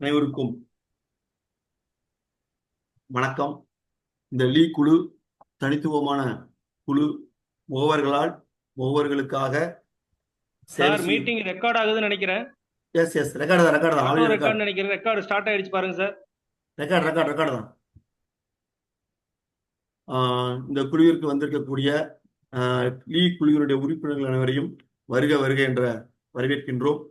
அனைவருக்கும் வணக்கம். இந்த லீ குழு தனித்துவமான குழு, முகவர்களால் முகவர்களுக்காக சேவை சார் செய்யும். மீட்டிங் ரெக்கார்ட் ஆகுதுன்னு நினைக்கிறேன். எஸ் எஸ் ரெக்கார்டு தான், ரெக்கார்டு தான், ஆட்டோ ஆல்ரெடி ரெக்கார்டு. ரெக்கார்ட் நினைக்கிறேன். ரெக்கார்டு ஸ்டார்ட் ஆயிடுச்சு பாருங்க சார். ரெக்கார்டு தான். இந்த குழுவிற்கு வந்திருக்கக்கூடிய லீ குழுவினுடைய உறுப்பினர்கள் அனைவரையும் வருக வருக என்ற வரவேற்கின்றோம்.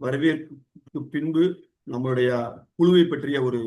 வரவேற்புக்கு பின்பு நம்மளுடைய குழுவை பற்றிய ஒரு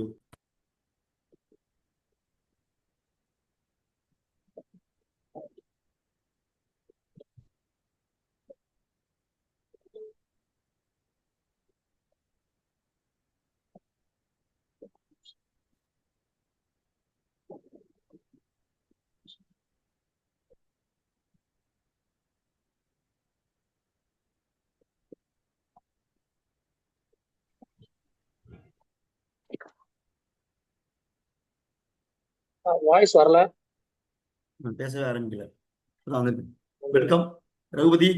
வாய்ஸ் வரல. பேசவே ஆரம்பிக்கல. வெல்கம் ரகுபதி.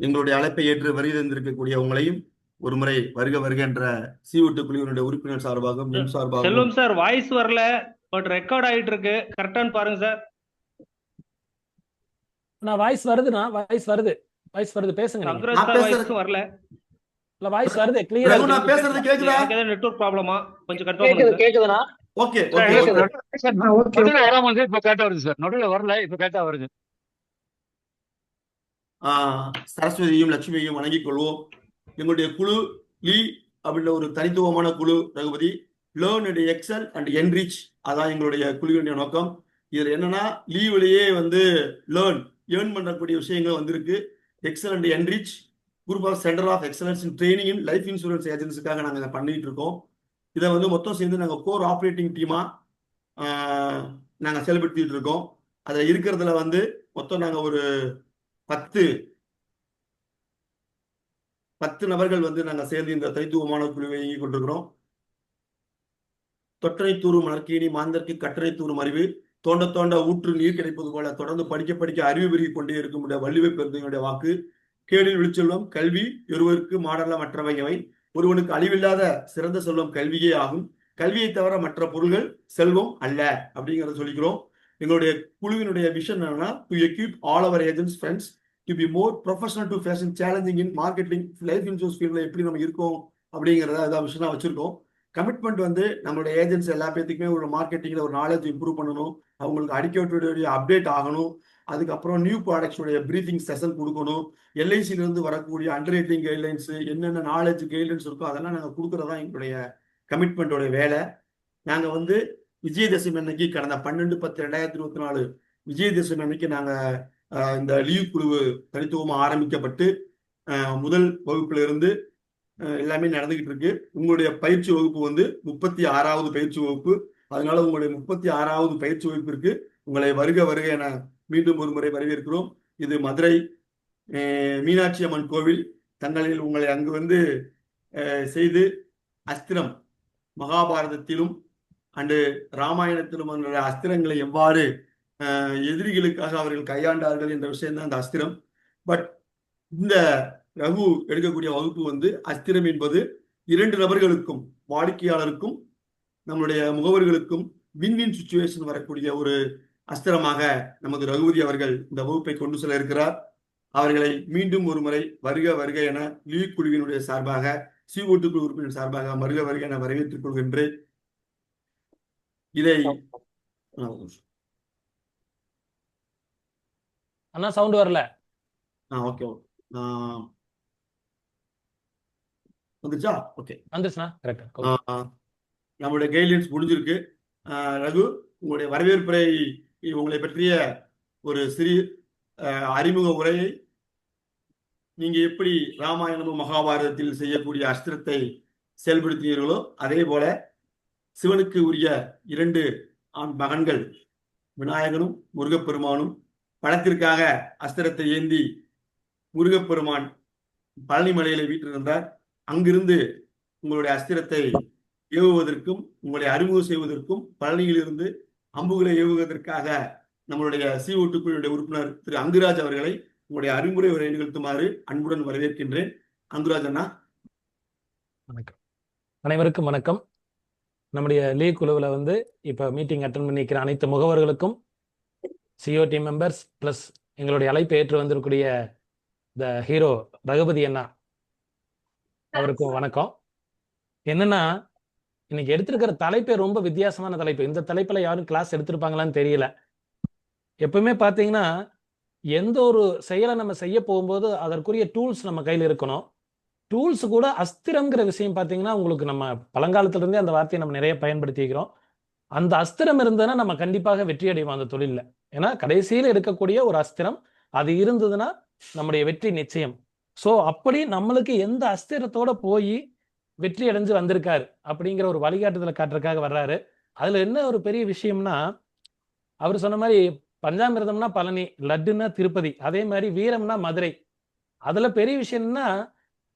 எங்களுடைய அழைப்பை ஏற்று வருகை தந்திருக்கக்கூடிய உங்களையும் ஒரு முறை வருக வருக என்ற C-O2 குழுவினுடைய உறுப்பினர் சார்பாகவும் எம் சார்பாகவும். செல்வம் சார் வாய்ஸ் வரல, பட் ரெக்கார்ட் ஆயிட்டு இருக்கு. கரெக்டான்னு பாருங்க சார். நான் வாய்ஸ் வருதுண்ணா, வாய்ஸ் வருது பேசுங்க. அக்ரோஜ் சார் வாய்ஸ் வரல. இல்ல வாய்ஸ் வருது, கிளியரா ரகு, நான் பேசுறது கேக்குதா? எனக்கு ஏதாவது நெட்வொர்க் ப்ராப்ளமா? கொஞ்சம் கன்ஃபார்ம் பண்ணுங்க. கேக்குதுண்ணா. ஓகே இப்ப கரெக்டா வருது சார். நடுவில் வரல, இப்ப கரெக்டா வருது. சரஸ்வதியையும் லட்சுமியையும் வணங்கிக் கொள்வோம். எங்களுடைய குழு லீ அப்படின்ற ஒரு தனித்துவமான குழு Raghupathi. Learn and excel and enrich, அதான் எங்களுடைய குழுவினுடைய நோக்கம். இதுல என்னன்னா, லீவ்லயே ஏர்ன் பண்ணக்கூடிய விஷயங்கள் வந்திருக்கு. Excel and enrich group of centre of excellence in training in life insurance ஏஜென்சிக்காக நாங்கள் இதை பண்ணிட்டு இருக்கோம். இதை மொத்தம் சேர்ந்து நாங்கள் கோர் ஆப்ரேட்டிங் டீமா நாங்கள் செயல்படுத்திட்டு இருக்கோம். அதில் இருக்கிறதுல மொத்தம் நாங்கள் ஒரு 10 நபர்கள் நாங்கள் சேர்ந்து இந்த தனித்துவமான குழுவை இயங்கிக் கொண்டிருக்கிறோம். தொட்டனை தூரும் மலர்கேணி மாந்தற்கு கட்டளை தூரும் அறிவு, தோண்ட தோண்ட ஊற்று நீர் கிடைப்பது போல தொடர்ந்து படிக்க படிக்க அறிவு பெருகி கொண்டே இருக்கும் வள்ளுவ பெருந்தனுடைய வாக்கு. கேடில் விழிச்செல்வம் கல்வி ஒருவருக்கு மாடல மற்றவையவை, ஒருவனுக்கு அழிவில்லாத சிறந்த செல்வம் கல்வியே ஆகும், கல்வியை தவிர மற்ற பொருள்கள் செல்வம் அல்ல அப்படிங்கிறத சொல்லிக்கிறோம். எங்களுடைய குழுவினுடைய விஷன் என்னன்னா, to equip all our agents friends to be more professional to face in challenging in marketing life insurance ஃபீல்டில் எப்படி நம்ம இருக்கோம் அப்படிங்கிறத அதான் விஷனாக வச்சிருக்கோம். கமிட்மெண்ட் நம்மளுடைய ஏஜென்ட்ஸ் எல்லா பேத்துக்குமே ஒரு மார்க்கெட்டிங்கில் ஒரு நாலேஜ் இம்ப்ரூவ் பண்ணணும், அவங்களுக்கு அடிக்கடி அப்டேட் ஆகணும், அதுக்கப்புறம் நியூ ப்ராடக்ட்ஸுடைய பிரீஃபிங் செஷன் கொடுக்கணும், எல்ஐசியிலிருந்து வரக்கூடிய அண்டர் ரைட்டிங் கைட்லைன்ஸ் என்னென்ன நாலேஜ் கைட்லைன்ஸ் இருக்கோ அதெல்லாம் நாங்கள் கொடுக்குறதா எங்களுடைய கமிட்மெண்ட்டோட வேலை. நாங்கள் விஜயதசமி அன்னைக்கு கடந்த 12/10/2024 விஜயதசமி அன்னைக்கு நாங்கள் இந்த லீவ் குழு தனித்துவமாக ஆரம்பிக்கப்பட்டு முதல் வகுப்புல இருந்து எல்லாமே நடந்துகிட்டு இருக்கு. உங்களுடைய பயிற்சி வகுப்பு 36வது பயிற்சி வகுப்பு. அதனால உங்களுடைய 36வது பயிற்சி வகுப்பிற்கு உங்களை வருக வருக என மீண்டும் ஒரு முறை வரவேற்கிறோம். இது மதுரை மீனாட்சி அம்மன் கோவில் தங்களில் உங்களை அங்கு செய்து அஸ்திரம் மகாபாரதத்திலும் அண்டு ராமாயணத்திலும் அந்த அஸ்திரங்களை எவ்வாறு எதிரிகளுக்காக அவர்கள் கையாண்டார்கள் என்ற விஷயம் தான் அந்த அஸ்திரம். பட் இந்த ரகு எடுக்கக்கூடிய வகுப்பு அஸ்திரம் என்பது 2 நபர்களுக்கும், வாடிக்கையாளருக்கும் நம்மளுடைய முகவர்களுக்கும் வின்-வின் சுச்சுவேஷன் வரக்கூடிய ஒரு அஸ்திரமாக நமது ரகுபதி அவர்கள் இந்த வகுப்பை கொண்டு செல்ல இருக்கிறார். அவர்களை மீண்டும் ஒரு முறை வருக வருக என லீ குழுவினுடைய சார்பாக, C-O2 குழு உறுப்பினர் சார்பாக வருக வருக என வரவேற்றுக் கொள்கின்றேன். இதை அண்ணா சவுண்ட் வரல. ஓகே வந்துச்சா? ஓகே வந்துச்சுண்ணா, கரெக்ட். நம்மளுடைய கைட்லைன்ஸ் முடிஞ்சிருக்கு. ரகு, உங்களுடைய வரவேற்புரை, உங்களை பற்றிய ஒரு சிறிய அறிமுக உரையை, நீங்க எப்படி ராமாயணமும் மகாபாரதத்தில் செய்யக்கூடிய அஸ்திரத்தை செயல்படுத்தினீர்களோ அதே போல சிவனுக்கு உரிய 2 மகன்கள் விநாயகனும் முருகப்பெருமானும் பணத்திற்காக அஸ்திரத்தை ஏந்தி முருகப்பெருமான் பழனிமலையில வீற்றிருந்தார். அங்கிருந்து உங்களுடைய அஸ்திரத்தை ஏவுவதற்கும் உங்களை அறிமுகம் செய்வதற்கும் பழனியிலிருந்து அம்புகளை ஏவுவதற்காக நம்மளுடைய C-O2 குழுவுடைய உறுப்பினர் திரு அங்குராஜ் அவர்களை உங்களுடைய அறிமுறை உரை நிகழ்த்துமாறு அன்புடன் வரவேற்கின்றேன். அங்குராஜ் அண்ணா. வணக்கம். அனைவருக்கும் வணக்கம். நம்முடைய லீக் குழுவில் வந்து இப்போ மீட்டிங் அட்டன் பண்ணிக்கிற அனைத்து முகவர்களுக்கும், சிஓ டீம் மெம்பர்ஸ் ப்ளஸ் எங்களுடைய அழைப்பை ஏற்று வந்திருக்கக்கூடிய த ஹீரோ ரகுபதி அண்ணா அவருக்கும் வணக்கம். என்னன்னா, இன்னைக்கு எடுத்திருக்கிற தலைப்பே ரொம்ப வித்தியாசமான தலைப்பு. இந்த தலைப்பில் யாரும் கிளாஸ் எடுத்திருப்பாங்களான்னு தெரியல. எப்பவுமே பார்த்தீங்கன்னா, எந்த ஒரு செயலை நம்ம செய்ய போகும்போது அதற்குரிய டூல்ஸ் நம்ம கையில் இருக்கணும். டூல்ஸ் கூட அஸ்திரம்ங்கிற விஷயம் பார்த்தீங்கன்னா, உங்களுக்கு நம்ம பழங்காலத்திலிருந்தே அந்த வார்த்தையை நம்ம நிறைய பயன்படுத்திக்கிறோம். அந்த அஸ்திரம் இருந்ததுன்னா நம்ம கண்டிப்பாக வெற்றி அடைவோம் அந்த தொழிலில். ஏன்னா கடைசியில் எடுக்கக்கூடிய ஒரு அஸ்திரம் அது இருந்ததுன்னா நம்முடைய வெற்றி நிச்சயம். ஸோ அப்படி நம்மளுக்கு எந்த அஸ்திரத்தோட போய் வெற்றி அடைஞ்சு வந்திருக்காரு அப்படிங்கிற ஒரு வழிகாட்டுதலை காட்டுறதுக்காக வர்றாரு. அதுல என்ன ஒரு பெரிய விஷயம்னா, அவர் சொன்ன மாதிரி பஞ்சாமிர்தம்னா பழனி, லட்டுன்னா திருப்பதி, அதே மாதிரி வீரம்னா மதுரை. அதுல பெரிய விஷயம்னா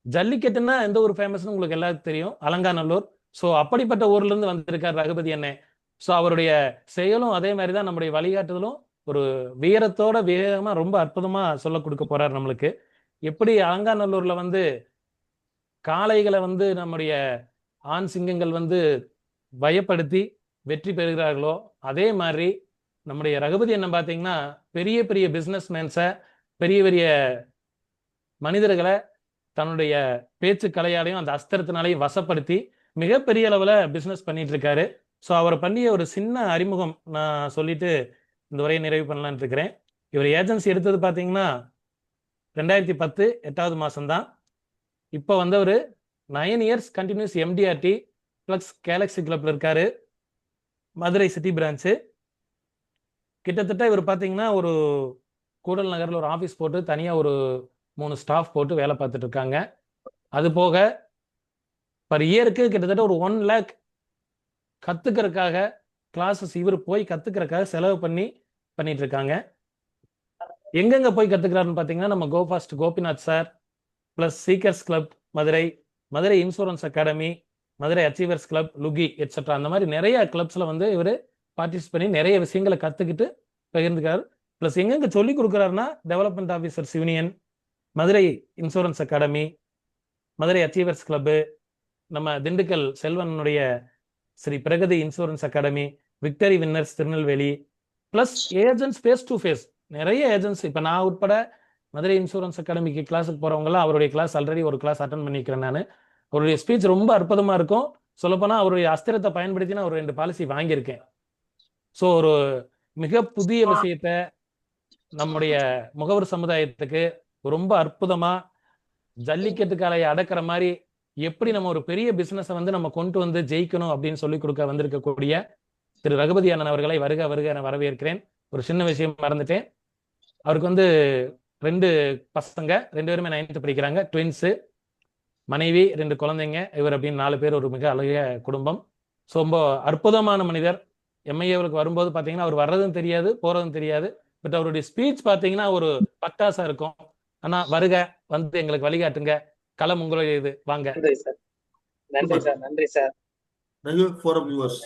ஜல்லிக்கட்டுன்னா எந்த ஒரு ஃபேமஸ்னு உங்களுக்கு எல்லாருக்கும் தெரியும், அலங்காநல்லூர். ஸோ அப்படிப்பட்ட ஊர்ல இருந்து வந்திருக்கார் ரகுபதி அண்ணே. ஸோ அவருடைய செயலும் அதே மாதிரி தான், நம்முடைய வழிகாட்டுதலும் ஒரு வீரத்தோட வேகமா ரொம்ப அற்புதமா சொல்ல கொடுக்க போறார் நம்மளுக்கு. எப்படி அலங்காநல்லூர்ல வந்து காளைகளை வந்து நம்முடைய ஆண் சிங்கங்கள் வந்து பயப்படுத்தி வெற்றி பெறுகிறார்களோ, அதே மாதிரி நம்முடைய ரகுபதி அண்ணன் பார்த்தீங்கன்னா பெரிய பெரிய பிசினஸ் மேன்ஸை, பெரிய பெரிய மனிதர்களை தன்னுடைய பேச்சு கலையாலையும் அந்த அஸ்திரத்தினாலையும் வசப்படுத்தி மிகப்பெரிய அளவில் பிஸ்னஸ் பண்ணிட்டு இருக்காரு. ஸோ அவர் பண்ணிய ஒரு சின்ன அறிமுகம் நான் சொல்லிட்டு இந்த உரையை நிறைவு பண்ணலான்னு இருக்கிறேன். இவர் ஏஜென்சி எடுத்தது பார்த்தீங்கன்னா 2010 8வது மாதம்தான். இப்போ வந்தவர் 9 years continuous MDRT plus galaxy கிளப்ல இருக்காரு, மதுரை சிட்டி பிரான்ச்சு. கிட்டத்தட்ட இவர் பார்த்தீங்கன்னா ஒரு கூடல் நகரில் ஒரு ஆஃபீஸ் போட்டு தனியாக ஒரு 3 ஸ்டாஃப் போட்டு வேலை பார்த்துட்டு இருக்காங்க. அது போக பர் இயருக்கு கிட்டத்தட்ட ஒரு 1 lakh கத்துக்கிறதுக்காக கிளாஸஸ் இவர் போய் கத்துக்கிறதுக்காக செலவு பண்ணிட்டு இருக்காங்க. எங்கெங்க போய் கத்துக்கிறாருன்னு பார்த்தீங்கன்னா, நம்ம go fast Gopinath sir plus seekers club Madurai, Madurai insurance academy, Madurai achievers club, லுகி எட்ஸெட்ரா, அந்த மாதிரி நிறைய கிளப்ஸ்ல வந்து இவர் பார்ட்டிசிபேட் பண்ணி நிறைய விஷயங்களை கத்துக்கிட்டு பகிர்ந்துக்கிறார். பிளஸ் எங்கெங்க சொல்லி கொடுக்குறாருன்னா, development officers union, Madurai insurance academy, Madurai achievers club, நம்ம திண்டுக்கல் செல்வனுடைய Shri Pragati insurance academy, victory winners Tirunelveli, plus agents face to face நிறைய ஏஜென்ட்ஸ். இப்போ நான் உட்பட மதுரை இன்சூரன்ஸ் அகாடமிக்கு கிளாஸுக்கு போறவங்கலாம் அவருடைய கிளாஸ் ஆல்ரெடி ஒரு கிளாஸ் அட்டன் பண்ணிக்கிறேன் நான். அவருடைய ஸ்பீச் ரொம்ப அற்புதமா இருக்கும். சொல்லப்போனால் அவருடைய அஸ்திரத்தை பயன்படுத்தி நான் ஒரு 2 பாலிசி வாங்கியிருக்கேன். ஸோ ஒரு மிக புதிய விஷயத்த நம்முடைய முகவர் சமுதாயத்துக்கு ரொம்ப அற்புதமா ஜல்லிக்கட்டு காலையை அடக்கிற மாதிரி எப்படி நம்ம ஒரு பெரிய பிசினஸை வந்து நம்ம கொண்டு வந்து ஜெயிக்கணும் அப்படின்னு சொல்லி கொடுக்க வந்திருக்கக்கூடிய திரு ரகுபதி அண்ணன் அவர்களை வருக வருக என வரவேற்கிறேன். ஒரு சின்ன விஷயம் மறந்துட்டேன், அவருக்கு வந்து 2 பசங்க, 2 பேருமே 9th படிக்கிறாங்க, ட்வின்ஸு, மனைவி, 2 குழந்தைங்க, இவர் அப்படின்னு 4 பேர், ஒரு மிக அழகிய குடும்பம். ஸோ ரொம்ப அற்புதமான மனிதர். எம்ஐஏவுக்கு வரும்போது பார்த்தீங்கன்னா அவர் வர்றதும் தெரியாது போறதும் தெரியாது. பட் அவருடைய ஸ்பீச் பார்த்தீங்கன்னா ஒரு பட்டாசா இருக்கும். ஆனா வருக, வந்து எங்களுக்கு வழிகாட்டுங்க, களம் உங்களுடைய இது, வாங்க. நன்றி சார், நன்றி சார், நன்றி sir. Raghu forum viewers,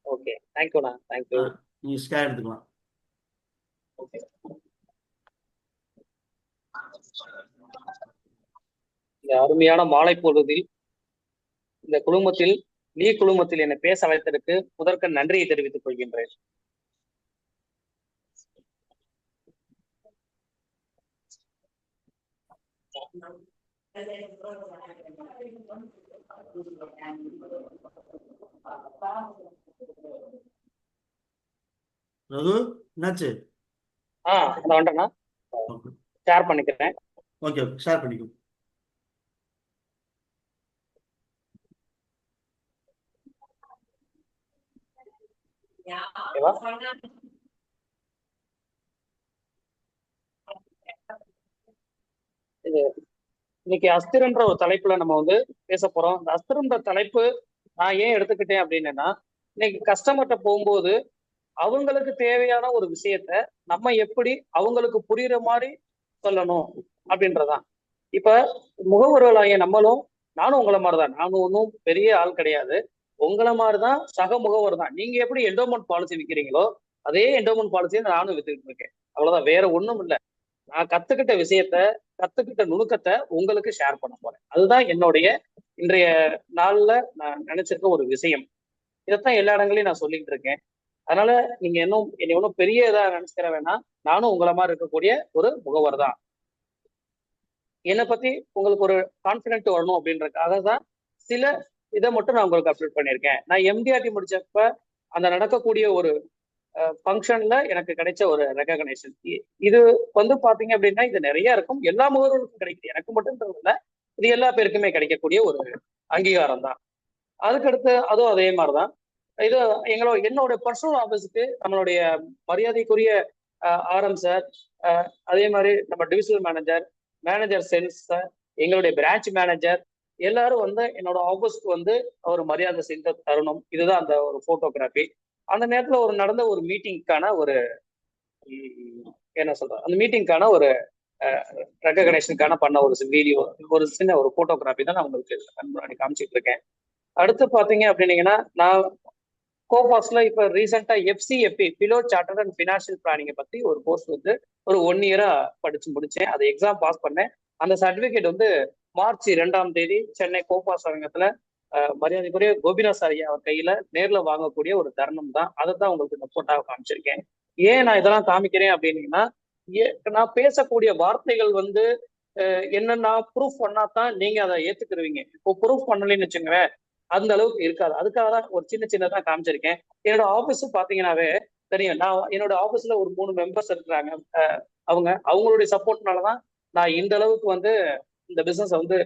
okay, தேங்க்யூண்ணா, தேங்க்யூ. நீங்க ஸ்கேன் எடுத்துக்கலாம். ஓகே, இந்த அருமையான மாலை பொழுதில் இந்த குழுமத்தில் நீ குழுமத்தில் என்னை பேச வைத்ததற்கு முதற்க நன்றியை தெரிவித்துக் கொள்கின்றேன். ரகு என்னாச்சு? அதை வந்துட்டேண்ணா, ஷேர் பண்ணிக்கிறேன். ஓகே, ஷேர் பண்ணிக்கோ. ஓகேவா? இது இன்னைக்கு அஸ்திரன்ற ஒரு தலைப்புல நம்ம வந்து பேச போறோம். இந்த அஸ்திரன்ற தலைப்பு நான் ஏன் எடுத்துக்கிட்டேன் அப்படின்னா, இன்னைக்கு கஸ்டமர்கிட்ட போகும்போது அவங்களுக்கு தேவையான ஒரு விஷயத்த நம்ம எப்படி அவங்களுக்கு புரியுற மாதிரி சொல்லணும் அப்படின்றதான். இப்ப முகவர்களாகிய நம்மளும், நானும் உங்களை மாதிரிதான், நானும் ஒன்றும் பெரிய ஆள் கிடையாது, உங்களை மாதிரிதான் சக முகவர் தான். நீங்க எப்படி என்டோமெண்ட் பாலிசி விற்கிறீங்களோ அதே என்டோமெண்ட் பாலிசியை நானும் வித்துக்கிட்டு இருக்கேன். அவ்வளவுதான், வேற ஒண்ணும் இல்லை. நான் கத்துக்கிட்ட விஷயத்த, கத்துக்கிட்ட நுணுக்கத்தை உங்களுக்கு ஷேர் பண்ண போறேன். அதுதான் என்னுடைய இன்றைய நாள்ல நான் நினைச்சிருக்க ஒரு விஷயம். இதைத்தான் எல்லா இடங்களையும் நான் சொல்லிட்டு இருக்கேன். அதனால நீங்க என்னை ஒன்றும் பெரிய இதா நினைச்சுக்கிற வேணாம். நானும் உங்களை மாதிரி இருக்கக்கூடிய ஒரு முகவர் தான். என்னை பத்தி உங்களுக்கு ஒரு கான்பிடென்ட் வரணும் அப்படின்றதுக்காக தான் சில இதை மட்டும் நான் உங்களுக்கு அப்டேட் பண்ணியிருக்கேன். நான் எம்டிஆர்டி முடிச்சப்ப அந்த நடக்கக்கூடிய ஒரு ஃபங்க்ஷன்ல எனக்கு கிடைச்ச ஒரு ரெகக்னைசேஷன். இது வந்து பாத்தீங்க அப்படின்னா இது நிறைய இருக்கும், எல்லா முகவர்களுக்கும் கிடைக்குது, எனக்கு மட்டும் இல்லை, இது எல்லா பேருக்குமே கிடைக்கக்கூடிய ஒரு அங்கீகாரம் தான். அதுக்கடுத்து அதுவும் அதே மாதிரிதான் இது என்னோட பர்சனல் ஆஃபீஸுக்கு நம்மளுடைய மரியாதைக்குரிய ஆர்எம் சார், அதே மாதிரி நம்ம டிவிஷனல் மேனேஜர் சென்ஸ் சார், எங்களுடைய பிரான்ச் மேனேஜர் எல்லாரும் வந்து என்னோட ஆஃபீஸ்க்கு வந்து ஒரு மரியாதை செஞ்ச தருணம் இதுதான் அந்த ஒரு போட்டோகிராஃபி. அந்த நேரத்துல நடந்த ஒரு மீட்டிங்க்கான ஒரு என்ன சொல்றது, அந்த மீட்டிங்க்கான ஒரு ரெகக்னேஷனுக்கான பண்ண ஒரு வீடியோ, ஒரு சின்ன ஒரு போட்டோகிராஃபி தான் நான் உங்களுக்கு முன்னாடி காமிச்சிட்டு இருக்கேன். அடுத்து பாத்தீங்க அப்படின்னீங்கன்னா, நான் கோபாஸ்ல இப்ப ரீசெண்டா எஃப்சிஎஃப்பி பிலோ சார்ட்டர்ட் அண்ட் பினான்சியல் பிளானிங்கை பத்தி ஒரு கோர்ஸ் வந்து ஒரு 1 இயரா படிச்சு முடிச்சேன். அது எக்ஸாம் பாஸ் பண்ணேன். அந்த சர்டிபிகேட் வந்து மார்ச் 2ஆம் தேதி சென்னை கோபாஸ் அரங்கத்துல மரியாதைக்குரிய கோபிநாத் சார் அவர் கையில நேர்ல வாங்கக்கூடிய ஒரு தருணம் தான். அதை தான் உங்களுக்கு இந்த போட்டோவை காமிச்சிருக்கேன். ஏன் நான் இதெல்லாம் காமிக்கிறேன் அப்படின்னீங்கன்னா, நான் பேசக்கூடிய வார்த்தைகள் வந்து என்னன்னா ப்ரூஃப் பண்ணாதான் நீங்க அதை ஏத்துக்கிருவீங்க. இப்போ ப்ரூஃப் பண்ணலன்னு வச்சுங்க அந்த அளவுக்கு இருக்காது. அதுக்காக தான் ஒரு சின்னதா காமிச்சிருக்கேன். என்னோட ஆபீஸ் பாத்தீங்கன்னாவே தெரியும். நான் என்னோட ஆபீஸ்ல ஒரு 3 மெம்பர்ஸ் இருக்கிறாங்க. அவங்களுடைய சப்போர்ட்னாலதான் நான் இந்த அளவுக்கு வந்து இந்த பிசினஸ் வந்து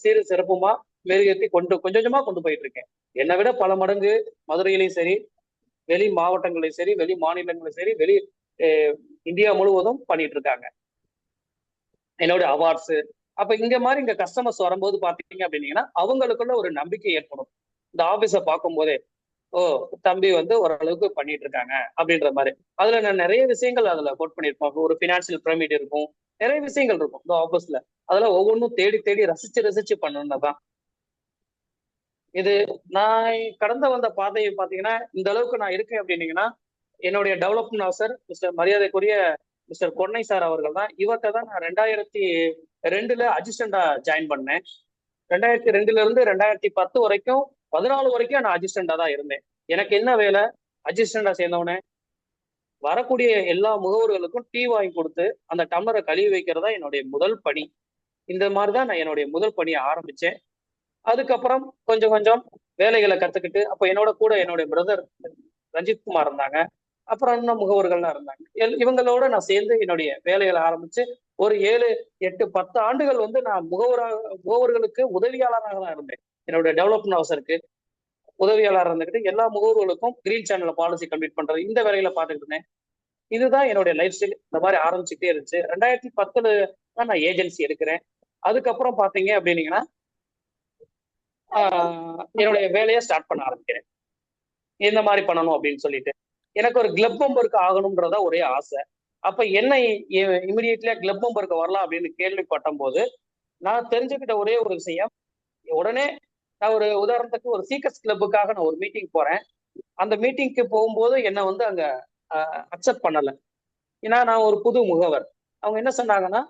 சீர சிறப்புமா மெருகேற்றி கொஞ்சம் கொஞ்சமா கொண்டு போயிட்டு இருக்கேன். என்னை விட பல மடங்கு மதுரையிலையும் சரி, வெளி மாவட்டங்களையும் சரி, வெளி மாநிலங்களையும் சரி, வெளி இந்தியா முழுவதும் பண்ணிட்டு இருக்காங்க என்னோட அவார்ட்ஸ். அப்ப இங்க கஸ்டமர்ஸ் வரும்போது பாத்தீங்க அப்படின்னீங்கன்னா அவங்களுக்குள்ள ஒரு நம்பிக்கை ஏற்படும். இந்த ஆபீஸை பார்க்கும் போதே ஓ தம்பி வந்து ஓரளவுக்கு பண்ணிட்டு இருக்காங்க அப்படின்ற மாதிரி. அதுல நான் நிறைய விஷயங்கள் அதுல கோட் பண்ணியிருப்போம். ஒரு பினான்சியல் பிரமிட் இருக்கும், நிறைய விஷயங்கள் இருக்கும் இந்த ஆபீஸ்ல. அதெல்லாம் ஒவ்வொன்றும் தேடி தேடி ரசிச்சு பண்ணணும்தான். இது நான் கடந்த வந்த பாதையை பாத்தீங்கன்னா இந்த அளவுக்கு நான் இருக்கேன் அப்படின்னீங்கன்னா என்னுடைய டெவலப்மெண்ட் ஆஃபீஸர் மிஸ்டர் மரியாதைக்குரிய மிஸ்டர் பொன்னை சார் அவர்கள் தான். இவர்கிட்ட தான் நான் 2002 அசிஸ்டண்டா ஜாயின் பண்ணேன். 2002 இருந்து 2010 வரைக்கும் 14 வரைக்கும் நான் அசிஸ்டண்டா தான் இருந்தேன். எனக்கு என்ன வேலை, அசிஸ்டண்டா சேர்ந்தவனே வரக்கூடிய எல்லா முகவர்களுக்கும் டீ வாங்கி கொடுத்து அந்த டம்ளரை கழுவி வைக்கிறதா என்னுடைய முதல் பணி. இந்த மாதிரிதான் நான் என்னுடைய முதல் பணியை ஆரம்பிச்சேன். அதுக்கப்புறம் கொஞ்சம் கொஞ்சம் வேலைகளை கத்துக்கிட்டு, அப்ப என்னோட கூட என்னுடைய பிரதர் ரஞ்சித் குமார் இருந்தாங்க, அப்புறம் இன்னும் முகவர்கள்லாம் இருந்தாங்க. இவங்களோட நான் சேர்ந்து என்னுடைய வேலைகளை ஆரம்பிச்சு ஒரு 7, 8, 10 ஆண்டுகள் வந்து நான் முகவர்களுக்கு உதவியாளராக தான் இருந்தேன். என்னுடைய டெவலப்மெண்ட் ஆஃபீஸருக்கு உதவியாளர் இருந்துக்கிட்டு எல்லா முகவர்களுக்கும் கிரீன் சேனல்ல பாலிசி கம்ப்ளீட் பண்றது இந்த வேலைகளை பார்த்துக்கிட்டு இருந்தேன். இதுதான் என்னுடைய லைஃப் ஸ்டைல். இந்த மாதிரி ஆரம்பிச்சுட்டே இருந்துச்சு. 2010 தான் நான் ஏஜென்சி எடுக்கிறேன். அதுக்கப்புறம் பாத்தீங்க அப்படின்னீங்கன்னா என்னுடைய வேலையை ஸ்டார்ட் பண்ண ஆரம்பிக்கிறேன். இந்த மாதிரி பண்ணணும் அப்படின்னு சொல்லிட்டு எனக்கு ஒரு கிளப் மெம்பருக்கு ஆகணும்ன்றதா ஒரே ஆசை. அப்ப என்ன இமிடியேட்லியா கிளப் மெம்பருக்கு வரலாம் அப்படின்னு கேள்விப்பட்டும் போது நான் தெரிஞ்சுக்கிட்ட ஒரே ஒரு விஷயம், உடனே நான் ஒரு உதாரணத்துக்கு ஒரு சீக்கர்ஸ் கிளப்புக்காக நான் ஒரு மீட்டிங் போறேன். அந்த மீட்டிங்க்கு போகும்போது என்னை வந்து அங்க அக்செப்ட் பண்ணல. ஏன்னா நான் ஒரு புது முகவர். அவங்க என்ன சொன்னாங்கன்னா,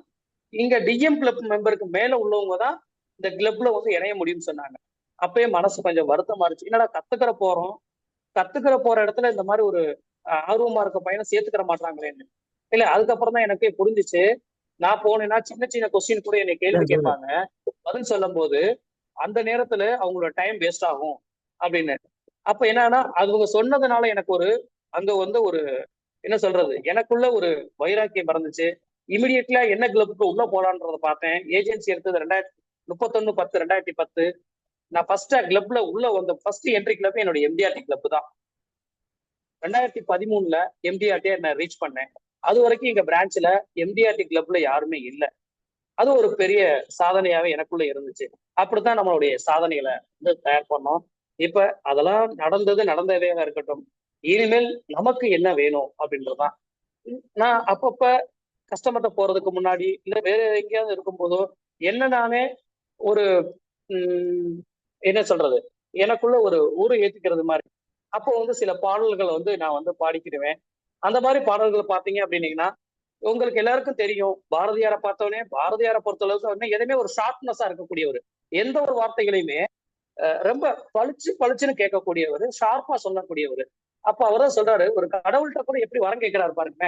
இங்க டிஎம் கிளப் மெம்பருக்கு மேல உள்ளவங்க தான் இந்த கிளப்ல வந்து இணைய முடியும்னு சொன்னாங்க. அப்பயே மனசு கொஞ்சம் வருத்தமா இருந்துச்சு. என்னடா கத்துக்கிற போற இடத்துல இந்த மாதிரி ஒரு ஆர்வமா இருக்க பையனை சேர்த்துக்கிற மாட்டாங்களேன்னு. இல்ல அதுக்கப்புறம் தான் எனக்கே புரிஞ்சிச்சு. நான் போனேன்னா சின்ன கொஸ்டின் கூட என்னை கேள்வி கேட்பாங்க. பதில் சொல்லும் போது அந்த நேரத்துல அவங்களோட டைம் வேஸ்ட் ஆகும் அப்படின்னு. அப்ப என்னன்னா அவங்க சொன்னதுனால எனக்கு அங்க வந்து ஒரு என்ன சொல்றது, எனக்குள்ள ஒரு வைராக்கியம் பிறந்துச்சு. இமிடியட்லா என்ன கிளப்புக்கு உள்ள போலான்றத பார்த்தேன். ஏஜென்சி எடுத்தது 31/10/2010. நான் ஃபர்ஸ்ட் கிளப்ல உள்ள வந்த ஃபர்ஸ்ட் என்ட்ரி கிளப் என்னோட எம்டிஆர்டி கிளப் தான். 2013 எம்டிஆர்டி நான் ரீச் பண்ணேன். அது வரைக்கும் எங்க பிரான்ச்ல எம்டிஆர்டி கிளப்ல யாருமே இல்லை. அது ஒரு பெரிய சாதனையாவே எனக்குள்ள இருந்துச்சு. அப்படித்தான் நம்மளுடைய சாதனைகளை வந்து தயார் பண்ணோம். இப்ப அதெல்லாம் நடந்ததே இருக்கட்டும். இனிமேல் நமக்கு என்ன வேணும் அப்படின்றதுதான். நான் அப்பப்ப கஸ்டமர்கிட்ட போறதுக்கு முன்னாடி இல்ல வேற எங்கேயாவது இருக்கும்போதோ என்ன நானே ஒரு என்ன சொல்றது, எனக்குள்ள ஒரு ஊரை ஏத்திக்கிறது மாதிரி. அப்போ வந்து சில பாடல்களை வந்து நான் வந்து பாடிக்கிடுவேன். அந்த மாதிரி பாடல்கள் பாத்தீங்க அப்படின்னீங்கன்னா உங்களுக்கு எல்லாருக்கும் தெரியும், பாரதியாரை பார்த்தோன்னே பாரதியாரை பொறுத்த அளவுக்கு எதுவுமே ஒரு ஷார்ப்னஸா இருக்கக்கூடியவர். எந்த ஒரு வார்த்தைகளையுமே ரொம்ப பளிச்சுன்னு கேட்கக்கூடியவர், ஷார்ப்பா சொல்லக்கூடியவர். அப்ப அவர்தான் சொல்றாரு, ஒரு கடவுள்கிட்ட கூட எப்படி வரம் கேட்கிறாரு பாருங்க.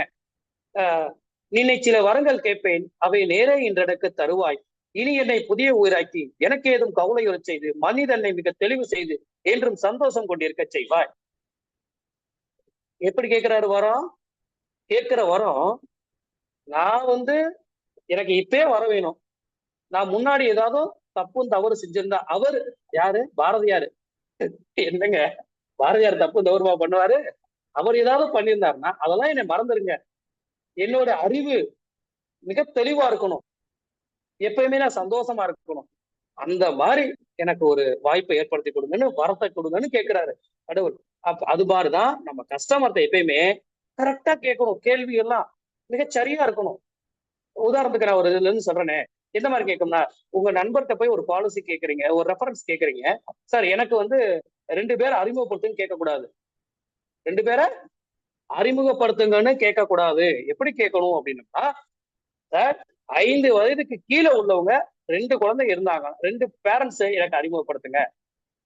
நின்னை சில வரங்கள் கேட்பேன், அவை நேரே இன்றெனக்கு தருவாய். இனி என்னை புதிய உயிராக்கி எனக்கு ஏதும் கவலையுறச் செய்து மனிதனை மிக தெளிவு செய்து என்றும் சந்தோஷம் கொண்டிருக்க செய்வாய். எப்படி கேட்கிறாரு வரம்? கேட்கிற வரம், நான் எனக்கு இப்பயே வர வேணும். நான் முன்னாடி ஏதாவது தப்பும் தவறு செஞ்சிருந்தா, அவர் யாரு? பாரதியாரு. என்னங்க பாரதியார் தப்பு தவறுமா பண்ணுவாரு? அவர் ஏதாவது பண்ணியிருந்தாருன்னா அதெல்லாம் என்னை மறந்துருங்க. என்னோட அறிவு மிக தெளிவா இருக்கணும், எப்பயுமே நான் சந்தோஷமா இருக்கணும். அந்த மாதிரி எனக்கு ஒரு வாய்ப்பை ஏற்படுத்தி கொடுங்கன்னு, வரத்தை கொடுங்கன்னு கேட்கிறாரு கடவுள். அது மாதிரிதான் நம்ம கஸ்டமர்கிட்ட எப்பயுமே கரெக்டா கேட்கணும். கேள்வி எல்லாம் மிகச்சரியா இருக்கணும். உதாரணத்துக்கு நான் ஒரு இதுல இருந்து சொல்றேனே, எந்த மாதிரி கேட்கும்னா, உங்க நண்பர்கிட்ட போய் ஒரு பாலிசி கேட்கறீங்க, ஒரு ரெஃபரன்ஸ் கேட்கறீங்க. சார் எனக்கு 2 பேரை அறிமுகப்படுத்துன்னு கேட்கக்கூடாது. 2 பேரை அறிமுகப்படுத்துங்கன்னு கேட்கக்கூடாது. எப்படி கேட்கணும் அப்படின்னா, சார் 5 வயதுக்கு கீழே உள்ளவங்க 2 குழந்தை இருந்தாங்க, 2 பேரண்ட்ஸ் எனக்கு அறிமுகப்படுத்துங்க.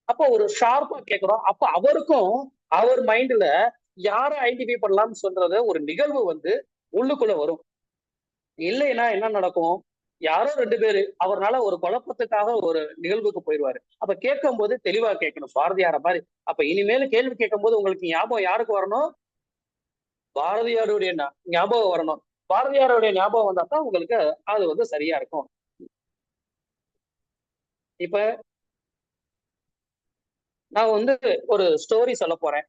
அப்போ ஒரு ஷார்ப்பா கேட்கிறோம். அப்ப அவருக்கும் அவர் மைண்ட்ல யாரை ஐடென்டிஃபை பண்ணலாம்னு சொல்றது ஒரு நிகழ்வு உள்ளுக்குள்ள வரும். இல்லைன்னா என்ன நடக்கும்? யாரோ 2 பேரு அவர்னால ஒரு குழப்பத்துக்காக ஒரு நிகழ்வுக்கு போயிடுவாரு. அப்ப கேட்கும் போது தெளிவா கேட்கணும், பாரதியார மாதிரி. அப்ப இனிமேல் கேள்வி கேட்கும் போது உங்களுக்கு ஞாபகம் யாருக்கு வரணும்? பாரதியாருடைய ஞாபகம் வரணும். பாரதியாருடைய ஞாபகம் வந்தா தான் உங்களுக்கு அது சரியா இருக்கும். இப்ப நான் ஒரு ஸ்டோரி சொல்ல போறேன்.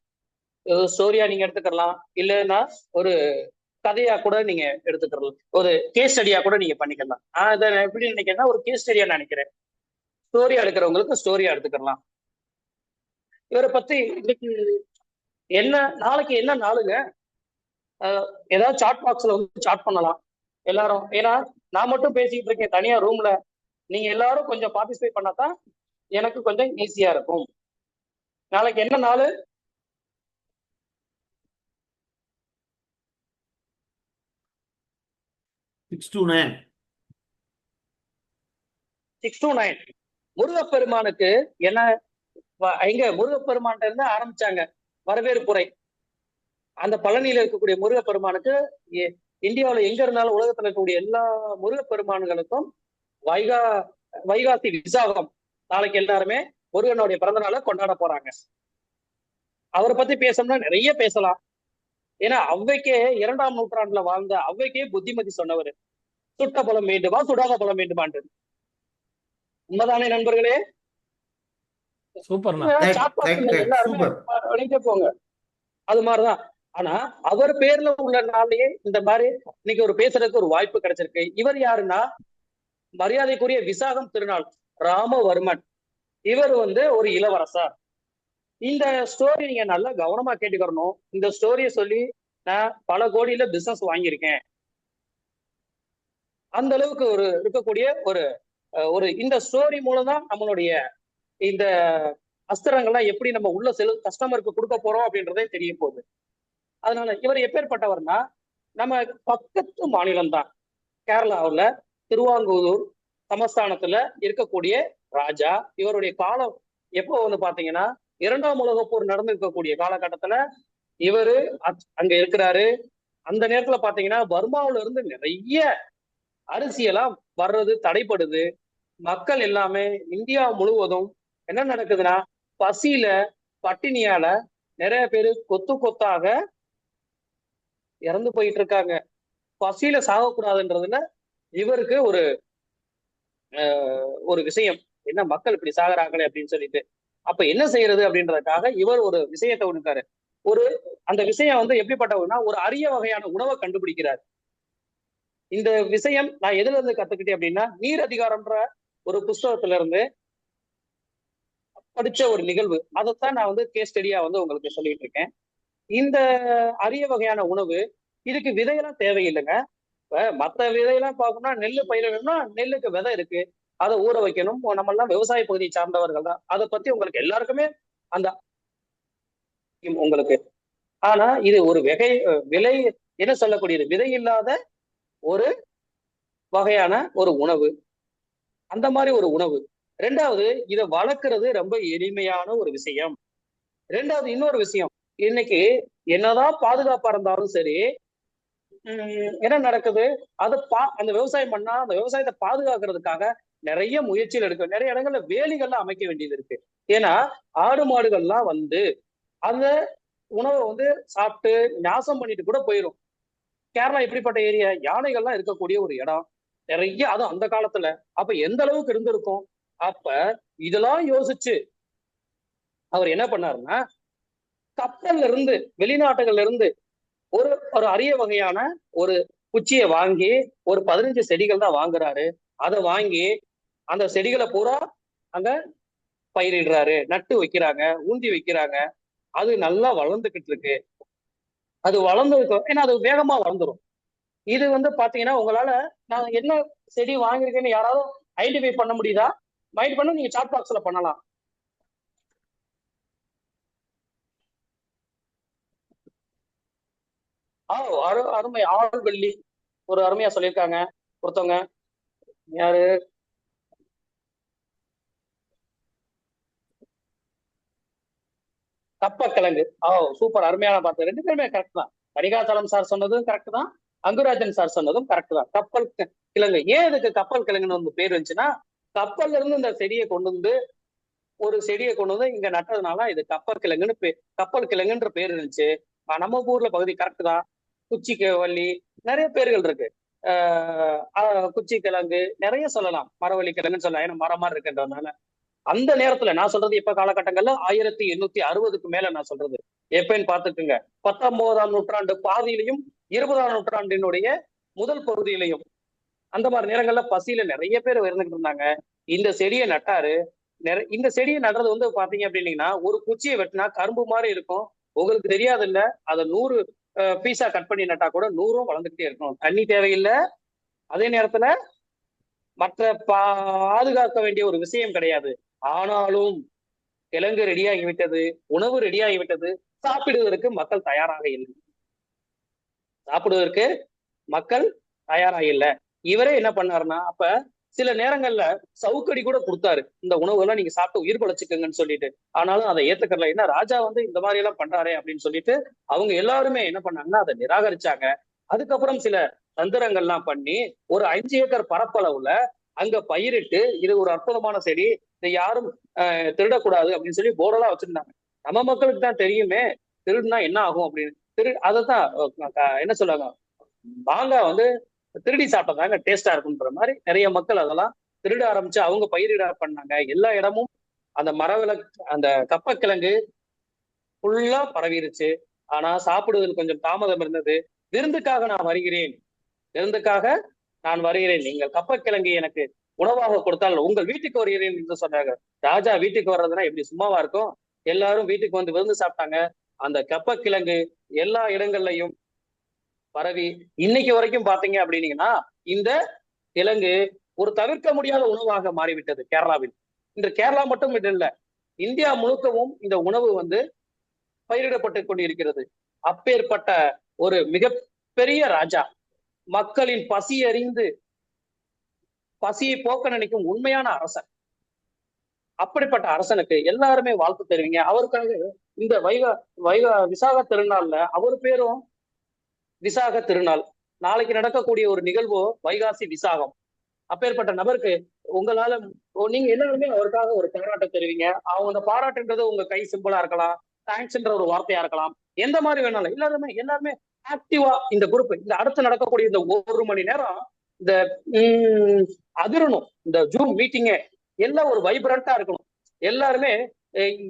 ஸ்டோரியா நீங்க எடுத்துக்கலாம், இல்லைன்னா ஒரு கதையா கூட நீங்க எடுத்துக்கலாம், ஒரு கேஸ் ஸ்டடியா கூட நீங்க பண்ணிக்கலாம். அதை எப்படி நினைக்கிறேன்னா, ஒரு கேஸ் ஸ்டடியா நினைக்கிறேன். ஸ்டோரியா எடுக்கிறவங்களுக்கு ஸ்டோரியா எடுத்துக்கலாம். இவரை பத்தி இன்னைக்கு நாளைக்கு என்ன நாளுங்க? ஏதாவது சாட் பாக்ஸ்ல சாட் பண்ணலாம் எல்லாரும். ஏன்னா நான் மட்டும் பேசிக்கிட்டு இருக்கேன் தனியா ரூம்ல. நீங்க எல்லாரும் கொஞ்சம் பார்ட்டிசிபேட் பண்ணாதான் எனக்கு கொஞ்சம் ஈஸியா இருக்கும். நாளைக்கு என்ன நாள்? 629. 629. முருகப்பெருமானுக்கு என்ன முருகப்பெருமான்ட்ட இருந்து ஆரம்பிச்சாங்க வரவேற்புரை. அந்த பழனியில இருக்கக்கூடிய முருகப்பெருமானுக்கு இந்தியாவில எங்க இருந்தாலும் உலகத்துல இருக்கக்கூடிய எல்லா முருகப்பெருமான்களுக்கும் வைகாசி விசாகம் நாளைக்கு எல்லாருமே முருகனுடைய பிறந்த நாளை கொண்டாட போறாங்க. அவரை பத்தி பேசணும்னா நிறைய பேசலாம். ஏன்னா ஔவைக்கே 2ஆம் நூற்றாண்டுல வாழ்ந்த ஔவைக்கே புத்திமதி சொன்னவர், சுட்ட பலம் வேண்டுமா சுடாத பலம் வேண்டுமான்ட்டு. உண்மைதானே நண்பர்களே? எல்லாருமே போங்க. அது மாதிரிதான். ஆனா அவர் பேர்ல உள்ள நாளையே இந்த மாதிரி இன்னைக்கு ஒரு பேசுறதுக்கு ஒரு வாய்ப்பு கிடைச்சிருக்கு. இவர் யாருன்னா, மரியாதைக்குரிய விசாகம் திருநாள் ராமவர்மன். இவர் ஒரு இளவரசர். இந்த ஸ்டோரி நீங்க நல்லா கவனமா கேட்டுக்கிறணும். இந்த ஸ்டோரிய சொல்லி நான் பல கோடியில பிசினஸ் வாங்கியிருக்கேன். அந்த அளவுக்கு இருக்கக்கூடிய ஒரு இந்த ஸ்டோரி மூலம் தான் நம்மளுடைய இந்த அஸ்திரங்கள்லாம் எப்படி நம்ம உள்ள கஸ்டமருக்கு கொடுக்க போறோம் அப்படின்றதே தெரிய போகுது. அதனால இவர் எப்பேற்பட்டவர்னா, நம்ம பக்கத்து மாநிலம் தான் கேரளாவுல திருவாங்கூர் சமஸ்தானத்துல இருக்கக்கூடிய ராஜா. இவருடைய காலம் எப்போ பாத்தீங்கன்னா, 2ஆம் உலகப் போர் நடந்திருக்கக்கூடிய காலகட்டத்துல இவரு அங்க இருக்கிறாரு. அந்த நேரத்துல பாத்தீங்கன்னா பர்மாவில இருந்து நிறைய அரிசியெல்லாம் வர்றது தடைப்படுது. மக்கள் எல்லாமே இந்தியா முழுவதும் என்ன நடக்குதுன்னா, பசியில பட்டினியால நிறைய பேரு கொத்தாக இறந்து போயிட்டு இருக்காங்க. பசியில சாகக்கூடாதுன்றதுல இவருக்கு ஒரு விஷயம், என்ன மக்கள் இப்படி சாகுறாங்களே அப்படின்னு சொல்லிட்டு. அப்ப என்ன செய்யறது அப்படின்றதுக்காக இவர் ஒரு விஷயத்தை ஒண்ணுக்காரு. அந்த விஷயம் எப்படிப்பட்டவர்னா, ஒரு அரிய வகையான உணவை கண்டுபிடிக்கிறார். இந்த விஷயம் நான் எதுல இருந்து கத்துக்கிட்டேன் அப்படின்னா, நீர் அதிகாரம்ன்ற ஒரு புஸ்தகத்துல இருந்து படிச்ச ஒரு நிகழ்வு. அதைத்தான் நான் கேஸ் ஸ்டடியா உங்களுக்கு சொல்லிட்டு இருக்கேன். இந்த அரிய வகையான உணவு, இதுக்கு விதையெல்லாம் தேவையில்லைங்க. இப்ப மற்ற விதையெல்லாம் பார்க்கணும்னா, நெல்லு பயிரிடணும்னா நெல்லுக்கு விதை இருக்கு, அதை ஊற வைக்கணும். நம்ம எல்லாம் விவசாய பகுதியை சார்ந்தவர்கள் தான். அதை பத்தி உங்களுக்கு எல்லாருக்குமே அந்த உங்களுக்கு. ஆனா இது ஒரு விலை என்ன சொல்லக்கூடியது, விதை இல்லாத ஒரு வகையான ஒரு உணவு, அந்த மாதிரி ஒரு உணவு. ரெண்டாவது, இதை வளர்க்கறது ரொம்ப எளிமையான ஒரு விஷயம். ரெண்டாவது இன்னொரு விஷயம், இன்னைக்கு என்னதான் பாதுகாப்பா இருந்தாலும் சரி, என்ன நடக்குது, அந்த விவசாயம் பண்ணா அந்த விவசாயத்தை பாதுகாக்கிறதுக்காக நிறைய முயற்சிகள் எடுக்க, நிறைய இடங்கள்ல வேலிகள்லாம் அமைக்க வேண்டியது இருக்கு. ஏன்னா ஆடு மாடுகள்லாம் வந்து அந்த உணவை வந்து சாப்பிட்டு நாசம் பண்ணிட்டு கூட போயிடும். கேரளா எப்படிப்பட்ட ஏரியா, யானைகள்லாம் இருக்கக்கூடிய ஒரு இடம் நிறைய, அதுவும் அந்த காலத்துல. அப்ப எந்த அளவுக்கு இருந்திருக்கும். அப்ப இதெல்லாம் யோசிச்சு அவர் என்ன பண்ணாருன்னா, கப்பல்ல இருந்து, வெளிநாட்டுகள்ல இருந்து ஒரு ஒரு அரிய வகையான ஒரு குச்சியை வாங்கி, ஒரு 15 செடிகள் தான் வாங்குறாரு. அதை வாங்கி அந்த செடிகளை பூரா அங்க பயிரிடுறாரு, நட்டு வைக்கிறாங்க, ஊந்தி வைக்கிறாங்க. அது நல்லா வளர்ந்துகிட்டு இருக்கு. அது வளர்ந்துருக்கும், ஏன்னா அது வேகமா வளர்ந்துரும். இது வந்து பாத்தீங்கன்னா, உங்களால நான் என்ன செடி வாங்கியிருக்கேன்னு யாராவது ஐடென்டிஃபை பண்ண முடியுதா? மைண்ட் பண்ண நீங்க சாட் பாக்ஸ்ல பண்ணலாம். அருமை, ஆழ்வெள்ளி ஒரு அருமையா சொல்லியிருக்காங்க ஒருத்தவங்க. யாரு? கப்பக்கிழங்கு. சூப்பர், அருமையான பார்த்து. ரெண்டு பேருமே கரெக்ட் தான். கரிகாசலம் சார் சொன்னதும் கரெக்ட் தான், அங்குராஜன் சார் சொன்னதும் கரெக்ட் தான். கப்பல் கிழங்கு, ஏன் இதுக்கு கப்பல் கிழங்குன்னு வந்து பேர் இருந்துச்சுன்னா, கப்பல்ல இருந்து இந்த செடியை கொண்டு வந்து, ஒரு செடியை கொண்டு வந்து இங்க நட்டதுனால இது கப்பல் கிழங்குன்னு கப்பல் கிழங்குன்ற பேர் இருந்துச்சு. நம்ம ஊர்ல பகுதி கரெக்ட் தான். குச்சிக்கு வள்ளி, நிறைய பேர்கள் இருக்கு. குச்சி கிழங்கு நிறைய சொல்லலாம், மரவள்ளி கிழங்குன்னு சொல்லலாம், ஏன்னா மரம் மாதிரி இருக்குன்றதுனால. அந்த நேரத்துல நான் சொல்றது இப்ப காலகட்டங்கள்ல 1860க்கு மேல நான் சொல்றது எப்பன்னு பாத்துக்குங்க. 19ஆம் நூற்றாண்டு பாதியிலையும் 20ஆம் நூற்றாண்டினுடைய முதல் பகுதியிலையும் அந்த மாதிரி நேரங்கள்ல பசியில நிறைய பேர் இருந்துகிட்டு இருந்தாங்க. இந்த செடியை நட்டாரு. இந்த செடியை நடுறது வந்து பாத்தீங்க அப்படின்னீங்கன்னா, ஒரு குச்சியை வெட்டினா கரும்பு மாதிரி இருக்கும். உங்களுக்கு தெரியாது இல்ல, அதை 100 பீஸா கட் பண்ணி நட்டா கூட 100ம் வளர்ந்துகிட்டே இருக்கும். தண்ணி தேவையில்லை, அதே நேரத்துல மற்ற பாதுகாக்க வேண்டிய ஒரு விஷயம் கிடையாது. ஆனாலும் கிழங்கு ரெடியாகிவிட்டது, உணவு ரெடியாகிவிட்டது, சாப்பிடுவதற்கு மக்கள் தயாராக இல்லை. சாப்பிடுவதற்கு மக்கள் தயாராக இல்லை. இவரே என்ன பண்ணாருன்னா, அப்ப சில நேரங்கள்ல சவுக்கடி கூட கொடுத்தாரு, இந்த உணவுகள்லாம் நீங்க சாப்பிட்டு உயிர் பழச்சுக்கங்கன்னு சொல்லிட்டு. ஆனாலும் அதை ஏத்துக்கல. ஏன்னா ராஜா வந்து இந்த மாதிரி எல்லாம் பண்றாரே அப்படின்னு சொல்லிட்டு அவங்க எல்லாருமே என்ன பண்ணாங்கன்னா அதை நிராகரிச்சாங்க. அதுக்கப்புறம் சில தந்திரங்கள்லாம் பண்ணி ஒரு 5 ஏக்கர் பரப்பளவுல அங்க பயிரிட்டு, இது ஒரு அற்புதமான செடி, இதை யாரும் திருடக்கூடாது அப்படின்னு சொல்லி போர்டெல்லாம் வச்சிருந்தாங்க. நம்ம மக்களுக்கு தான் தெரியுமே திருடுனா என்ன ஆகும் அப்படின்னு. அதைத்தான் என்ன சொல்லுவாங்க, மாங்காய் வந்து திருடி சாப்பிட்டதாங்க டேஸ்டா இருக்குன்ற மாதிரி நிறைய மக்கள் அதெல்லாம் திருட ஆரம்பிச்சு அவங்க பயிரிட பண்ணாங்க. எல்லா இடமும் அந்த மரவிளக்கு, அந்த கப்பக்கிழங்கு ஃபுல்லா பரவிருச்சு. ஆனா சாப்பிடுவதில் கொஞ்சம் தாமதம் இருந்தது. விருந்துக்காக நான் வருகிறேன், விருந்துக்காக நான் வருகிறேன், நீங்கள் கப்பக்கிழங்கு எனக்கு உணவாக கொடுத்தால் உங்கள் வீட்டுக்கு வருகிறேன் என்று சொன்னாங்க. ராஜா வீட்டுக்கு வர்றதுன்னா எப்படி சும்மாவா இருக்கும்? எல்லாரும் வீட்டுக்கு வந்து விருந்து சாப்பிட்டாங்க. அந்த கப்பக்கிழங்கு எல்லா இடங்கள்லையும் பரவி இன்னைக்கு வரைக்கும் பாத்தீங்க அப்படின்னீங்கன்னா, இந்த கிழங்கு ஒரு தவிர்க்க முடியாத உணவாக மாறிவிட்டது கேரளாவில். இன்று கேரளா மட்டும் இல்ல, இந்தியா முழுக்கவும் இந்த உணவு வந்து பயிரிடப்பட்டு கொண்டிருக்கிறது. அப்பேற்பட்ட ஒரு மிகப்பெரிய ராஜா, மக்களின் பசி அறிந்து பசியை போக்க நினைக்கும் உண்மையான அரசன். அப்படிப்பட்ட அரசனுக்கு எல்லாருமே வாழ்த்து தருவீங்க. அவருக்காக இந்த விசாக திருநாள்ல அவர் பேரும் விசாக திருநாள். நாளைக்கு நடக்கக்கூடிய ஒரு நிகழ்வோ வைகாசி விசாகம். அப்பேற்பட்ட நபருக்கு உங்களால நீங்க எல்லாருமே அவருக்காக ஒரு பாராட்டு தருவீங்க. அவங்க அந்த பாராட்டுன்றது உங்க கை சிம்பிளா இருக்கலாம், தேங்க்ஸ்ன்ற ஒரு வார்த்தையா இருக்கலாம், எந்த மாதிரி வேணாலும். எல்லாருமே ஆக்டிவா இந்த குரூப், இந்த அடுத்து நடக்கக்கூடிய இந்த 1 மணி நேரம் இந்த அதிரணும். இந்த ஜூம் மீட்டிங்கே எல்லாம் ஒரு வைப்ரண்டா இருக்கணும். எல்லாருமே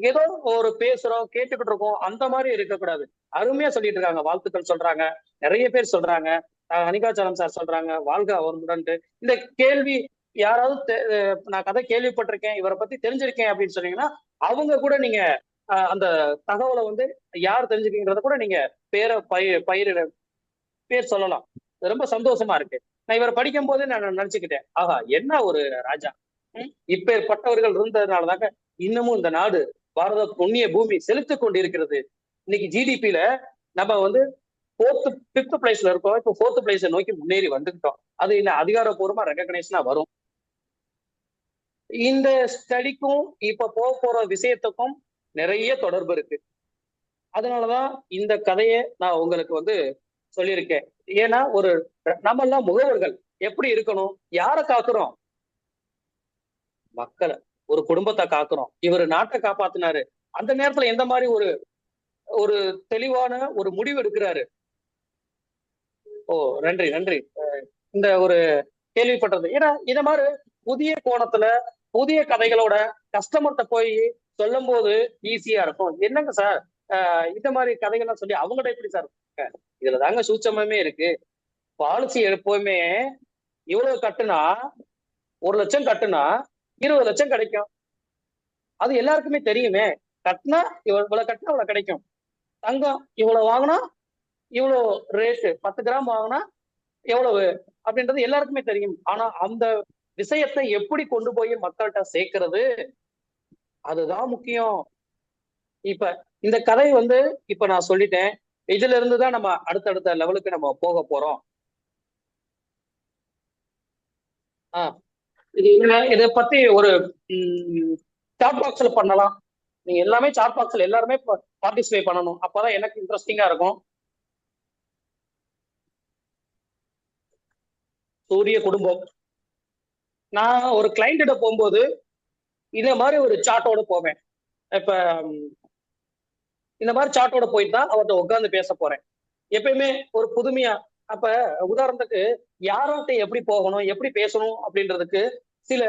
ஏதோ ஒரு பேசுறோம் கேட்டுக்கிட்டு இருக்கோம் அந்த மாதிரி இருக்கக்கூடாது. அருமையா சொல்லிட்டு இருக்காங்க, வாழ்த்துக்கள் சொல்றாங்க, நிறைய பேர் சொல்றாங்க. அனிகாச்சலம் சார் சொல்றாங்க வாழ்க அவருடன். இந்த கேள்வி யாராவது நான் கதை கேள்விப்பட்டிருக்கேன், இவரை பத்தி தெரிஞ்சிருக்கேன் அப்படின்னு சொன்னீங்கன்னா அவங்க கூட நீங்க அந்த தகவலை வந்து யார் தெரிஞ்சுக்கீங்கிறத கூட நீங்க பயிரிட பேர் சொல்லலாம். ரொம்ப சந்தோஷமா இருக்கு. நான் இவரை படிக்கும் போதே நான் நினைச்சுக்கிட்டேன், ஆஹா என்ன ஒரு ராஜா, இப்பேற்பட்டவர்கள் இருந்ததுனாலதாங்க இன்னமும் இந்த நாடு பாரத புண்ணிய பூமி செலுத்திக் கொண்டிருக்கிறது. இன்னைக்கு ஜிடிபியில நம்ம வந்து ஃபிஃப்த் பிளேஸ்ல இருக்கோம். இப்போ 4th பிளேஸை நோக்கி முன்னேறி வந்துட்டோம். அது இன்னும் அதிகாரப்பூர்வமா ரெகக்னைஸ்னா வரும். இந்த ஸ்டடிக்கும் இப்ப போற விஷயத்துக்கும் நிறைய தொடர்பு இருக்கு. அதனாலதான் இந்த கதையை நான் உங்களுக்கு வந்து சொல்லியிருக்கேன். ஏன்னா நம்ம எல்லாம் முகவர்கள் எப்படி இருக்கணும்? யாரை காக்குறோம்? மக்களை, ஒரு குடும்பத்தை காக்குறோம். இவர் நாட்டை காப்பாத்தினாரு. அந்த நேரத்துல எந்த மாதிரி ஒரு தெளிவான ஒரு முடிவு எடுக்கிறாரு. ஓ, நன்றி நன்றி. இந்த ஒரு கேள்விப்பட்டது. ஏன்னா இந்த மாதிரி புதிய கோணத்துல புதிய கதைகளோட கஸ்டமர்கிட்ட போய் சொல்லும் போது ஈஸியா இருக்கும். என்னங்க சார் இந்த மாதிரி கதைகள்லாம் சொல்லி அவங்கள்ட்ட எப்படி சார்? இதுல தாங்க சூட்சமே இருக்கு. பாலிசி எப்பவுமே இவ்வளவு கட்டுனா 1 லட்சம் கட்டுனா 20 லட்சம் கிடைக்கும். அது எல்லாருக்குமே தெரியுமே. கட்டினா இவ்வளவு கட்டினா இவ்வளவு கிடைக்கும். தங்கம் இவ்வளவு வாங்கினா இவ்வளவு ரேட்டு, 10 கிராம் வாங்கினா எவ்வளவு அப்படின்றது எல்லாருக்குமே தெரியும். ஆனா அந்த விஷயத்தை எப்படி கொண்டு போய் மக்கள்கிட்ட சேர்க்கிறது, அதுதான் முக்கியம். இப்ப இந்த கதை வந்து இப்ப நான் சொல்லிட்டேன். இதுல இருந்துதான் நம்ம அடுத்தடுத்த லெவலுக்கு நம்ம போக போறோம். இதை பத்தி ஒரு சாட் பாக்ஸ்ல பண்ணலாம். நீங்க எல்லாமே சாட் பாக்ஸ்ல எல்லாருமே பார்ட்டிசிபேட் பண்ணணும். அப்பதான் எனக்கு இன்ட்ரெஸ்டிங்கா இருக்கும். சூரிய குடும்பம். நான் ஒரு கிளைண்ட போகும்போது இந்த மாதிரி ஒரு சாட்டோட போவேன். இப்ப இந்த மாதிரி சாட்டோட போயிட்டு தான் அவர்கிட்ட உட்காந்து பேச போறேன். எப்பயுமே ஒரு புதுமையா. அப்ப உதாரணத்துக்கு யார்கிட்ட எப்படி போகணும், எப்படி பேசணும் அப்படின்றதுக்கு சில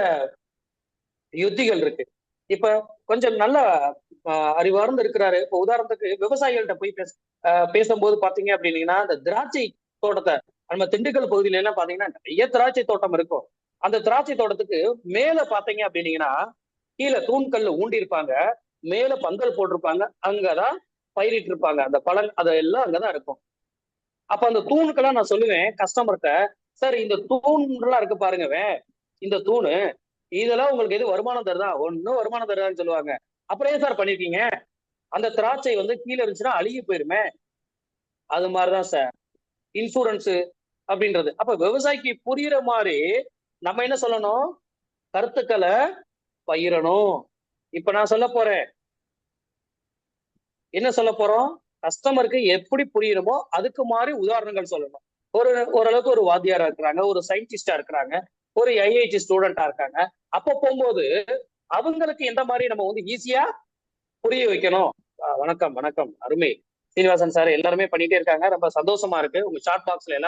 யுத்திகள் இருக்கு. இப்ப கொஞ்சம் நல்ல அறிவார்ந்து இருக்கிறாரு. இப்ப உதாரணத்துக்கு விவசாயிகள்கிட்ட போய் பேசும்போது பாத்தீங்க அப்படின்னீங்கன்னா, அந்த திராட்சை தோட்டத்தை நம்ம திண்டுக்கல் பகுதியில எல்லாம் பாத்தீங்கன்னா நிறைய திராட்சை தோட்டம் இருக்கும். அந்த திராட்சை தோட்டத்துக்கு மேல பாத்தீங்க அப்படின்னீங்கன்னா கீழே தூண்கல்ல ஊண்டி இருப்பாங்க, மேல பந்தல் போட்டிருப்பாங்க. அங்கதான் பயிரிட்டு இருப்பாங்க. அந்த பலன் அதெல்லாம் அங்கதான் இருக்கும். அப்ப அந்த தூணுக்கெல்லாம் நான் சொல்லுவேன் கஸ்டமர்கிட்ட, சார் இந்த தூண்லாம் இருக்கு பாருங்க, இந்த தூணு இதெல்லாம் உங்களுக்கு எது வருமானம் தருதா? ஒன்னும் வருமானம் தருதான்னு சொல்லுவாங்க. அப்புறம் ஏன் சார் பண்ணிருக்கீங்க? அந்த திராட்சை வந்து கீழே இருந்துச்சுன்னா அழுகி போயிருமே. அது மாதிரிதான் சார் இன்சூரன்ஸ் அப்படின்றது. அப்ப விவசாயிக்கு புரியுற மாதிரி நம்ம என்ன சொல்லணும்? கருத்துக்களை பகிரணும். இப்ப நான் சொல்ல போறேன். என்ன சொல்ல போறோம்? கஸ்டமருக்கு எப்படி புரியணுமோ அதுக்கு மாதிரி உதாரணங்கள் சொல்லணும். ஓரளவுக்கு ஒரு வாத்தியாரா இருக்கிறாங்க, ஒரு சயின்டிஸ்டா இருக்கிறாங்க, ஒரு ஐஐடி ஸ்டூடெண்டா இருக்காங்க. அப்ப போகும்போது அவங்களுக்கு எந்த மாதிரி நம்ம வந்து ஈஸியா புரிய வைக்கணும். வணக்கம் வணக்கம், அருமை சீனிவாசன் சார் எல்லாருமே பண்ணிட்டே இருக்காங்க. ரொம்ப சந்தோஷமா இருக்கு. உங்க சாட் பாக்ஸ்ல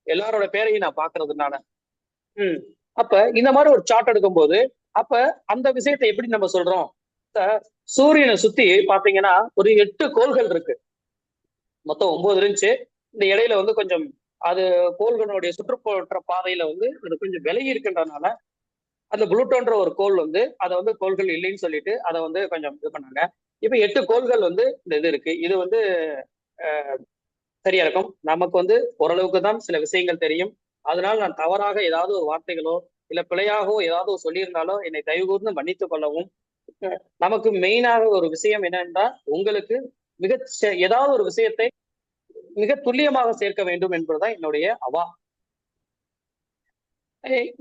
எல்லாரோட பேரையும் நான் பாக்குறதுனால. அப்ப இந்த மாதிரி ஒரு சார்ட் எடுக்கும்போது அப்ப அந்த விஷயத்தை எப்படி நம்ம சொல்றோம்? சூரியனை சுத்தி பாத்தீங்கன்னா ஒரு 8 கோள்கள் இருக்கு. மொத்தம் 9 இருந்துச்சு. இந்த இடையில வந்து கொஞ்சம் அது கோள்களுடைய சுற்றுப்புற பாதையில வந்து அது கொஞ்சம் விலகி இருக்குன்றதுனால அந்த புளூட்டோன்ற ஒரு கோள் வந்து அதை வந்து கோள்கள் இல்லைன்னு சொல்லிட்டு அதை வந்து கொஞ்சம் இது பண்ணாங்க. இப்ப 8 கோள்கள் வந்து இந்த இது இருக்கு. இது வந்து சரியா இருக்கும். நமக்கு வந்து ஓரளவுக்கு தான் சில விஷயங்கள் தெரியும். அதனால நான் தவறாக ஏதாவது ஒரு வார்த்தைகளோ இல்ல பிழையாகவோ ஏதாவது சொல்லியிருந்தாலோ என்னை தயவு கூர்ந்து மன்னித்துக் கொள்ளவும். நமக்கு மெயினாக ஒரு விஷயம் என்னன்னா, உங்களுக்கு ஏதாவது ஒரு விஷயத்தை மிக துல்லியமாக சேர்க்க வேண்டும் என்பதுதான் என்னுடைய அவா.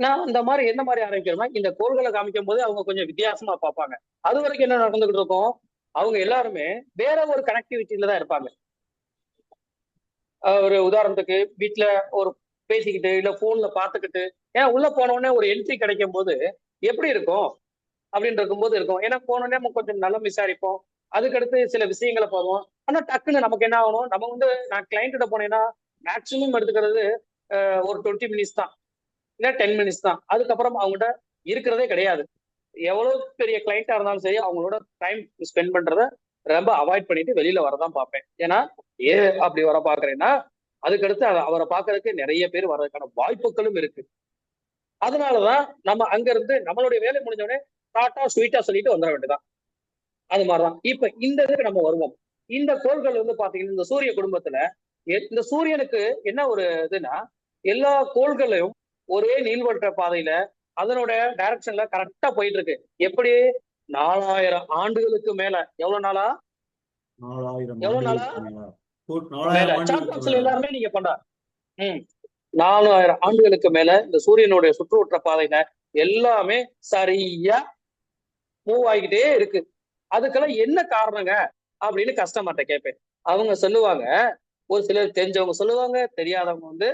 நான் இந்த மாதிரி எந்த மாதிரி ஆரம்பிக்கிறோம்னா, இந்த கோள்களை காமிக்கும் போது அவங்க கொஞ்சம் வித்தியாசமா பார்ப்பாங்க. அது வரைக்கும் என்ன நடந்துகிட்டு இருக்கும்? அவங்க எல்லாருமே வேற ஒரு கனெக்டிவிட்டியில தான் இருப்பாங்க. ஒரு உதாரணத்துக்கு வீட்டுல ஒரு பேசிக்கிட்டு இல்ல போன்ல பாத்துக்கிட்டு, ஏன்னா உள்ள போன உடனே ஒரு என்ட்ரி கிடைக்கும் போது எப்படி இருக்கும் அப்படின்னு இருக்கும்போது இருக்கும். ஏன்னா போன உடனே நம்ம கொஞ்சம் நல்லா விசாரிப்போம். அதுக்கடுத்து சில விஷயங்களை போவோம். ஆனா டக்குன்னு நமக்கு என்ன ஆகணும்? நம்ம வந்து நான் கிளைண்ட்ட போனேன்னா மேக்சிமம் எடுத்துக்கிறது ஒரு 20 மினிட்ஸ் தான், இல்ல 10 மினிட்ஸ் தான். அதுக்கப்புறம் அவங்ககிட்ட இருக்கிறதே கிடையாது. எவ்வளவு பெரிய கிளைண்டா இருந்தாலும் சரி அவங்களோட டைம் ஸ்பெண்ட் பண்றத ரொம்ப அவாய்ட் பண்ணிட்டு வெளியில வரதான் பார்ப்பேன். ஏன்னா அப்படி வர பாக்குறேன்னா அதுக்கடுத்து அவரை பாக்குறதுக்கு நிறைய பேர் வர்றதுக்கான வாய்ப்புகளும் இருக்கு. அதனாலதான் நம்ம அங்க இருந்து நம்மளுடைய வேலை முடிஞ்ச உடனே டாட்டா ஸ்வீட்டா சொல்லிட்டு வந்துட வேண்டியதான். அது மாதிரிதான் இப்ப இந்த இதுக்கு நம்ம வருவோம். இந்த கோள்கள் வந்து பாத்தீங்கன்னா இந்த சூரிய குடும்பத்துல இந்த சூரியனுக்கு என்ன ஒரு இதுன்னா, எல்லா கோள்களையும் ஒரே நீள்வட்ட பாதையில அதனோட டைரக்ஷன்ல கரெக்டா போயிட்டு இருக்கு. எப்படி? 4000 ஆண்டுகளுக்கு மேல. எவ்வளவு நாளா? 4000 எவ்வளவு நாளா? மேல 4000 சாட் பாக்ஸ்ல ஆண்டுகளுக்கு எல்லாருமே நீங்க பண்றாங்க. 4000 ஆண்டுகளுக்கு மேல இந்த சூரியனுடைய சுற்றுவட்ட பாதையில எல்லாமே சரியா மூவ் ஆகிக்கிட்டே இருக்கு. அதுக்கெல்லாம் என்ன காரணங்க அப்படின்னு கஸ்டமர்கிட்ட கேட்பேன். அவங்க சொல்லுவாங்க, ஒரு சிலர் தெரிஞ்சவங்க சொல்லுவாங்க, தெரியாதவங்க வந்து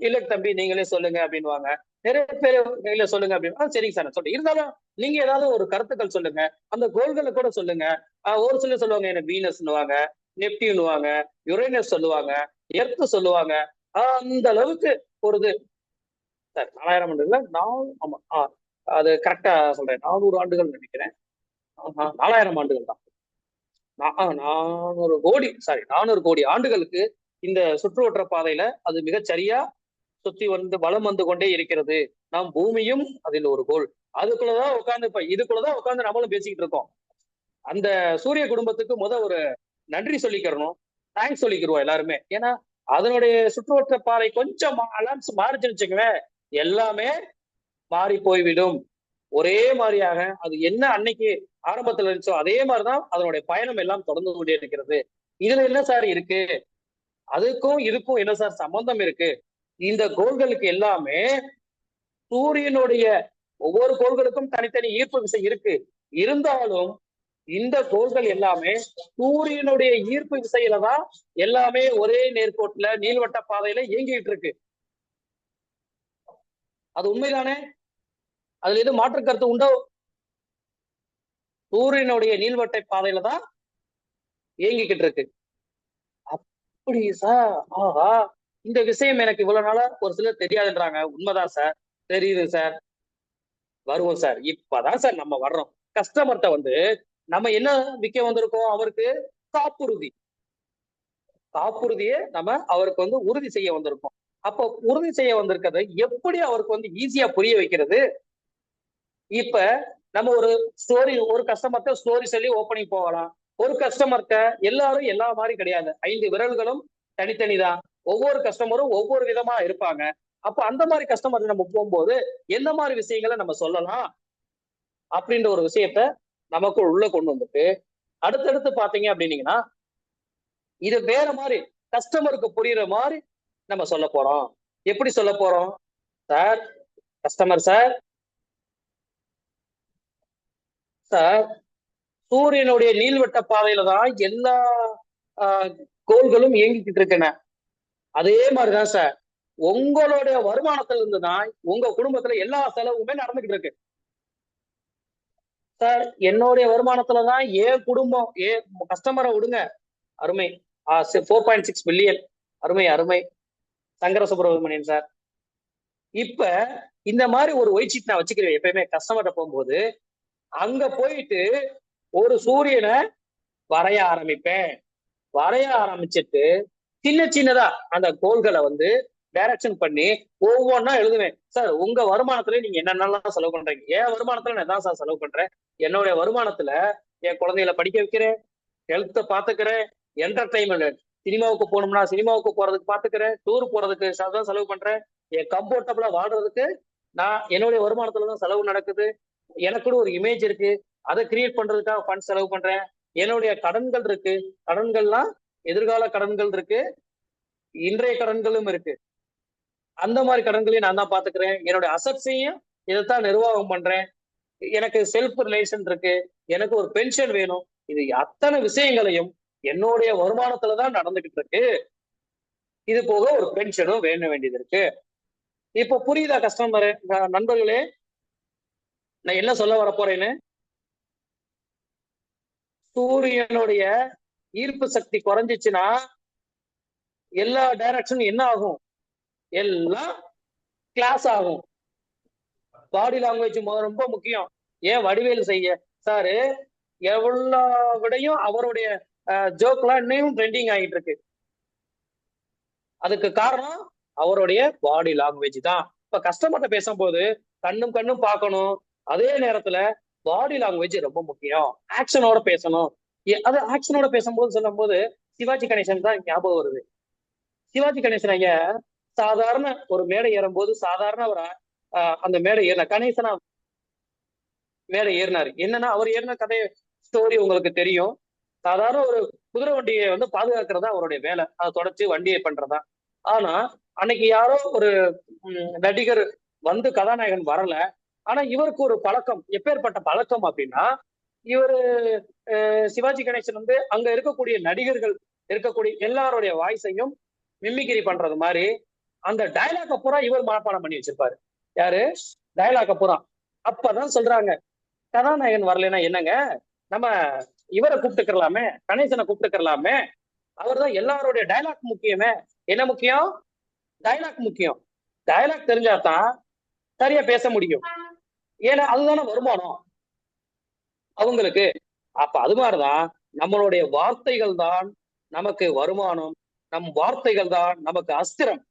இல்ல தம்பி நீங்களே சொல்லுங்க அப்படின்னுவாங்க. நிறைய பேர் இல்ல சொல்லுங்க அப்படின்னு சரிங்க சார் நான் சொல்றேன். இருந்தாலும் நீங்க ஏதாவது ஒரு கருத்துக்கள் சொல்லுங்க, அந்த கோள்களை கூட சொல்லுங்க. ஒரு சிலர் சொல்லுவாங்க எனக்கு வீனஸ்னுவாங்க, நெப்டியூன்னுவாங்க, யுரேனஸ் சொல்லுவாங்க, எர்த் சொல்லுவாங்க. அந்த அளவுக்கு ஒரு இது சார் 4000 ஆண்டுகள்ல ஆமா அது கரெக்டா சொல்றேன். 400 ஆண்டுகள் நினைக்கிறேன். 4000 ஆண்டுகள் தான். 400 கோடி ஆண்டுகளுக்கு இந்த சுற்றுவட்ட பாதையில அது மிகச் சரியா சுத்தி வந்து வலம் வந்து கொண்டே இருக்கிறது. நாம் பூமியும் அதில் ஒரு கோள். அதுக்குள்ளதான் உட்கார்ந்து இதுக்குள்ளதான் உட்கார்ந்து நம்மளும் பேசிக்கிட்டு இருக்கோம். அந்த சூரிய குடும்பத்துக்கு ஒரு நன்றி சொல்லிக்கிறணும், தேங்க்ஸ் சொல்லிக்கிறோம் எல்லாருமே. ஏன்னா அதனுடைய சுற்றுவட்ட பாதை கொஞ்சம் அலான்ஸ் மாறிச்சுன்னு வச்சுக்கவேன், எல்லாமே மாறி போய்விடும். ஒரே மாதிரியாக அது என்ன அன்னைக்கு ஆரம்பத்துல இருந்துச்சோ அதே மாதிரிதான் அதனுடைய பயணம் எல்லாம் தொடர்ந்து கொண்டே இருக்கிறது. இதுல என்ன சார் இருக்கு? அதுக்கும் இதுக்கும் என்ன சார் சம்பந்தம் இருக்கு? இந்த கோள்களுக்கு எல்லாமே சூரியனுடைய ஒவ்வொரு கோள்களுக்கும் தனித்தனி ஈர்ப்பு விசை இருக்கு. இருந்தாலும் இந்த கோள்கள் எல்லாமே சூரியனுடைய ஈர்ப்பு விசையில தான் எல்லாமே ஒரே நேர்கோட்டுல நீள்வட்ட பாதையில இயங்கிட்டு இருக்கு. அது உண்மைதானே? அதுல எதுவும் மாற்று கருத்து உண்டோ? சூரியனுடைய நீள்வட்ட பாதையில தான் இயங்கிக்கிட்டு இருக்கு. அப்படி சார், ஆஹா, இந்த விஷயம் எனக்கு இவ்வளவு நாளா ஒரு சிலர் தெரியாதுன்றாங்க. உண்மைதான் சார், தெரியுது சார், வருவோம் சார். இப்பதான் சார் நம்ம வர்றோம். கஸ்டமர்கிட்ட வந்து நம்ம என்ன விற்க வந்திருக்கோம்? அவருக்கு காப்புறுதியை நம்ம அவருக்கு வந்து உறுதி செய்ய வந்திருக்கோம். அப்ப உறுதி செய்ய வந்திருக்கிறத எப்படி அவருக்கு வந்து ஈஸியா புரிய வைக்கிறது? இப்ப நம்ம ஒரு கஸ்டமர்கிட்ட ஸ்டோரி சொல்லி ஓப்பனிங் போகலாம். ஒரு கஸ்டமர்கிட்ட எல்லாரும் எல்லா மாதிரி கிடையாது. 5 விரல்களும் தனித்தனிதான். ஒவ்வொரு கஸ்டமரும் ஒவ்வொரு விதமா இருப்பாங்க. அப்ப அந்த மாதிரி கஸ்டமர் நம்ம போகும்போது எந்த மாதிரி விஷயங்களை நம்ம சொல்லலாம் அப்படின்ற ஒரு விஷயத்த நமக்கு உள்ள கொண்டு வந்துட்டு அடுத்தடுத்து பாத்தீங்க அப்படின்னீங்கன்னா இது வேற மாதிரி கஸ்டமருக்கு புரியுற மாதிரி நம்ம சொல்ல போறோம். எப்படி சொல்ல போறோம்? சார், கஸ்டமர் சார், சூரியனுடைய நீள்வட்ட பாதையில தான் எல்லா கோள்களும் இயங்கிக்கிட்டு இருக்கன. அதே மாதிரிதான் சார் உங்களுடைய வருமானத்துல இருந்துதான் உங்க குடும்பத்துல எல்லா செலவுமே நடந்துகிட்டு இருக்கு. சார், என்னுடைய வருமானத்துலதான் என் குடும்பம், கஸ்டமரை விடுங்க, அருமை 4.6 பில்லியன், அருமை அருமை சங்கர சுப்பிரமணியன் சார். இப்ப இந்த மாதிரி ஒரு ஒயிட் ஷீட் நான் வச்சுக்கிறேன் எப்பயுமே கஸ்டமர்கிட்ட போகும்போது. அங்க போயிட்டு ஒரு சூரியனை வரைய ஆரம்பிப்பேன். வரைய ஆரம்பிச்சுட்டு சின்ன சின்னதா அந்த கோள்களை வந்து டைரக்ஷன் பண்ணி ஒவ்வொன்னா எழுதுவேன். சார், உங்க வருமானத்துல நீங்க என்னென்னலாம் செலவு பண்றீங்க? என் வருமானத்துல நான் தான் சார் செலவு பண்றேன். என்னுடைய வருமானத்துல என் குழந்தைகளை படிக்க வைக்கிறேன், ஹெல்த்தை பாத்துக்கிறேன், என்டர்டைன்மெண்ட், சினிமாவுக்கு போகணும்னா சினிமாவுக்கு போறதுக்கு பாத்துக்கிறேன், டூர் போறதுக்கு தான் செலவு பண்றேன், என் கம்ஃபர்டபுளா வாழ்றதுக்கு நான் என்னுடைய வருமானத்துலதான் செலவு நடக்குது. எனக்கு கூட ஒரு இமேஜ் இருக்கு, அதை கிரியேட் பண்றதுக்காக ஃபண்ட் செலவு பண்றேன். என்னுடைய கடன்கள் இருக்கு, கடன்கள்லாம் எதிர்கால கடன்கள் இருக்கு, இன்றைய கடன்களும் இருக்கு. அந்த மாதிரி கடன்களையும் நான் தான் பாத்துக்கிறேன். என்னுடைய அசட்ஸையும் இதைத்தான் நிர்வாகம் பண்றேன். எனக்கு செல்ஃப் ரிலேஷன் இருக்கு, எனக்கு ஒரு பென்ஷன் வேணும். இது அத்தனை விஷயங்களையும் என்னுடைய வருமானத்துலதான் நடந்துகிட்டு இருக்கு. இது போக ஒரு பென்ஷனும் வேண்டியது இருக்கு. இப்ப புரியுதா கஸ்டமர் நண்பர்களே நான் என்ன சொல்ல வர போறேன்னு? சூரியனுடைய ஈர்ப்பு சக்தி குறைஞ்சிச்சுன்னா எல்லா டைரக்ஷனும் என்ன ஆகும்? எல்லாம் கிளாஸ் ஆகும். பாடி லாங்குவேஜ் ரொம்ப முக்கியம். ஏன் வடிவேல் செய்ய சாரு எவ்வளோ விடையும் அவருடைய ஜோக்லாம் இன்னும் ட்ரெண்டிங் ஆகிட்டு இருக்கு. அதுக்கு காரணம் அவருடைய பாடி லாங்குவேஜ் தான். இப்ப கஸ்டமர்கிட்ட பேசும்போது கண்ணும் பார்க்கணும். அதே நேரத்துல பாடி லாங்குவேஜ் ரொம்ப முக்கியம். ஆக்ஷனோட பேசணும். அது ஆக்ஷனோட பேசும்போது சொல்லும்போது சிவாஜி கணேசன் தான் ஞாபகம் வருது. சிவாஜி கணேசன் ஐயா சாதாரண ஒரு மேடை ஏறும்போது சாதாரண ஒரு அந்த மேடை ஏறின கணேசனா மேடை ஏறினாரு. என்னன்னா அவர் ஏறின கதை ஸ்டோரி உங்களுக்கு தெரியும். சாதாரண ஒரு குதிரை வண்டியை வந்து பாதுகாக்கிறதா அவருடைய வேலை, அதை தொடச்சு வண்டியை பண்றதா. ஆனா அன்னைக்கு யாரோ ஒரு நடிகர் வந்து கதாநாயகன் வரல. ஆனா இவருக்கு ஒரு பழக்கம், எப்பேற்பட்ட பழக்கம் அப்படின்னா, இவரு சிவாஜி கணேசன் வந்து அங்க இருக்கக்கூடிய நடிகர்கள் இருக்கக்கூடிய எல்லாருடைய வாய்ஸையும் மிமிக்ரி பண்றது மாதிரி அந்த டயலாக பூரா இவர் மனப்பாடம் பண்ணி வச்சிருப்பாரு. யாரு? டயலாக பூரா. அப்பதான் சொல்றாங்க, கதாநாயகன் வரலைன்னா என்னங்க, நம்ம இவரை கூப்பிட்டுக்கலாமே, கணேசனை கூப்பிட்டுக்கலாமே, அவர் தான் எல்லாருடைய டயலாக் முக்கியமே. என்ன முக்கியம்? டயலாக் முக்கியம். டயலாக் தெரிஞ்சாதான் சரியா பேச முடியும். ஏன்னா அதுதானே வருமானம் அவங்களுக்கு. அப்ப அது மாதிரிதான் நம்மளுடைய வார்த்தைகள் தான் நமக்கு வருமானம், நம் வார்த்தைகள் தான் நமக்கு அஸ்திரம்,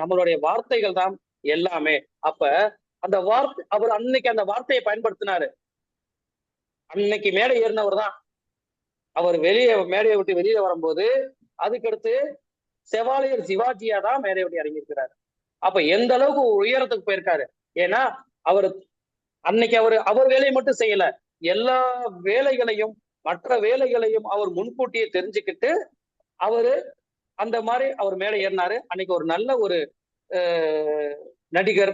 நம்மளுடைய வார்த்தைகள் தான் எல்லாமே. அப்ப அந்த வார்த்தை அவர் அன்னைக்கு அந்த வார்த்தையை பயன்படுத்தினாரு. அன்னைக்கு மேடை ஏறினவர் தான். அவர் மேடையை விட்டு வெளியே வரும்போது அதுக்கடுத்து செவாலியர் சிவாஜியா தான் மேடையை விட்டு இறங்கியிருக்கிறாரு. அப்ப எந்த அளவுக்கு உயரத்துக்கு போயிருக்காரு. ஏன்னா அவர் அன்னைக்கு அவர் வேலையை மட்டும் செய்யல, எல்லா வேலைகளையும் மற்ற வேலைகளையும் அவர் முன்கூட்டியே தெரிஞ்சுக்கிட்டு அவரு அந்த மாதிரி அவர் மேலே ஏறினாரு. அன்னைக்கு ஒரு நல்ல ஒரு நடிகர்.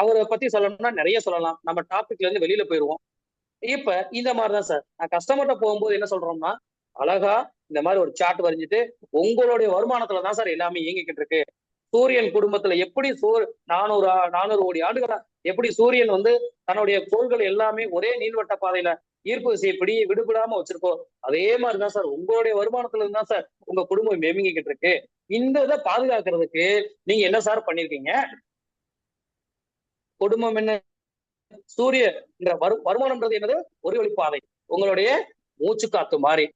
அவரை பத்தி சொல்லணும்னா நிறைய சொல்லலாம், நம்ம டாபிக்ல இருந்து வெளியில போயிருவோம். இப்ப இந்த மாதிரிதான் சார், நான் கஸ்டமர்கிட்ட போகும்போது என்ன சொல்றோம்னா, அழகா இந்த மாதிரி ஒரு சார்ட் வரைஞ்சிட்டு உங்களுடைய வருமானத்துலதான் சார் எல்லாமே இயங்கிக்கிட்டு இருக்கு. சூரியன் குடும்பத்துல எப்படி 400 கோடி ஆண்டுகளா எப்படி சூரியன் வந்து தன்னுடைய கோள்கள் எல்லாமே ஒரே நீள்வட்ட பாதையில ஈர்ப்பு விசைப்படி விடுபடாம வச்சிருக்கோம், அதே மாதிரிதான் சார் உங்களுடைய வருமானத்துல இருந்தா சார் உங்க குடும்பம் மேமிங்கிட்டு இருக்கு. இந்த இதை பாதுகாக்கிறதுக்கு நீங்க என்ன சார் பண்ணிருக்கீங்க? குடும்பம் என்ன, சூரிய வருமானம்ன்றது என்னது? ஒரு வழிப்பாதை, உங்களுடைய மூச்சு காத்து மாதிரி.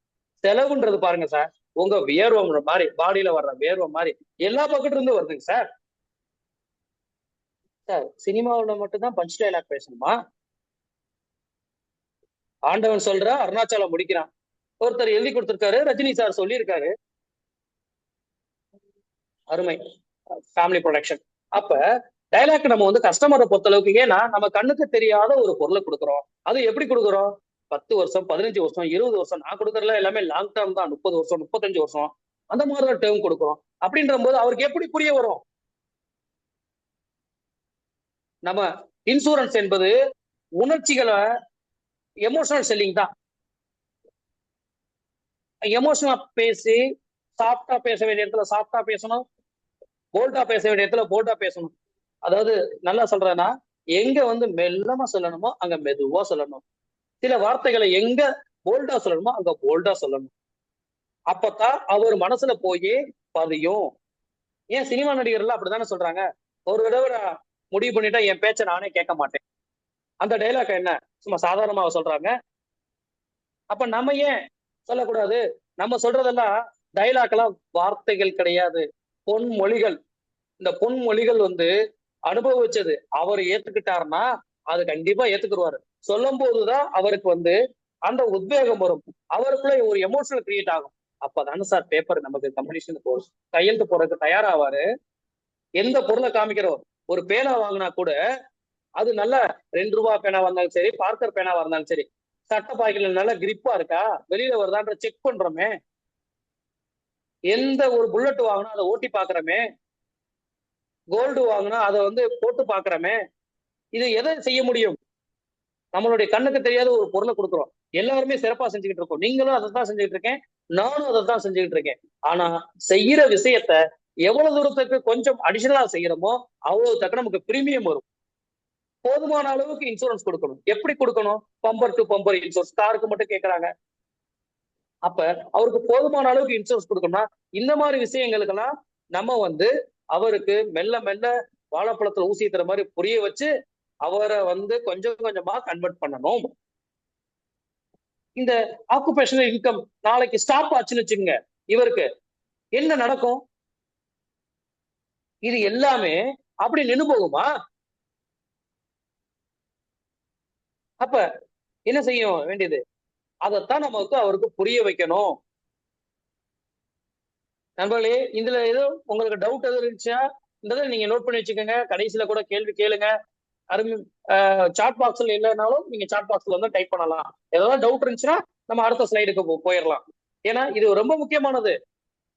செலவுன்றது பாருங்க சார், உங்க வியர்வை மாதிரி, பாடியில வர்ற வியர்வை மாதிரி எல்லா பக்கத்துல இருந்து வருதுங்க சார். சார் சினிமாவுல மட்டும்தான் பஞ்ச் டைலாக் பேசணுமா? ஆண்டவன் சொல்ற, அருணாச்சலம் முடிக்கிறான். ஒருத்தர் எழுதி கொடுத்திருக்காரு, ரஜினி சார் சொல்லியிருக்காரு. அருமை, ஃபேமிலி ப்ரொடக்ஷன். அப்ப டைலாக் நம்ம வந்து கஸ்டமரை பொறுத்த அளவுக்கு, ஏன்னா நம்ம கண்ணுக்கு தெரியாத ஒரு பொருளை கொடுக்குறோம். அது எப்படி கொடுக்குறோம்? 10 வருஷம் 15 வருஷம் 20 வருஷம். நான் கொடுக்கறதுல எல்லாமே லாங் டேர்ம் தான், 30 வருஷம் 35 வருஷம் அந்த மாதிரிதான் டேர்ம் கொடுக்குறோம். அப்படின்ற போது அவருக்கு எப்படி புரிய வரும்? நம்ம இன்சூரன்ஸ் என்பது உணர்ச்சிகளை, எமோஷனல் செல்லிங் தான். எமோஷனலா பேசி சாஃப்டா பேச வேண்டிய இடத்துல சாஃப்டா பேசணும், போல்டா பேச வேண்டிய இடத்துல போல்டா பேசணும். அதாவது நல்லா சொல்றேன்னா, எங்க வந்து மெல்லமா சொல்லணுமோ அங்க மெதுவா சொல்லணும். சில வார்த்தைகளை எங்க போல்டா சொல்லணுமோ அங்க போல்டா சொல்லணும். அப்பதான் அவர் மனசுல போய் பதியும். ஏன் சினிமா நடிகர்கள் அப்படித்தானே சொல்றாங்க, ஒரு தடவை நான் முடிவு பண்ணிட்டா என் பேச்சை நானே கேட்க மாட்டேன். அந்த டைலாக் என்ன சும்மா சாதாரணமாக சொல்றாங்க. அப்ப நம்ம ஏன் சொல்லக்கூடாது? நம்ம சொல்றதெல்லாம் டைலாக் எல்லாம் வார்த்தைகள் கிடையாது, பொன்மொழிகள். இந்த பொன்மொழிகள் வந்து அனுபவிச்சது அவர் ஏத்துக்கிட்டாருன்னா அது கண்டிப்பா ஏத்துக்குருவாரு. சொல்லும் போதுதான் அவருக்கு வந்து அந்த உத்வேகம் வரும், அவருக்குள்ள ஒரு எமோஷனல் கிரியேட் ஆகும். அப்பதானே சார் பேப்பர் நமக்கு கம்பெனிஷன் கையெழுத்து போறதுக்கு தயாராவாரு. எந்த பொருளை காமிக்கிறோம், ஒரு பேனா வாங்கினா கூட அது நல்ல 2 ரூபாய் பேனாவா இருந்தாலும் சரி, பார்க்கர் பேனாவா இருந்தாலும் சரி, சட்ட பாய்கள் நல்ல கிரிப்பா இருக்கா, வெளியில வருதான்ற செக் பண்றோமே. எந்த ஒரு புல்லட் வாங்கினா அதை ஓட்டி பாக்குறோமே, கோல்டு வாங்கினா அதை வந்து போட்டு பாக்குறோமே. இது எதை செய்ய முடியும்? நம்மளுடைய கண்ணுக்கு தெரியாத ஒரு பொருளை கொடுக்குறோம். எல்லாருமே சிறப்பா செஞ்சுக்கிட்டு இருக்கோம். நீங்களும் அதை தான் செஞ்சுக்கிட்டு இருக்கேன், நானும் அதை தான் செஞ்சுக்கிட்டு இருக்கேன். ஆனா செய்யற விஷயத்த எவ்வளவு தூரத்துக்கு கொஞ்சம் அடிஷனலா செய்யறோமோ அவ்வளவு தக்க நமக்கு பிரீமியம் வரும். போதுமான அளவுக்கு இன்சூரன்ஸ் கொடுக்கணும். எப்படி கொடுக்கணும்? Bumper to bumper insurance. காருக்கு மட்டும் கேட்கறாங்க. அப்ப அவருக்கு போதுமான அளவுக்கு இன்சூரன்ஸ் கொடுக்கணும்னா இந்த மாதிரி விஷயங்களுக்கெல்லாம் நம்ம வந்து அவருக்கு மெல்ல மெல்ல வாழைப்பழத்துல ஊசி ஏத்துற மாதிரி புரிய வச்சு அவரை வந்து கொஞ்சம் கொஞ்சமா கன்வெர்ட் பண்ணணும். இந்த ஆக்குபேஷனல் இன்கம் நாளைக்கு ஸ்டாப் ஆச்சுன்னு வச்சுங்க, இவருக்கு என்ன நடக்கும்? இது எல்லாமே அப்படி நின்று போகுமா? அப்ப என்ன செய்ய வேண்டியது? அதைத்தான் நம்ம வந்து அவருக்கு புரிய வைக்கணும். நண்பர்களே, இதுல ஏதோ உங்களுக்கு டவுட் எதுவும் இருந்துச்சுன்னா இந்த நீங்க நோட் பண்ணி வச்சுக்கோங்க. கடைசியில கூட கேள்வி கேளுங்க. சாட் பாக்ஸ்ல இல்லைனாலும் நீங்க சாட் பாக்ஸ்ல வந்து டைப் பண்ணலாம். ஏதாவது டவுட் இருந்துச்சுன்னா நம்ம அடுத்த ஸ்லைடுக்கு போயிடலாம். ஏன்னா இது ரொம்ப முக்கியமானது.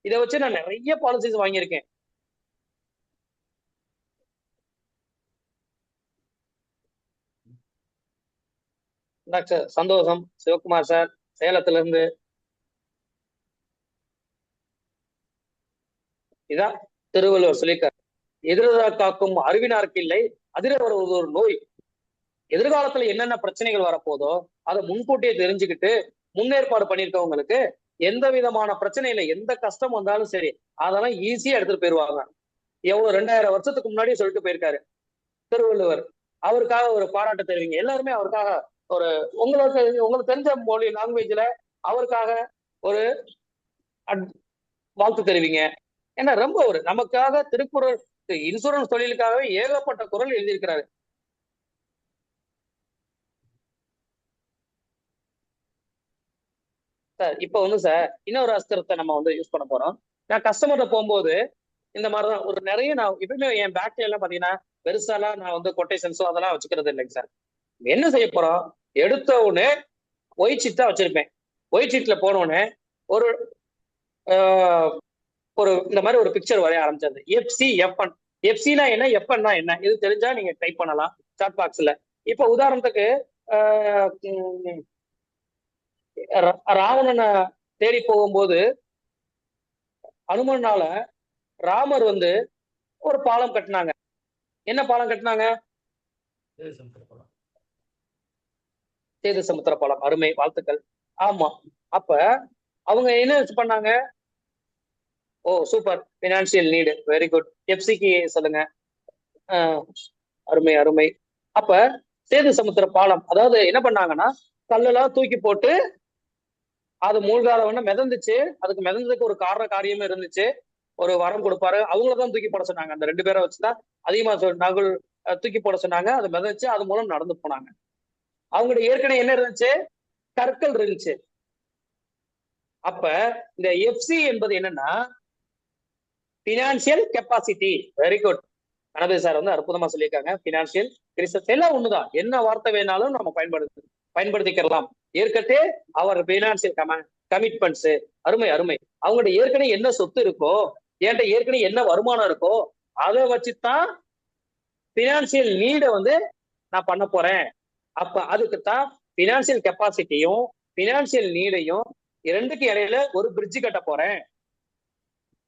இதை வச்சு நான் நிறைய பாலிசிஸ் வாங்கியிருக்கேன். டாக்டர் சந்தோஷம் சிவகுமார் சார் சேலத்துல இருந்து. இதான் திருவள்ளுவர் சொல்லியிருக்காரு, எதிர்தா காக்கும் அறிவினாருக்கு இல்லை அதிர வருவது ஒரு நோய். எதிர்காலத்துல என்னென்ன பிரச்சனைகள் வரப்போதோ அதை முன்கூட்டியே தெரிஞ்சுக்கிட்டு முன்னேற்பாடு பண்ணியிருக்கவங்களுக்கு எந்த விதமான பிரச்சனை இல்லை, எந்த கஷ்டம் வந்தாலும் சரி அதெல்லாம் ஈஸியா எடுத்துட்டு போயிருவாங்க. எவ்வளவு 2000 வருஷத்துக்கு முன்னாடியே சொல்லிட்டு போயிருக்காரு திருவள்ளுவர். அவருக்காக ஒரு பாராட்டு தெரிவிங்க எல்லாருமே. அவருக்காக ஒரு உங்களுக்கு தெரிஞ்ச மொழி லாங்குவேஜ்ல அவருக்காக ஒரு வாழ்த்து தெரிவிங்க. ஏன்னா ரொம்ப ஒரு நமக்காக திருக்குறள் இன்சூரன்ஸ் தொழிலுக்காகவே ஏகப்பட்ட குறள் எழுதியிருக்கிறாரு. சார் இப்ப வந்து சார் இன்னொரு அஸ்திரத்தை நம்ம வந்து யூஸ் பண்ண போறோம். நான் கஸ்டமர்கிட்ட போகும்போது இந்த மாதிரிதான் ஒரு நிறைய நான் எப்பவுமே என் பேக்ல எல்லாம் பாத்தீங்கன்னா பெருசாலாம் நான் வந்து கொட்டேஷன்ஸோ அதெல்லாம் வச்சுக்கிறது இல்லைங்க சார். என்ன செய்ய போறோம், எடுத்த உடனே ஒயிட் ஷீட் தான் வச்சிருப்பேன். ஒயிட் ஷீட்ல போன உடனே ஒரு ஒரு இந்த மாதிரி ஒரு பிக்சர் வரைய ஆரம்பிச்சது. FC F1 எஃப்சினா என்ன, எஃப்என்னா என்ன, இது தெரிஞ்சா நீங்க டைப் பண்ணலாம் சாட் பாக்ஸ்ல. இப்ப உதாரணத்துக்கு ராவணனை தேடி போகும்போது அனுமனால ராமர் வந்து ஒரு பாலம் கட்டினாங்க. என்ன பாலம் கட்டினாங்க? சேது சமுத்திர பாலம். அருமை, வாழ்த்துக்கள். ஆமா, அப்ப அவங்க என்ன பண்ணாங்க? Oh super, financial need, very good. எஃப்சிக்கு சொல்லுங்க. அருமை அருமை. அப்ப சேது சமுத்திர பாலம், அதாவது என்ன பண்ணாங்கன்னா கல்லெல்லாம் தூக்கி போட்டு அது மூழ்காதவன மிதந்துச்சு. அதுக்கு மிதந்ததுக்கு ஒரு காரியமே இருந்துச்சு. ஒரு வரம் கொடுப்பாரு. அவங்களதான் தூக்கி போட சொன்னாங்க. அந்த 2 பேரை வச்சுதான் அதிகமா நகுல் தூக்கி போட சொன்னாங்க. அது மிதந்துச்சு, அது மூலம் நடந்து போனாங்க. அவங்களுடைய ஏற்கனவே என்ன இருந்துச்சு? கற்கள் இருந்துச்சு. அப்ப இந்த எஃப்சி என்பது என்னன்னா financial capacity. Very good. Ganapathi sir வந்து அற்புதமா சொல்லியிருக்காங்க. பினான்சியல் ரிசர்ச் எல்லாம் ஒண்ணுதான். என்ன வார்த்தை வேணாலும் நம்ம பயன்படுத்திக்கலாம். ஏற்கனவே அவர் பினான்சியல் கமிட்மெண்ட்ஸ். அருமை அருமை. அவங்களுடைய ஏற்கனவே என்ன சொத்து இருக்கோ, என்கிட்ட ஏற்கனவே என்ன வருமானம் இருக்கோ அதை வச்சுதான் பினான்சியல் நீடை வந்து நான் பண்ண போறேன். அப்ப அதுக்குத்தான் பினான்சியல் கெப்பாசிட்டியும் பினான்சியல் நீடையும் இரண்டுக்கு இடையில ஒரு பிரிட்ஜ் கட்ட போறேன்.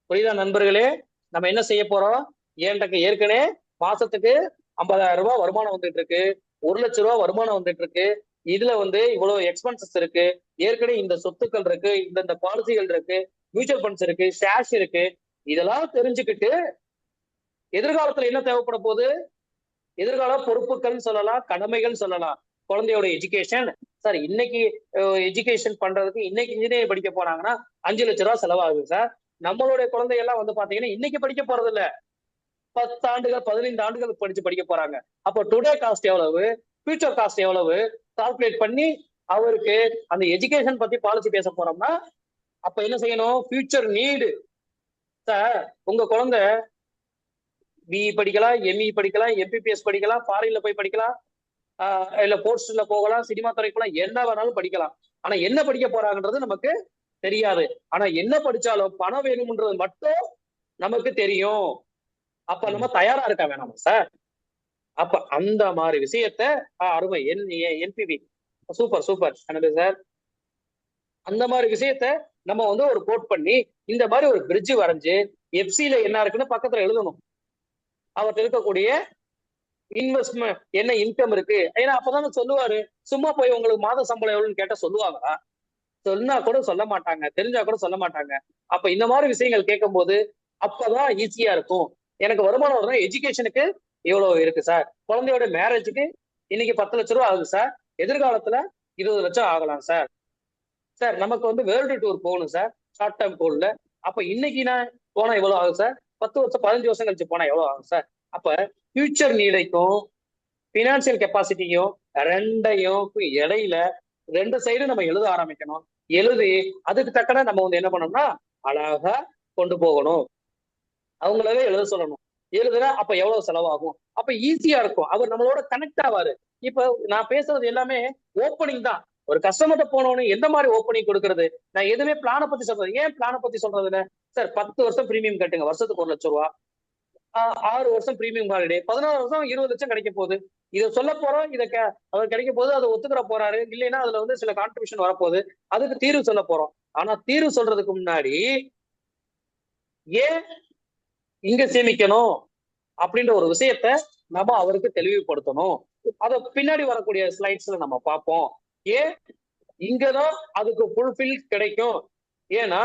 புரியுதா நண்பர்களே? நம்ம என்ன செய்ய போறோம்? என்கிட்ட ஏற்கனவே மாசத்துக்கு 50,000 ரூபாய் வருமானம் வந்துட்டு இருக்கு, 1 லட்சம் ரூபாய் வருமானம் வந்துட்டு இருக்கு. இதுல வந்து இவ்வளவு எக்ஸ்பென்சஸ் இருக்கு, ஏற்கனவே இந்த சொத்துக்கள் இருக்கு, இந்த பாலிசிகள் இருக்கு, மியூச்சுவல் ஃபண்ட்ஸ் இருக்கு, ஷேர்ஸ் இருக்கு. இதெல்லாம் தெரிஞ்சுக்கிட்டு எதிர்காலத்துல என்ன தேவைப்பட போகுது? எதிர்கால பொறுப்புகள் சொல்லலாம், கடமைகள் சொல்லலாம். குழந்தையோட எஜுகேஷன். சார் இன்னைக்கு எஜுகேஷன் பண்றதுக்கு இன்னைக்கு இன்ஜினியரிங் படிக்க போறாங்கன்னா 5 லட்சம் ரூபாய் செலவாகுது சார். நம்மளுடைய குழந்தைகள்லாம் வந்து பாத்தீங்கன்னா இன்னைக்கு படிக்க போறது இல்ல, 10 ஆண்டுகள் 15 ஆண்டுகள் படிக்க போறாங்க. அப்போ டுடே காஸ்ட் எவ்வளவு, ஃபியூச்சர் காஸ்ட் எவ்வளவு கால்குலேட் பண்ணி அவருக்கு அந்த எஜுகேஷன் பத்தி பாலிசி பேச போறோம்னா அப்ப என்ன செய்யணும்? Future need. சார் உங்க குழந்தை பிஇ படிக்கலாம், எம்இ படிக்கலாம், எம்பிபிஎஸ் படிக்கலாம், ஃபாரின்ல போய் படிக்கலாம், இல்ல போஸ்ட்ல போகலாம், சினிமா துறைக்கு போகலாம், என்ன வேணாலும் படிக்கலாம். ஆனா என்ன படிக்க போறாங்கன்றது நமக்கு தெரியாது. ஆனா என்ன படிச்சாலும் பணம் வேணும்ன்றது மட்டும் நமக்கு தெரியும். அப்ப நம்ம தயாரா இருக்க வேணாமா சார்? அப்ப அந்த மாதிரி விஷயத்த அருமை என்பிவி சூப்பர் சூப்பர் சார். அந்த மாதிரி விஷயத்த நம்ம வந்து ஒரு கோட் பண்ணி இந்த மாதிரி ஒரு பிரிட்ஜ் வரைஞ்சு எஃப்சில என்ன இருக்குன்னு பக்கத்துல எழுதணும். அவர்கிட்ட இருக்கக்கூடிய இன்வெஸ்ட்மெண்ட் என்ன இன்கம் இருக்கு. ஏன்னா அப்பதானே சொல்லுவாரு. சும்மா போய் உங்களுக்கு மாத சம்பளம் எவ்வளவுன்னு கேட்டா சொல்லுவாங்களா? சொன்னா கூட சொல்ல மாட்டாங்க, தெரிஞ்சா கூட சொல்ல மாட்டாங்க. அப்ப இந்த மாதிரி விஷயங்கள் கேட்கும் போது அப்பதான் ஈஸியா இருக்கும். எனக்கு வருமானம் வரும், எஜுகேஷனுக்கு இவ்வளவு இருக்கு சார், குழந்தையோட மேரேஜுக்கு இன்னைக்கு 10 லட்சம் ரூபாய் ஆகுது சார், எதிர்காலத்துல 20 லட்சம் ஆகலாம் சார். சார் நமக்கு வந்து வேர்ல்டு டூர் போகணும் சார், ஷார்ட் டேர்ம் கோல்ல. அப்ப இன்னைக்கு நான் போனா எவ்வளவு ஆகும் சார்? 10 வருஷம் 15 வருஷம் கழிச்சு போனா எவ்வளவு ஆகும் சார்? அப்ப ஃபியூச்சர் நீடைக்கும் பினான்சியல் கெப்பாசிட்டியும் ரெண்டையும் இடையில 2 சைடு நம்ம எழுத ஆரம்பிக்கணும். எழுதி அதுக்கு தக்கன நம்ம வந்து என்ன பண்ணோம்னா அழகா கொண்டு போகணும். அவங்களவே எழுத சொல்லணும். எழுதுனா அப்ப எவ்வளவு செலவாகும், அப்ப ஈஸியா இருக்கும். அவர் நம்மளோட கனெக்ட் ஆவாரு. இப்ப நான் பேசுறது எல்லாமே ஓப்பனிங் தான். ஒரு கஸ்டமர்கிட்ட போனோன்னு எந்த மாதிரி ஓப்பனிங் கொடுக்கறது? நான் எதுவுமே பிளானை பத்தி சொல்றது. ஏன் பிளானை பத்தி சொல்றதுல சார் 10 வருஷம் பிரீமியம் கட்டுங்க, வருஷத்துக்கு 1,00,000 ரூபா. 6 வருஷம் பிரீமியம் ஹாலிடே, 16 வருஷம் 20 லட்சம் கிடைக்க போகுது. இதை சொல்ல போறோம், அவர் கிடைக்க போது அதை ஒத்துக்கிற போறாரு. இல்லைன்னா அதுல வந்து சில கான்ட்ரிபியூஷன் வரப்போகுது, அதுக்கு தீர்வு சொல்ல போறோம். ஆனா தீர்வு சொல்றதுக்கு முன்னாடி ஏன் இங்க சேமிக்கணும் அப்படின்ற ஒரு விஷயத்த நம்ம அவருக்கு தெளிவுபடுத்தணும். அத பின்னாடி வரக்கூடிய ஸ்லைட்ஸ்ல நம்ம பார்ப்போம். ஏன் இங்கதான் அதுக்கு ஃபுல்ஃபில் கிடைக்கும். ஏன்னா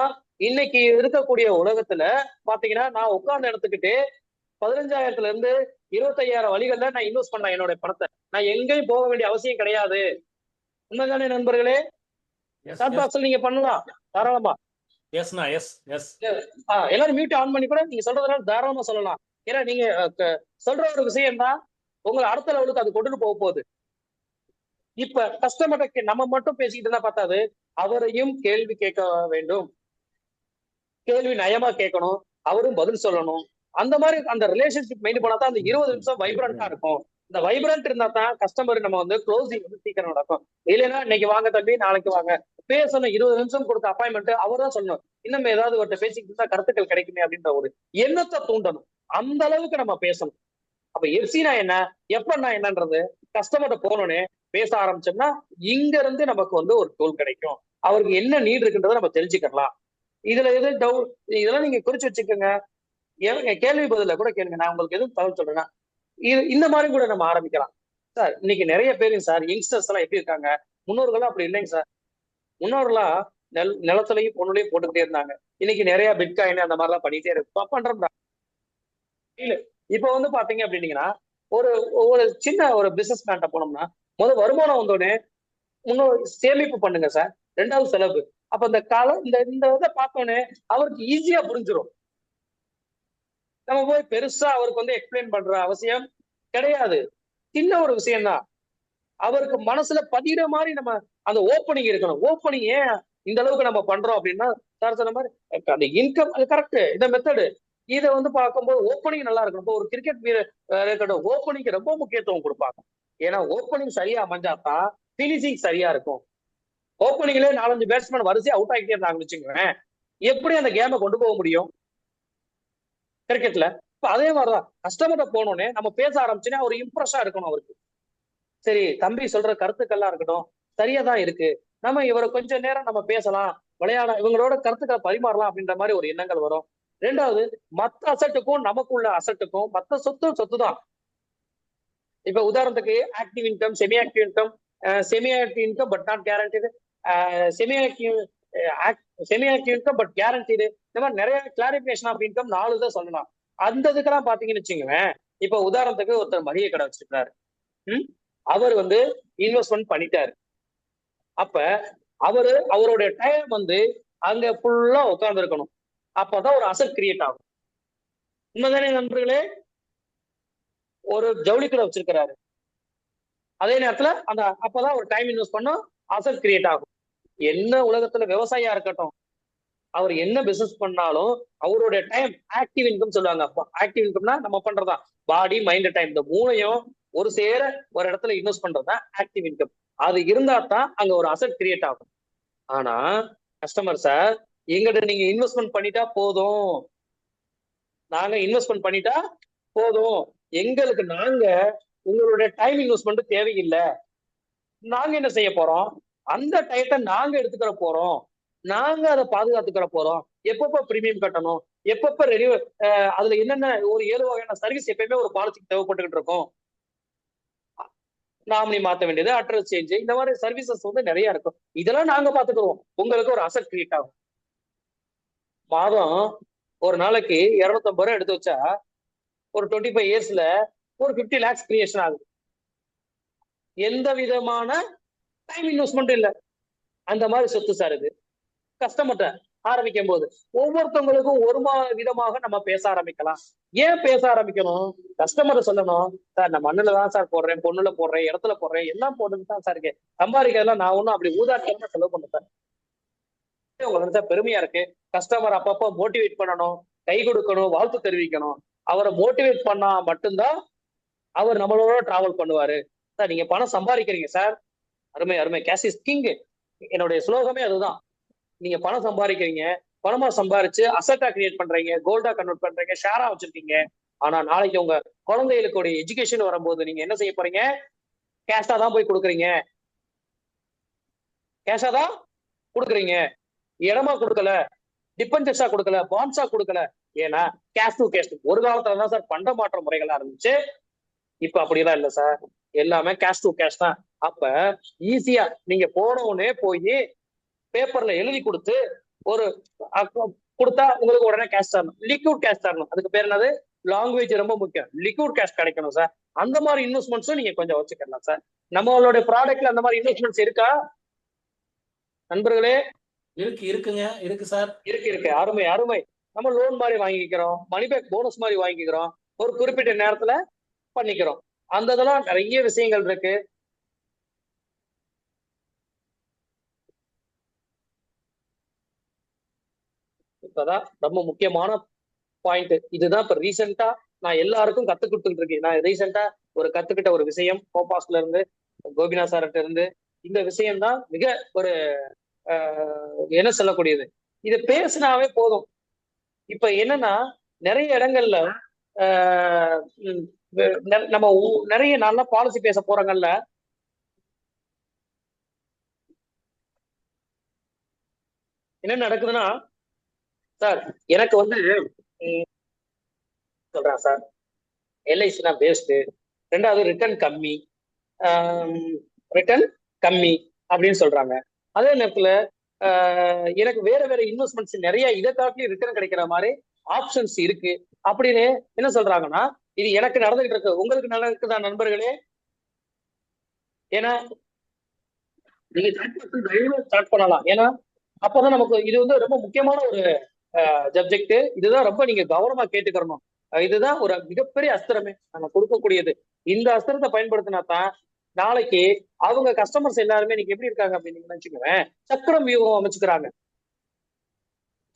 இன்னைக்கு இருக்கக்கூடிய உலகத்துல பாத்தீங்கன்னா, நான் உட்கார்ந்து எடுத்துக்கிட்டு 15,000 இருந்து 25,000 வழிகள்ல நான் இன்வெஸ்ட் பண்ணேன் என்னோட பணத்தை. நான் எங்கேயும் போக வேண்டிய அவசியம் கிடையாது. உண்மைதானே நண்பர்களே? சாட் பாக்ஸ்ல நீங்க பண்ணலாம் தாராளமா. எஸ்ண்ணா, எஸ் எஸ். எல்லாரும் மியூட் ஆன் பண்ணி கூட நீங்க சொல்றதுனால தாராளமா சொல்லலாம். ஏன்னா நீங்க சொல்ற ஒரு விஷயம் தான் உங்களை அடுத்த லெவலுக்கு அது கொண்டு போக போகுது. இப்ப கஸ்டமர்கிட்ட நம்ம மட்டும் பேசிக்கிட்டு இருந்தா பார்த்தாது, அவரையும் கேள்வி கேட்க வேண்டும். கேள்வி நயமா கேட்கணும், அவரும் பதில் சொல்லணும். அந்த மாதிரி அந்த ரிலேஷன்ஷிப் மெயின் பண்ணா தான் அந்த 20 நிமிஷம் வைப்ரண்டா இருக்கும். இந்த வைப்ரண்ட் இருந்தா தான் கஸ்டமர் நம்ம வந்து க்ளோசிங் வந்து சீக்கிரம் நடக்கும். இல்லைன்னா இன்னைக்கு வாங்க தம்பி, நாளைக்கு வாங்க, பேசணும். 20 நிமிஷம் கொடுத்த அப்பாயின்மெண்ட் அவர் தான் சொல்லணும். இன்னும் ஏதாவது ஒரு பேசிக்கிட்டு இருந்தா கருத்துக்கள் கிடைக்குமே அப்படின்ற ஒரு எண்ணத்தை தூண்டணும். அந்த அளவுக்கு நம்ம பேசணும். அப்ப எஃப்சினா என்ன, எப்பன்னா என்னன்றது கஸ்டமர்கிட்ட போனோன்னே பேச ஆரம்பிச்சோம்னா இங்க இருந்து நமக்கு வந்து ஒரு டூல் கிடைக்கும். அவருக்கு என்ன நீட் இருக்குன்றதை நம்ம தெரிஞ்சுக்கலாம். இதுல எது டவுட், இதெல்லாம் நீங்க குறிச்சு வச்சுக்கோங்க. கேள்வி பதில கூட கேளுங்க, நான் உங்களுக்கு எதுவும் தகவல் சொல்றேன்னா இந்த மாதிரி கூட நம்ம ஆரம்பிக்கலாம். சார் இன்னைக்கு நிறைய பேருங்க சார், யங்ஸ்டர்ஸ் எல்லாம் எப்படி இருக்காங்க, முன்னோர்கள்லாம் அப்படி இல்லைங்க சார். முன்னோர்கள்லாம் நிலத்திலையும் பொண்ணுலையும் போட்டுக்கிட்டே இருந்தாங்க. இன்னைக்கு நிறைய பிட்காயின் அந்த மாதிரிலாம் பண்ணிட்டே இருக்கு பண்றோம். இல்ல இப்ப வந்து பாத்தீங்க அப்படின்னீங்கன்னா, ஒரு ஒரு சின்ன ஒரு பிசினஸ் மேன்ட்ட போனோம்னா, முதல் வருமானம் வந்தோடனே முன்னோர் சேமிப்பு பண்ணுங்க சார், 2வது செலவு. அப்ப இந்த காலம் இந்த இதை பார்த்தோன்னே அவருக்கு ஈஸியா புரிஞ்சிடும். நம்ம போய் பெருசா அவருக்கு வந்து எக்ஸ்பிளைன் பண்ற அவசியம் கிடையாது. சின்ன ஒரு விஷயம் தான் அவருக்கு மனசுல பதிகிற மாதிரி நம்ம அந்த ஓப்பனிங் இருக்கணும். ஓப்பனிங் ஏன் இந்த அளவுக்கு நம்ம பண்றோம் அப்படின்னா, சார் சொன்ன மாதிரி அந்த இன்கம் அது கரெக்ட், இந்த மெத்தடு இதை வந்து பார்க்கும்போது ஓப்பனிங் நல்லா இருக்கணும். இப்போ ஒரு கிரிக்கெட் வீரர் இருக்கட்டும், ஓப்பனிங்க்கு ரொம்ப முக்கியத்துவம் கொடுப்பாங்க. ஏன்னா ஓப்பனிங் சரியா அமைஞ்சாதான் பினிஷிங் சரியா இருக்கும். ஓப்பனிங்லேயே 4-5 பேட்ஸ்மேன் வரிசையா அவுட் ஆகிட்டே இருந்தாங்கன்னு வச்சுக்கோங்களேன், எப்படி அந்த கேமை கொண்டு போக முடியும் கிரிக்கெட்ல? இப்ப அதே மாதிரிதான் கஸ்டமர்கிட்ட போனோடனே நம்ம பேச ஆரம்பிச்சுன்னா ஒரு இம்ப்ரெஸ்ஸா இருக்கணும் அவருக்கு. சரி தம்பி சொல்ற கருத்துக்கள்லாம் இருக்கட்டும், சரியா தான் இருக்கு, நம்ம இவரை கொஞ்சம் நேரம் நம்ம பேசலாம், விளையாட இவங்களோட கருத்துக்களை பரிமாறலாம் அப்படின்ற மாதிரி ஒரு எண்ணங்கள் வரும். 2வது மத்த அசட்டுக்கும் நமக்குள்ள அசட்டுக்கும் மத்த சொத்து தான். இப்ப உதாரணத்துக்கு active income, semi active income, semi active income but not guaranteed, semi active income but guaranteed, இந்த மாதிரி நிறைய கிளாரிபிகேஷன் ஆஃப் இன்கம் 4 தான் சொல்லலாம். அந்த இதுக்கெல்லாம் பாத்தீங்கன்னு வச்சுக்கோங்களேன், இப்ப உதாரணத்துக்கு ஒருத்தர் மளிகை கடை வச்சிருக்காரு, அவர் வந்து இன்வெஸ்ட்மெண்ட் பண்ணிட்டாரு. அப்ப அவருடைய டைம் வந்து அங்க ஃபுல்லா உட்கார்ந்து இருக்கணும். அப்பதான் ஒரு அசட் கிரியேட் ஆகும். உண்மைதானே நண்பர்களே? ஒரு ஜவுளி கடை வச்சிருக்கிறாரு, அதே நேரத்துல அப்பதான் ஒரு டைம் இன்வெஸ்ட் பண்ணும், அசட் கிரியேட் ஆகும். என்ன உலகத்துல விவசாயியா இருக்கட்டும், அவர் என்ன பிசினஸ் பண்ணாலும் அவருடைய டைம் ஆக்டிவ் இன்கம் சொல்லுவாங்க. ஆக்டிவ் இன்கம்னா நம்ம பண்றதா பாடி மைண்ட் டைம், இந்த 3ஐயும் ஒரு சேர ஒரு இடத்துல இன்வெஸ்ட் பண்றதுதான் ஆக்டிவ் இன்கம். அது இருந்தா தான் அங்க ஒரு அசட் கிரியேட் ஆகும். ஆனா கஸ்டமர் சார், எங்கிட்ட நீங்க இன்வெஸ்ட்மெண்ட் பண்ணிட்டா போதும், நாங்க இன்வெஸ்ட்மெண்ட் பண்ணிட்டா போதும், எங்களுக்கு நாங்க உங்களுடைய டைம் இன்வெஸ்ட்மெண்ட் தேவையில்லை, நாங்க என்ன செய்ய போறோம், அந்த டயத்தை நாங்க எடுத்துக்கிற போறோம், நாங்க அதை பாதுகாத்துக்கிற போறோம், எப்பப்ப பிரீமியம் கட்டணும், எப்பப்ப ரெனியூ, அதுல என்னென்ன ஒரு 7 வகையான சர்வீஸ் எப்பயுமே ஒரு பாலிசிக்கு தேவைப்பட்டுக்கிட்டு இருக்கும். நாமினி மாத்த வேண்டியது, அட்ரஸ் சேஞ்ச், இந்த மாதிரி சர்வீசஸ் வந்து நிறைய இருக்கும். இதெல்லாம் நாங்க பாத்துக்கிறோம், உங்களுக்கு ஒரு அசட் கிரியேட் ஆகும். மாதம் ஒரு நாளைக்கு 250 ரூபாய் எடுத்து வச்சா ஒரு 25 இயர்ஸ்ல ஒரு 50 lakhs கிரியேஷன் ஆகுது. எந்த விதமான டைம் இன்வெஸ்ட்மெண்ட் இல்ல. அந்த மாதிரி சொத்து சார் இது. கஸ்டமர்கிட்ட ஆரம்பிக்கும் போது ஒவ்வொருத்தவங்களுக்கும் ஒரு விதமாக நம்ம பேச ஆரம்பிக்கலாம். ஏன் பேச ஆரம்பிக்கணும்? கஸ்டமரை சொல்லணும், சார் நான் மண்ணுல தான் சார் போடுறேன், பொண்ணுல போடுறேன், இடத்துல போடுறேன், எல்லாம் போட்டுட்டு தான் சார் இருக்கேன், சம்பாதிக்கிறதுலாம் நான் ஒன்னும் அப்படி ஊதாட்டமா செலவு பண்ண சார். உங்களுக்கு பெருமையா இருக்கு. கஸ்டமர் அப்பப்போ மோட்டிவேட் பண்ணணும், கை கொடுக்கணும், வாழ்த்து தெரிவிக்கணும். அவரை மோட்டிவேட் பண்ணா மட்டும்தான் அவர் நம்மளோட டிராவல் பண்ணுவாரு. சார் நீங்க பணம் சம்பாதிக்கிறீங்க சார், அருமை அருமை. Cash is king. என்னுடைய ஸ்லோகமே அதுதான். நீங்க பணம் சம்பாதிக்கிறீங்க, பணமா சம்பாரிச்சு அசட்டா கிரியேட் பண்றீங்க, கோல்டா கன்வெர்ட் பண்றீங்க, ஷேரா வச்சிருக்கீங்க. ஆனா நாளைக்கு உங்க குழந்தைகளுக்கு எஜுகேஷன் வரும்போது நீங்க என்ன செய்ய போறீங்க? கேஷா தான் போய் கொடுக்குறீங்க. கேஷா தான் கொடுக்குறீங்க. இடமா கொடுக்கல, டிபெண்டன்ஸா கொடுக்கல, பாண்ட்ஸா கொடுக்கல. ஏன்னா கேஷ் டு கேஷ். ஒரு காலத்துல தான் சார் பண்ட மாற்ற முறைகளா இருந்துச்சு. இப்ப அப்படிலாம் இல்ல சார். எல்லாமே கேஷ் டு கேஷ் தான். அப்ப ஈஸியா நீங்க போனவுடனே போய் பேப்பர்ல எழுதி கொடுத்து ஒரு கொடுத்தா உங்களுக்கு உடனே கேஷ் தரணும். லிக்விட் கேஷ் தரணும். அதுக்கு பேர் என்னது? லாங்குவேஜ் ரொம்ப முக்கியம். லிக்விட் கேஷ் கிடைக்கணும் சார். அந்த மாதிரி இன்வெஸ்ட்மெண்ட்ஸும் நீங்க கொஞ்சம் வச்சுக்கலாம் சார். நம்மளுடைய ப்ராடக்ட்ல அந்த மாதிரி இன்வெஸ்ட்மெண்ட்ஸ் இருக்கா நண்பர்களே? இருக்கு சார். இருக்கு. அருமை அருமை. நம்ம லோன் மாதிரி வாங்கிக்கிறோம், மணிபேக் போனஸ் மாதிரி வாங்கிக்கிறோம், ஒரு குறிப்பிட்ட நேரத்துல பண்ணிக்கிறோம். அந்த இதெல்லாம் நிறைய விஷயங்கள் இருக்கு. இப்பதான் ரொம்ப முக்கியமான பாயிண்ட் இதுதான். இப்ப ரீசெண்டா நான் எல்லாருக்கும் கத்துக்கிட்டு இருக்கேன். நான் ரீசெண்டா கத்துக்கிட்ட ஒரு விஷயம் கோபாஸ்ல இருந்து, கோபிநாத் சார்கிட்ட இருந்து. இந்த விஷயம் தான் மிக ஒரு என்ன சொல்லக்கூடியது. இது பேசினாவே போதும். இப்ப என்னன்னா நிறைய இடங்கள்ல நம்ம நிறைய நல்ல பாலிசி பேச போறங்கள்ல என்ன நடக்குதுன்னா, சார் எனக்கு சொல்றேன் சார், எல்ஐசினா வேஸ்ட், ரெண்டாவது ரிட்டர்ன் கம்மி அப்படின்னு சொல்றாங்க. அதே நேரத்துல எனக்கு வேற வேற இன்வெஸ்ட்மெண்ட்ஸ் நிறைய இதை காட்டிலும் ரிட்டர்ன் கிடைக்கிற மாதிரி ஆப்ஷன்ஸ் இருக்கு அப்படின்னு என்ன சொல்றாங்கன்னா, இது எனக்கு நடந்துகிட்டு இருக்கு, உங்களுக்கு நடக்குதா நண்பர்களே? ஏன்னா நீங்க ஸ்டார்ட் பண்ணலாம். ஏன்னா அப்பதான் நமக்கு இது ரொம்ப முக்கியமான ஒரு சப்ஜெக்ட். இதுதான் ரொம்ப நீங்க கவனமா கேட்டுக்கிறணும். இதுதான் ஒரு மிகப்பெரிய அஸ்திரமே நம்ம கொடுக்கக்கூடியது. இந்த அஸ்திரத்தை பயன்படுத்தினா தான் நாளைக்கு அவங்க கஸ்டமர்ஸ் எல்லாருமே நீங்க எப்படி இருக்காங்க அப்படின்னு நினைச்சுக்கோங்க, சக்கரம் வியூகம் அமைச்சுக்கிறாங்க.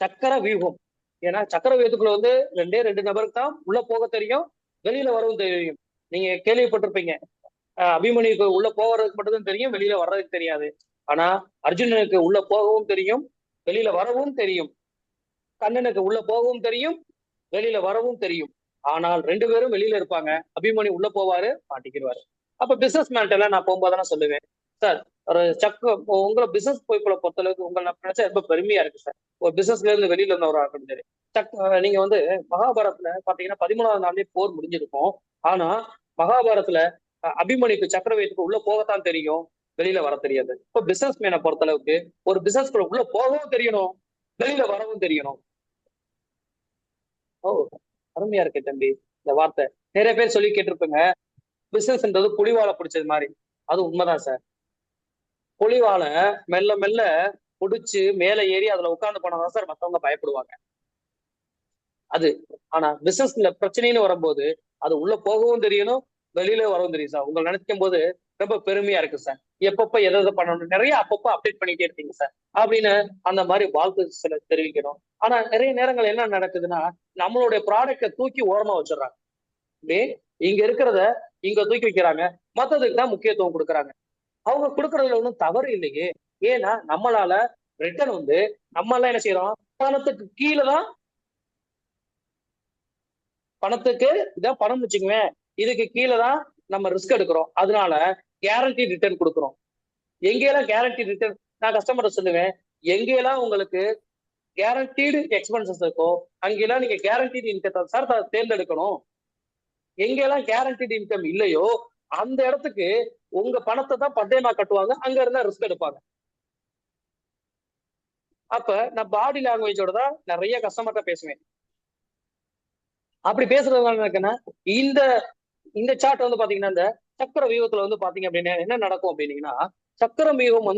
சக்கர வியூகம். ஏன்னா சக்கர வியூகத்துக்குள்ள 2 நபருக்கு தான் உள்ள போக தெரியும், வெளியில வரவும் தெரியும். நீங்க கேள்விப்பட்டிருப்பீங்க, அபிமன்யுக்கு உள்ள போகிறதுக்கு மட்டும்தான் தெரியும், வெளியில வர்றதுக்கு தெரியாது. ஆனா அர்ஜுனனுக்கு உள்ள போகவும் தெரியும், வெளியில வரவும் தெரியும். கண்ணனுக்கு உள்ள போகவும் தெரியும், வெளியில வரவும் தெரியும். ஆனால் 2 பேரும் வெளியில இருப்பாங்க. அபிமன்யு உள்ள போவாரு, மாட்டிக்கிடுவாரு. அப்ப பிசினஸ் மேன்ட்டெல்லாம் நான் போகும்போது சொல்லுவேன், சார் ஒரு உங்களை பிசினஸ் போய்க்குள்ள பொறுத்த அளவுக்கு உங்களை நினைச்சா ரொம்ப பெருமையா இருக்கு சார். ஒரு பிசினஸ்ல இருந்து வெளியில இருந்தவரா இருக்கட்டும் சரி. நீங்க மகாபாரதத்துல பாத்தீங்கன்னா 13வது நாள்லயே போர் முடிஞ்சிருக்கும். ஆனா மகாபாரதத்துல அபிமன்யுக்கு சக்கரவர்த்திக்கு உள்ள போகத்தான் தெரியும், வெளியில வர தெரியாது. இப்போ பிசினஸ் மேனை பொறுத்த அளவுக்கு ஒரு பிசினஸ் உள்ள போகவும் தெரியணும், வெளியில வரவும் தெரியணும். ஓ அருமையா இருக்கு தம்பி இந்த வார்த்தை. நிறைய பேர் சொல்லி கேட்டிருப்பீங்க, பிசினஸ்ன்றது புலிவாலை பிடிச்சது மாதிரி. அது உண்மைதான் சார். புலிவாலை மெல்ல மெல்ல பிடிச்சு மேல ஏறி அதுல உட்கார்ந்து போனதான் சார் மத்தவங்க பயப்படுவாங்க. அது ஆனா பிசினஸ்ல பிரச்சனைன்னு வரும்போது அது உள்ள போகவும் தெரியணும், வெளியில வரவும் தெரியும் சார். உங்களை நினைக்கும் போது ரொம்ப பெருமையா இருக்கு சார். எப்பப்ப எதை பண்ணணும் நிறைய அப்பப்போ அப்டேட் பண்ணிட்டே இருப்பீங்க சார் அப்படின்னு அந்த மாதிரி வாழ்த்து சில தெரிவிக்கணும். ஆனா நிறைய நேரங்கள் என்ன நடக்குதுன்னா, நம்மளுடைய ப்ராடக்டை தூக்கி ஓரமா வச்சிடறாங்க. இங்க இருக்கிறத இங்க தூக்கி வைக்கிறாங்க, மத்ததுக்கு தான் முக்கியத்துவம் கொடுக்குறாங்க. அவங்க கொடுக்கறதுல ஒன்றும் தவறு இல்லையே. ஏன்னா நம்மளால ரிட்டர்ன் நம்ம எல்லாம் என்ன செய்யறோம், பணத்துக்கு கீழே தான், பணத்துக்கு இதான் பணம் வச்சுக்குவேன், இதுக்கு கீழே தான் நம்ம ரிஸ்க் எடுக்கிறோம். அதனால கேரண்டி ரிட்டர்ன் கொடுக்குறோம். எங்கெல்லாம் கேரண்டி ரிட்டர்ன், நான் கஸ்டமர் சொல்லுவேன், எங்கெல்லாம் உங்களுக்கு கேரண்டீடு எக்ஸ்பென்சஸ் இருக்கோ அங்கெல்லாம் நீங்க கேரண்டீடு இன்கம் சார் தேர்ந்தெடுக்கணும். எங்கெல்லாம் கேரண்டீடு இன்கம் இல்லையோ அந்த இடத்துக்கு உங்க பணத்தை தான் பட்டயமா கட்டுவாங்க, அங்க இருந்தா ரிஸ்க் எடுப்பாங்க. அப்ப நான் பாடி லாங்குவேஜோட தான் நிறைய கஸ்டமர்கிட்ட பேசுவேன். அப்படி பேசுறதுனால எனக்குன்னா இந்த இந்த சார்ட் பாத்தீங்கன்னா, இந்த சக்கர வியூகத்துல பாத்தீங்க அப்படின்னா என்ன நடக்கும் அப்படின்னீங்கன்னா, சக்கர வியூகம்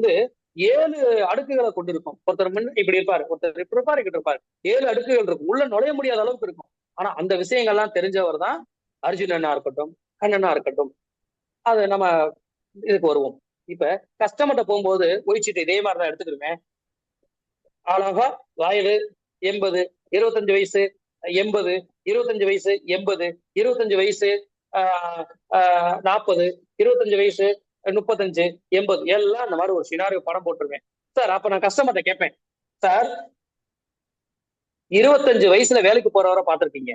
7 அடுக்குகளை கொண்டு இருக்கும். ஒருத்தர் இப்படி இருப்பாரு, ஒருத்தர் இப்படி இருப்பாரு, கிட்ட இருப்பாரு. 7 அடுக்குகள் இருக்கும், உள்ள நுழைய முடியாத அளவுக்கு இருக்கும். ஆனா அந்த விஷயங்கள்லாம் தெரிஞ்சவர் தான் அர்ஜுனனா இருக்கட்டும், கண்ணனா இருக்கட்டும். அது நம்ம இதுக்கு வருவோம். இப்ப கஸ்டமர்கிட்ட போகும்போது ஒயிட் இதே மாதிரிதான் எடுத்துக்கிடுவேன். அழகா வயது 80, 25 வயசு 80, 25 வயசு 80, 25 வயசு 40, 25 வயசு 35, 80 எல்லாம் அந்த மாதிரி ஒரு சினாரியோ படம் போட்டுருவேன் சார். அப்ப நான் கஸ்டமர்கிட்ட கேட்பேன், சார் 25 வயசுல வேலைக்கு போறவரை பார்த்திருக்கீங்க,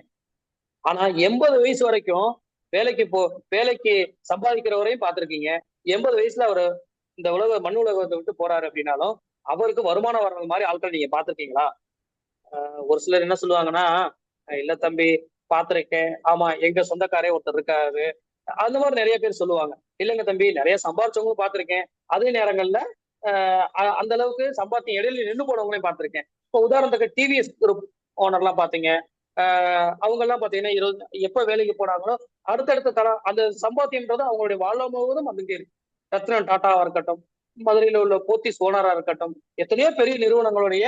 ஆனா 80 வயசு வரைக்கும் வேலைக்கு சம்பாதிக்கிறவரையும் பார்த்திருக்கீங்க. 80 வயசுல அவர் இந்த மண் உலகத்தை விட்டு போறாரு அப்படின்னாலும் அவருக்கு வருமானம் வர்றது மாதிரி ஆட்கள் நீங்க பார்த்திருக்கீங்களா? ஒரு சிலர் என்ன சொல்லுவாங்கன்னா, இல்ல தம்பி பார்த்திருக்கேன், ஆமா எங்க சொந்தக்காரே ஒருத்தர் இருக்காரு, அந்த மாதிரி நிறைய பேர் சொல்லுவாங்க. இல்லைங்க தம்பி, நிறைய சம்பாரிச்சவங்களும் பார்த்திருக்கேன், அதே நேரங்கள்ல அந்த அளவுக்கு சம்பாத்தியம் இடையில நின்று போனவங்களையும் பார்த்திருக்கேன். இப்போ உதாரணத்துக்கு டிவிஎஸ் குரூப் ஓனர்லாம் பாத்தீங்க, அவங்க எல்லாம் பாத்தீங்கன்னா எப்ப வேலைக்கு போனாங்களோ அடுத்தடுத்த தரம் அந்த சம்பாத்தியம்ன்றது அவங்களுடைய வாழ்நாள் முழுவதும் வந்துட்டே இருக்கு. ரத்னம் டாட்டாவா இருக்கட்டும், மதுரையில உள்ள போத்தீஸ் ஓனரா இருக்கட்டும், எத்தனையோ பெரிய நிறுவனங்களுடைய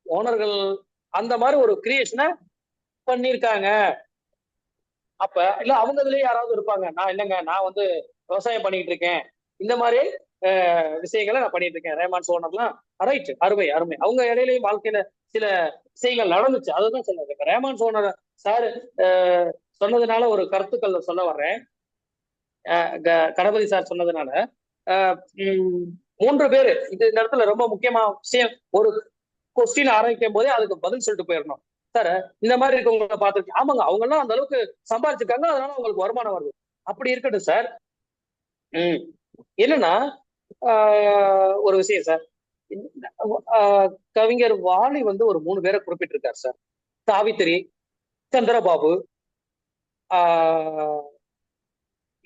ஓனர்கள் அந்த மாதிரி ஒரு கிரியேஷனை பண்ணியிருக்காங்க. அப்ப இல்ல அவங்க இதுலயே யாராவது இருப்பாங்க, நான் இல்லைங்க நான் வந்து விவசாயம் பண்ணிட்டு இருக்கேன், இந்த மாதிரி விஷயங்களை நான் பண்ணிட்டு இருக்கேன், ரேமான்ஸ் ஓனர்லாம் ரைட், அருமை அருமை. அவங்க இடையிலையும் வாழ்க்கையில சில விஷயங்கள் நடந்துச்சு, அதுதான் சொல்லுங்க. ரேமான்ஸ் ஓனர் சார் சொன்னதுனால ஒரு கருத்துக்கள் சொல்ல வர்றேன். கணபதி சார் சொன்னதுனால 3 பேரு இந்த இடத்துல ரொம்ப முக்கியமான விஷயம். ஒரு கொஸ்டின் ஆரம்பிக்கும் போதே அதுக்கு பதில் சொல்லிட்டு போயிடணும். சார் இந்த மாதிரி இருக்கவங்களை பார்த்துருக்கேன், ஆமாங்க அவங்க எல்லாம் அந்த அளவுக்கு சம்பாதிச்சிருக்காங்க, அதனால அவங்களுக்கு வருமானம் வருது. அப்படி இருக்கட்டும் சார். என்னன்னா ஒரு விஷயம் சார், கவிஞர் வாலி வந்து ஒரு 3 பேரை குறிப்பிட்டிருக்காரு சார். சாவித்திரி, சந்திரபாபு,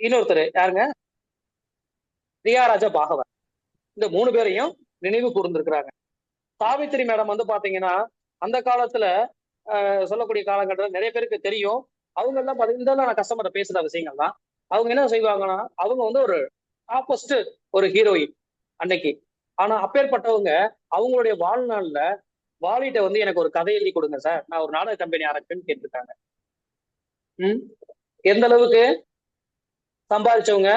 இன்னொருத்தர் யாருங்க, ரியாராஜா பாகவன். இந்த 3 பேரையும் நினைவு கூர்ந்திருக்கிறாங்க. சாவித்திரி மேடம் வந்து பாத்தீங்கன்னா அந்த காலத்துல சொல்லக்கூடிய காலகட்டத்தில் நிறைய பேருக்கு தெரியும். அவங்க எல்லாம் பாத்தீங்கன்னா நான் கஸ்டமரை பேசுற விஷயங்கள் தான். அவங்க என்ன செய்வாங்கன்னா, அவங்க வந்து ஒரு ஆப்போசிட் ஒரு ஹீரோயின் அன்னைக்கு. ஆனா அப்பேற்பட்டவங்க அவங்களுடைய வாழ்நாள்ல வாலிட்ட வந்து எனக்கு ஒரு கதை எழுதி கொடுங்க சார், நான் ஒரு நாடக கம்பெனி ஆரம்பிச்சுன்னு கேட்டிருக்காங்க. எந்த அளவுக்கு சம்பாதிச்சவங்க,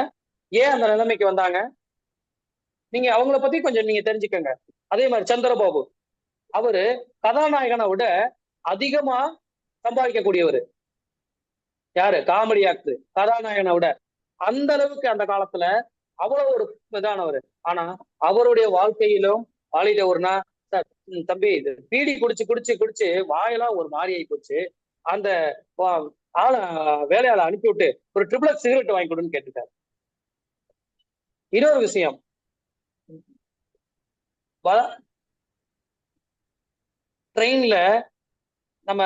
ஏன் அந்த நிலைமைக்கு வந்தாங்க, நீங்க அவங்கள பத்தி கொஞ்சம் நீங்க தெரிஞ்சுக்கங்க. அதே மாதிரி சந்திரபாபு, அவரு கதாநாயகனை விட அதிகமா சம்பாதிக்கக்கூடியவர். யாரு? Comedy actor. கதாநாயகனை விட அந்த அளவுக்கு அந்த காலத்துல அவ்வளவு ஒரு இதானவர். ஆனா அவருடைய வாழ்க்கையிலும் வாலிட்ட ஒரு நாள், சார் தம்பி இது பீடி குடிச்சு குடிச்சு குடிச்சு வாயெல்லாம் ஒரு மாறி ஆகி போச்சு, அந்த வேலையாள அனுப்பி விட்டு ஒரு ட்ரிபிள் சிகரெட் வாங்கி கொடுன்னு கேட்டுட்டாரு. இன்னொரு விஷயம், ட்ரெயின்ல நம்ம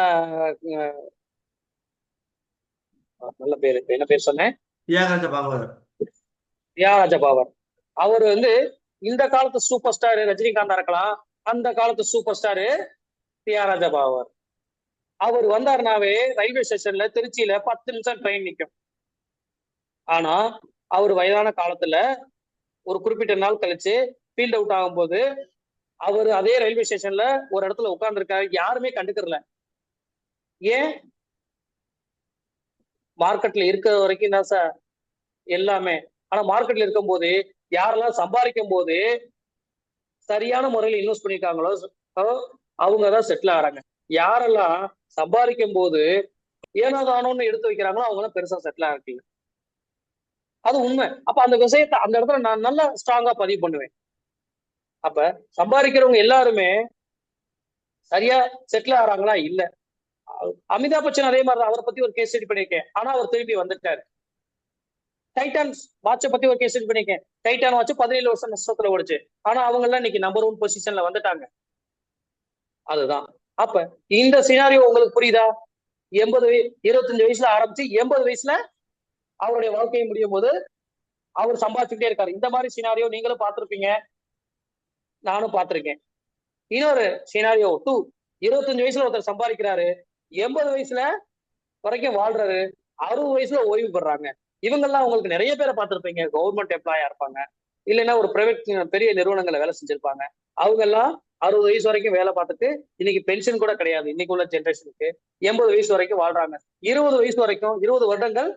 நல்ல பேரு என்ன பேர் சொன்னேன், தியாகராஜ பாவர். அவர் வந்து இந்த காலத்து சூப்பர் ஸ்டார் ரஜினிகாந்தா இருக்கலாம், அந்த காலத்து சூப்பர் ஸ்டாரு தியாகராஜ பாவர். அவர் வந்தாருனாவே ரயில்வே ஸ்டேஷன்ல திருச்சியில 10 நிமிஷம் ட்ரெயின் நிற்கும். ஆனா அவர் வயதான காலத்துல ஒரு குறிப்பிட்ட நாள் கழிச்சு ஃபீல்ட் அவுட் ஆகும்போது அவர் அதே ரயில்வே ஸ்டேஷன்ல ஒரு இடத்துல உட்கார்ந்துருக்காரு, யாருமே கண்டுக்கறல. ஏன்? மார்க்கெட்ல இருக்கிற வரைக்கும் தான் சார் எல்லாமே. ஆனா மார்க்கெட்ல இருக்கும் போது யாரெல்லாம் சம்பாதிக்கும் போது சரியான முறையில் இன்வெஸ்ட் பண்ணிருக்காங்களோ அவங்கதான் செட்டில் ஆகிறாங்க. யாரெல்லாம் சம்பாதிக்கும் போது ஏனோதானோன்னு எடுத்து வைக்கிறாங்களோ அவங்களாம் பெருசா செட்டில் ஆகிருக்கீங்க. அது உண்மை. அப்ப அந்த விஷயத்தை அந்த இடத்துல நான் நல்லா ஸ்ட்ராங்கா பதிவு பண்ணுவேன். அப்ப சம்பாதிக்கிறவங்க எல்லாருமே சரியா செட்டில் ஆகிறாங்களா? இல்ல. அமிதாப் பச்சன் அதே மாதிரிதான், அவரை பத்தி ஒரு கேஸ் ஸ்டடி பண்ணியிருக்கேன், ஆனா அவர் திரும்பி வந்துட்டாரு. டைட்டான் வாட்சை பத்தி ஒரு கேஸ் ஸ்டடி பண்ணியிருக்கேன், டைட்டான் வாட்ச் 17 வருஷம் நஷ்டத்துல ஓடுச்சு, ஆனா அவங்க எல்லாம் இன்னைக்கு நம்பர் 1 பொசிஷன்ல வந்துட்டாங்க. அதுதான். அப்ப இந்த சினாரியோ உங்களுக்கு புரியுதா? 25 வயசுல ஆரம்பிச்சு 80 வயசுல அவருடைய வாழ்க்கையை முடியும் போது அவர் சம்பாதிச்சுட்டே இருக்காரு. இந்த மாதிரி சினாரியோ நீங்களும் பார்த்திருப்பீங்க, நானும் பார்த்திருக்கேன். இன்னொரு சினாரியோ 2, 25 வயசுல ஒருத்தர் சம்பாதிக்கிறாரு, 80 வயசுல வரைக்கும் வாழ்றாரு, 60 வயசுல ஓய்வு பெறாங்க. இவங்கெல்லாம் உங்களுக்கு நிறைய பேரை பார்த்திருப்பீங்க, கவர்மெண்ட் எம்ப்ளாயா இருப்பாங்க, இல்லைன்னா ஒரு பிரைவேட் பெரிய நிறுவனங்களை வேலை செஞ்சிருப்பாங்க. அவங்க எல்லாம் 60 வயசு வரைக்கும் வேலை பார்த்துட்டு இன்னைக்கு பென்ஷன் கூட கிடையாது. இன்னைக்கு உள்ள ஜென்ரேஷனுக்கு 80 வயசு வரைக்கும் வாழ்றாங்க. 20 வயசு வரைக்கும் 20 வருடங்கள்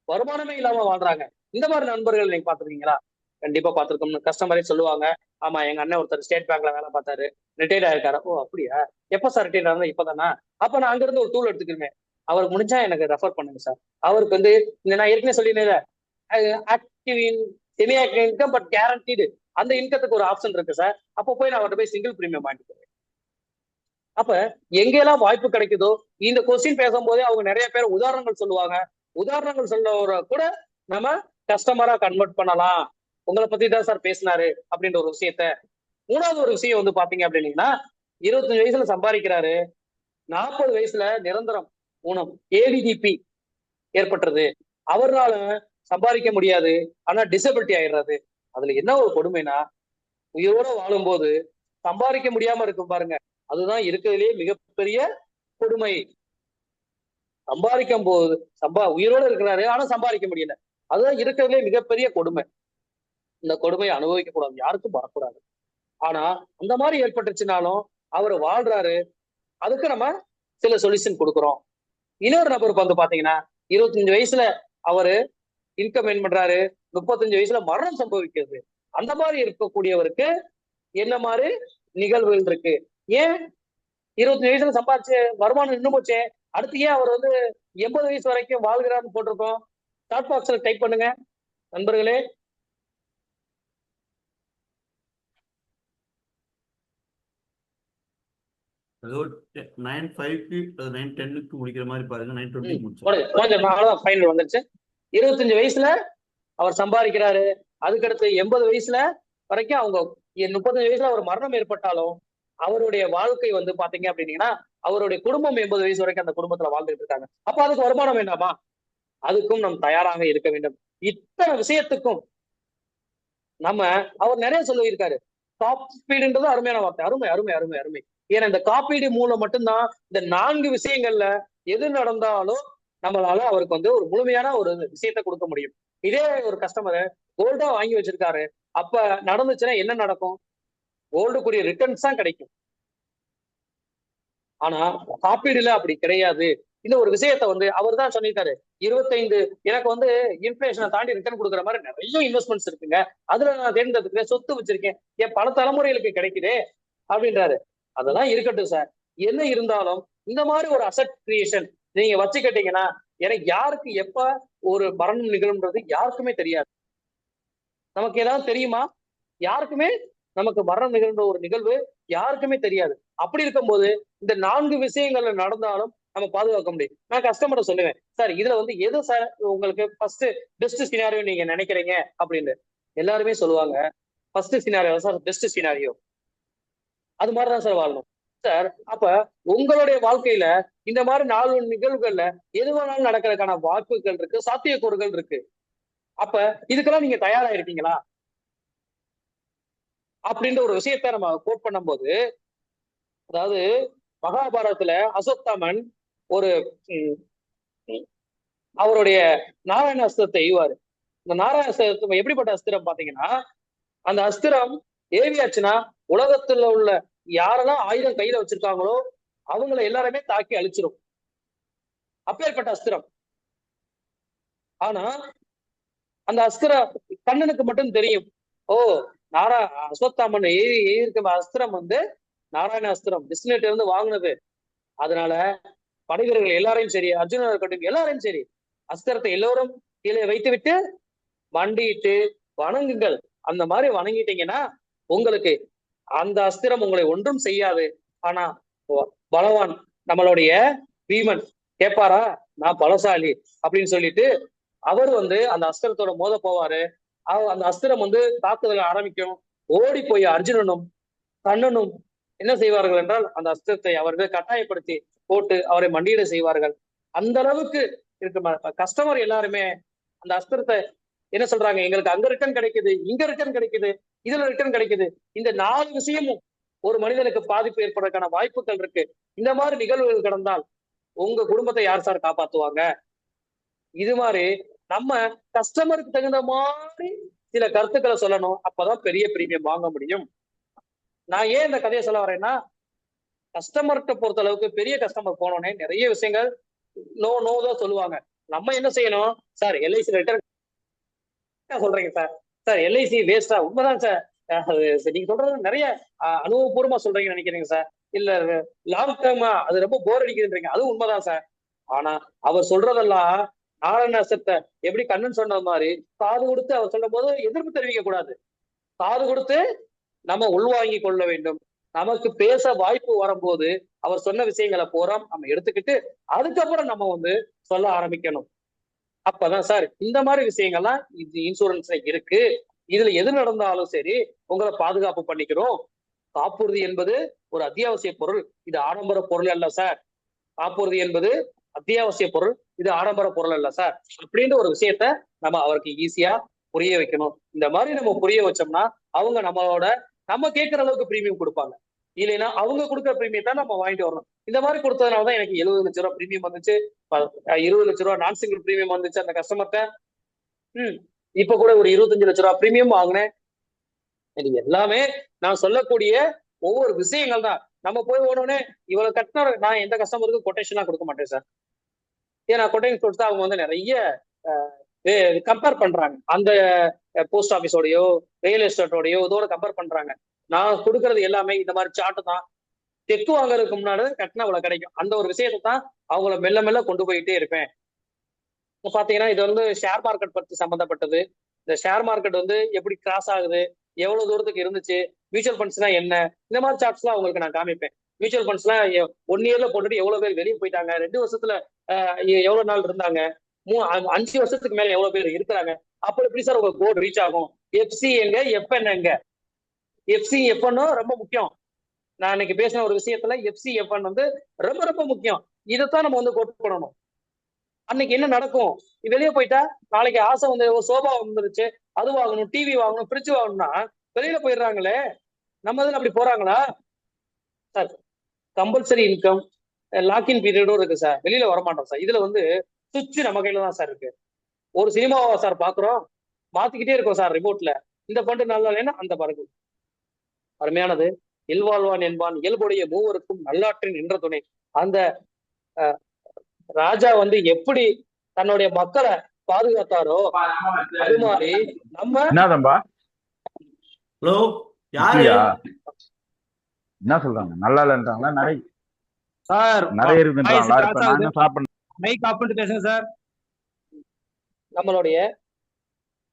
வருமானமே இல்லாம வாழ்றாங்க. இந்த மாதிரி நண்பர்கள் நீங்க பாத்துருக்கீங்களா? கண்டிப்பா பார்த்திருக்கோம்னு கஸ்டமரே சொல்லுவாங்க. ஆமா, எங்க அண்ணன் ஒருத்தர் ஸ்டேட் பேங்க்ல வேலை பார்த்தாரு, ரிட்டையர்ட் ஆயிருக்காரு. ஓ அப்படியா, எப்ப சார் ரிட்டையர்ட் ஆனா? இப்பதானா? அப்ப நான் அங்கிருந்து ஒரு டூல் எடுத்துக்கிறேன், அவருக்கு முடிஞ்சா எனக்கு ரெஃபர் பண்ணுங்க சார். அவருக்கு வந்து நான் ஏற்கனவே சொல்லினேன், active semi active income but guaranteed அந்த இன்கத்துக்கு ஒரு ஆப்ஷன் இருக்கு சார். அப்போ போய் நான் அவர்கிட்ட போய் சிங்கிள் பிரீமியம் வாங்கிக்கிறேன். அப்ப எங்கெல்லாம் வாய்ப்பு கிடைக்குதோ இந்த கொஸ்டின் பேசும்போதே அவங்க நிறைய பேர் உதாரணங்கள் சொல்லுவாங்க. உதாரணங்கள் சொல்ல கூட நம்ம கஸ்டமரா கன்வெர்ட் பண்ணலாம். உங்களை பத்தி தான் சார் பேசினாரு அப்படின்ற ஒரு விஷயத்த. மூணாவது ஒரு விஷயம் வந்து பாத்தீங்க அப்படின்னீங்கன்னா 25 வயசுல சம்பாதிக்கிறாரு, 40 வயசுல நிரந்தரம் ஊனம் ஏடிடிபி ஏற்பட்டுறது, அவரால் சம்பாதிக்க முடியாது, ஆனா டிசபிலிட்டி ஆயிடுறது. அதுல என்ன ஒரு கொடுமைனா, உயிரோட வாழும்போது சம்பாதிக்க முடியாம இருக்கும் பாருங்க, அதுதான் இருக்கிறதுலே மிகப்பெரிய கொடுமை. சம்பாதிக்கும் போது உயிரோட இருக்கிறாரு ஆனா சம்பாதிக்க முடியல, அதுதான் இருக்கிறதுலே மிகப்பெரிய கொடுமை. இந்த கொடுமையை அனுபவிக்க கூடாது, யாருக்கும் வரக்கூடாது. ஆனா அந்த மாதிரி ஏற்பட்டுச்சுனாலும் அவர் வாழ்றாரு, அதுக்கு நம்ம சில சொல்யூஷன் கொடுக்குறோம். இன்னொரு நபருக்கு வந்து பாத்தீங்கன்னா 25 வயசுல அவரு இன்கம் ஏர்ன் பண்றாரு, 35 வயசுல மரணம் சம்பவிக்கிறது. அந்த மாதிரி இருக்கக்கூடியவருக்கு என்ன மாதிரி நிகழ்வுகள் இருக்கு? ஏன் 25 வயசுல சம்பாதிச்சு வருமானம் நின்று போச்சே, அடுத்து ஏன் அவர் வந்து 80 வயசு வரைக்கும் வாழ்கிறார்னு போட்டிருக்கோம்? சாட் பாக்ஸ்ல டைப் பண்ணுங்க நண்பர்களே. ஏதோ 9:05 9:10 முடிக்கிற மாதிரி பாருங்க. 9:20 முடிச்சு அவ்வளவுதான் ஃபைனல் வந்துருச்சு. 25 வயசுல அவர் சம்பாதிக்கிறாரு, அதுக்கடுத்து 80 வயசுல வரைக்கும் அவங்க 35 வயசுல அவர் மரணம் ஏற்பட்டாலும் அவருடைய வாழ்க்கை வந்து பாத்தீங்க அப்படின்னீங்கன்னா அவருடைய குடும்பம் 80 வயசு வரைக்கும் அந்த குடும்பத்துல வாழ்ந்துட்டு இருக்காங்க. அப்ப அதுக்கு வருமானம் வேண்டாமா? அதுக்கும் நம் தயாராக இருக்க வேண்டும். இத்தனை விஷயத்துக்கும் நம்ம அவர் நிறைய சொல்லியிருக்காரு. காப்பீடுன்றது அருமையான வார்த்தை, அருமை அருமை அருமை அருமை. ஏன்னா இந்த காப்பீடு மூலம் மட்டும்தான் இந்த 4 விஷயங்கள்ல எது நடந்தாலும் நம்மளால அவருக்கு வந்து ஒரு முழுமையான ஒரு விஷயத்த கொடுக்க முடியும். இதே ஒரு கஸ்டமர் கோல்டா வாங்கி வச்சிருக்காரு, அப்ப நடந்துச்சுன்னா என்ன நடக்கும்? கோல்டுக்குரிய ரிட்டர்ன்ஸ் தான் கிடைக்கும். ஆனா காப்பீடுல அப்படி கிடையாது. இந்த ஒரு விஷயத்த வந்து அவர் தான் சொல்லியிருக்காரு, 25 எனக்கு வந்து இன்ஃபிளேஷனை தாண்டி ரிட்டர்ன் கொடுக்குற மாதிரி நிறைய இன்வெஸ்ட்மெண்ட்ஸ் இருக்குங்க, அதுல நான் தேர்ந்தெடுத்துக்கிறேன், சொத்து வச்சிருக்கேன், என் பல தலைமுறைகளுக்கு கிடைக்குதே அப்படின்றாரு. அதெல்லாம் இருக்கட்டும் சார், என்ன இருந்தாலும் இந்த மாதிரி ஒரு அசெட் கிரியேஷன் நீங்க வச்சுக்கிட்டீங்கன்னா எனக்கு யாருக்கு எப்ப ஒரு மரணம் நிகழும்ன்றது யாருக்குமே தெரியாது. நமக்கு ஏதாவது தெரியுமா? யாருக்குமே நமக்கு மரணம் நிகழ்ந்த ஒரு நிகழ்வு யாருக்குமே தெரியாது. அப்படி இருக்கும்போது இந்த 4 விஷயங்கள்ல நடந்தாலும் நம்ம பாதுகாக்க முடியும். நான் கஸ்டமரை சொல்லுவேன், சார் இதுல வந்து எது சார் உங்களுக்கு ஃபர்ஸ்ட் பெஸ்ட் சினாரியோ நீங்க நினைக்கிறீங்க அப்படின்னு. எல்லாருமே சொல்லுவாங்க first scenario sir best scenario, அது மாதிரிதான் சார் வாழணும் சார். அப்ப உங்களுடைய வாழ்க்கையில இந்த மாதிரி 4 நிகழ்வுகள்ல எது வேணாலும் நடக்கிறதுக்கான வாய்ப்புகள் இருக்கு, சாத்தியக்கூறுகள் இருக்கு. அப்ப இதுக்கெல்லாம் நீங்க தயாரா இருக்கீங்களா அப்படின்ற ஒரு விஷயத்த நம்ம கோட் பண்ணும்போது, அதாவது மகாபாரதத்துல அசோத்தாமன் ஒரு அவருடைய நாராயண அஸ்திரத்தை எய்வாரு. இந்த நாராயண அஸ்திரம் எப்படிப்பட்ட அஸ்திரம் பாத்தீங்கன்னா, அந்த அஸ்திரம் ஏவியாச்சுன்னா உலகத்துல உள்ள யாரெல்லாம் ஆயுதம் கையில வச்சிருக்காங்களோ அவங்கள எல்லாருமே தாக்கி அழிச்சிரும். அப்பேற்பட்ட அஸ்திரம். ஆனா அந்த அஸ்திரம் கண்ணனுக்கு மட்டும் தெரியும், ஓ அஸ்வத்தாமன் இருக்க அஸ்திரம் வந்து நாராயண அஸ்திரம் விஷ்ணுகிட்ட இருந்து வாங்கினது. அதனால படை வீரர்கள் எல்லாரையும் சரி, அர்ஜுனன் இருக்கட்டும் எல்லாரையும் சரி, அஸ்திரத்தை எல்லோரும் கீழே வைத்து விட்டு மண்டிட்டு வணங்குங்கள். அந்த மாதிரி வணங்கிட்டீங்கன்னா உங்களுக்கு அந்த அஸ்திரம் உங்களை ஒன்றும் செய்யாது. ஆனா பலவான் நம்மளுடைய பீமன் கேட்பாரா, நான் பலசாலி அப்படின்னு சொல்லிட்டு அவர் வந்து அந்த அஸ்திரத்தோட மோத போவாரு. அந்த அஸ்திரம் வந்து தாக்குதல ஆரம்பிக்கும். ஓடி போய் அர்ஜுனனும் கண்ணனும் என்ன செய்வார்கள் என்றால் அந்த அஸ்திரத்தை அவர்கள் கட்டாயப்படுத்தி போட்டு அவரை மண்டியிட செய்வார்கள். அந்த அளவுக்கு இருக்கு. கஸ்டமர் எல்லாருமே அந்த அஸ்திரத்தை என்ன சொல்றாங்க, எங்களுக்கு அங்க ரிட்டர்ன் கிடைக்குது, இங்க ரிட்டர்ன் கிடைக்குது, இதுல ரிட்டர்ன் கிடைக்குது. இந்த 4 விஷயமும் ஒரு மனிதனுக்கு பாதிப்பு ஏற்படுறதுக்கான வாய்ப்புகள் இருக்கு. இந்த மாதிரி நிகழ்வுகள் கடந்தால் உங்க குடும்பத்தை யார் சார் காப்பாத்துவாங்க? இது மாதிரி நம்ம கஸ்டமருக்கு தகுந்த மாதிரி சில கருத்துக்களை சொல்லணும். அப்பதான் பெரிய பிரீமியம் வாங்க முடியும். நான் ஏன் இந்த கதையை சொல்ல வரேன்னா, கஸ்டமர்கிட்ட பொறுத்த அளவுக்கு பெரிய கஸ்டமர் போனோடனே நிறைய விஷயங்கள் நோ தான் சொல்லுவாங்க. நம்ம என்ன செய்யணும், சார் எல்ஐசி ரிட்டர்ன் சொல்றீங்க சார், சார் எல்ஐசி வேஸ்டா? உண்மைதான் சார், நீங்க சொல்றது நிறைய அனுபவபூர்வமா சொல்றீங்கன்னு நினைக்கிறீங்க சார். இல்ல லாங் டேர்மா அது ரொம்ப போர் அடிக்குதுன்றீங்க, அதுவும் உண்மைதான் சார். ஆனா அவர் சொல்றதெல்லாம் நாராயண அசத்தை எப்படி கண்ணன் சொன்ன மாதிரி காது கொடுத்து அவர் சொல்லும் போது எதிர்ப்பு தெரிவிக்க கூடாது. காது கொடுத்து நம்ம உள்வாங்கி கொள்ள வேண்டும். நமக்கு பேச வாய்ப்பு வரும்போது அவர் சொன்ன விஷயங்களை பூரா நம்ம எடுத்துக்கிட்டு அதுக்கப்புறம் நம்ம வந்து சொல்ல ஆரம்பிக்கணும். அப்பதான் சார் இந்த மாதிரி விஷயங்கள்லாம் இது இன்சூரன்ஸ்ல இருக்கு. இதுல எது நடந்தாலும் சரி உங்களை பாதுகாப்பு பண்ணிக்கிறோம். காப்புறுதி என்பது ஒரு அத்தியாவசிய பொருள், இது ஆடம்பர பொருள் அல்ல சார். காப்புறுதி என்பது அத்தியாவசிய பொருள், இது ஆடம்பர பொருள் அல்ல சார் அப்படின்ற ஒரு விஷயத்த நம்ம அவருக்கு ஈஸியா புரிய வைக்கணும். இந்த மாதிரி நம்ம புரிய வச்சோம்னா அவங்க நம்ம கேட்கிற அளவுக்கு பிரீமியம் கொடுப்பாங்க. இல்லைன்னா அவங்க கொடுக்குற பிரீமியத்தை நம்ம வாங்கிட்டு வரணும். இந்த மாதிரி கொடுத்ததுனாலதான் எனக்கு 70 லட்ச ரூபாய் பிரீமியம் வந்துச்சு, 20 லட்ச ரூபாய் நான் சிங்கிள் பிரீமியம் வந்துச்சு அந்த கஸ்டமர்கிட்ட. இப்ப கூட ஒரு 25 லட்ச ரூபாய் பிரீமியம் வாங்கினேன். இது எல்லாமே நான் சொல்லக்கூடிய ஒவ்வொரு விஷயங்கள் தான். நம்ம போய் உடனே இவ்வளவு கட்டின நான் எந்த கஸ்டமருக்கும் கொட்டேஷனா கொடுக்க மாட்டேன் சார். ஏன்னா கொட்டேஷன் கொடுத்தா அவங்க வந்து நிறைய கம்பேர் பண்றாங்க. அந்த போஸ்ட் ஆபீஸோடயோ ரியல் எஸ்டேட்டோடயோ இதோட கம்பேர் பண்றாங்க. நான் கொடுக்கறது எல்லாமே இந்த மாதிரி சார்ட் தான். செக் வாங்குறதுக்கு முன்னாடி கட்டினா அவ்வளவு கிடைக்கும். அந்த ஒரு விஷயத்தை தான் அவங்கள மெல்ல மெல்ல கொண்டு போயிட்டே இருப்பேன். இப்போ பாத்தீங்கன்னா இது வந்து ஷேர் மார்க்கெட் பத்தி சம்பந்தப்பட்டது. இந்த ஷேர் மார்க்கெட் வந்து எப்படி கிராஸ் ஆகுது, எவ்வளவு தூரத்துக்கு இருந்துச்சு, மியூச்சுவல் ஃபண்ட்ஸ்னா என்ன, இந்த மாதிரி சார்ட்ஸ் எல்லாம் உங்களுக்கு நான் காமிப்பேன். மியூச்சுவல் ஃபண்ட்ஸ் எல்லாம் 1 இயர்ல போட்டுட்டு எவ்வளவு பேர் வெளியே போயிட்டாங்க, 2 வருஷத்துல எவ்வளவு நாள் இருந்தாங்க, 5 வருஷத்துக்கு மேல எவ்வளவு பேர் இருக்கிறாங்க. அப்புறம் எப்படி சார் உங்க கோட் ரீச் ஆகும்? எஃப்சி எங்க, எஃப்என் எங்க? எஃப்சி எஃப்என்னும் ரொம்ப முக்கியம். நான் இன்னைக்கு பேசின ஒரு விஷயத்துல எஃப்சி எஃப்என் வந்து ரொம்ப ரொம்ப முக்கியம். இதைத்தான் நம்ம வந்து கோட் பண்ணணும். அன்னைக்கு என்ன நடக்கும்? வெளியே போயிட்டா நாளைக்கு ஆசை வந்து சோபா வந்துருச்சு, அது வாங்கணும், டிவி வாங்கணும், ஃப்ரிட்ஜ் வாங்கணும்னா வெளியில போயிடுறாங்களே. நம்ம இதுல அப்படி போறாங்களா சார்? கம்பல்சரி இன்கம் லாக்இன் பீரியடும் இருக்கு சார். வெளியில வரமாட்டோம் சார். இதுல வந்து சுவிட்ச் நம்ம கையில தான் சார் இருக்கு. ஒரு சினிமாவா சார் பாக்குறோம், மாத்திக்கிட்டே இருக்கோம் சார் ரிமோட்ல. இந்த பண்டு நல்லா இல்லைன்னா அந்த பறகு. அருமையானது. இல்வாழ்வான் என்பான் இயல்புடைய மூவருக்கும் நல்லாற்றின் என்ற துணை. அந்த ராஜா வந்து எப்படி தன்னுடைய மக்களை பாதுகாத்தாரோ அது மாதிரி நம்ம என்னதம்பா ஹலோ யாரு? என்ன சொல்றாங்க? நல்லா இல்லைன்றாங்களா? சார் நிறைய இருக்குன்றாங்களா? இப்ப நாங்க சாப்பிடணும். மைக் ஆஃப் பண்ணிட்டு பேசுங்க சார்.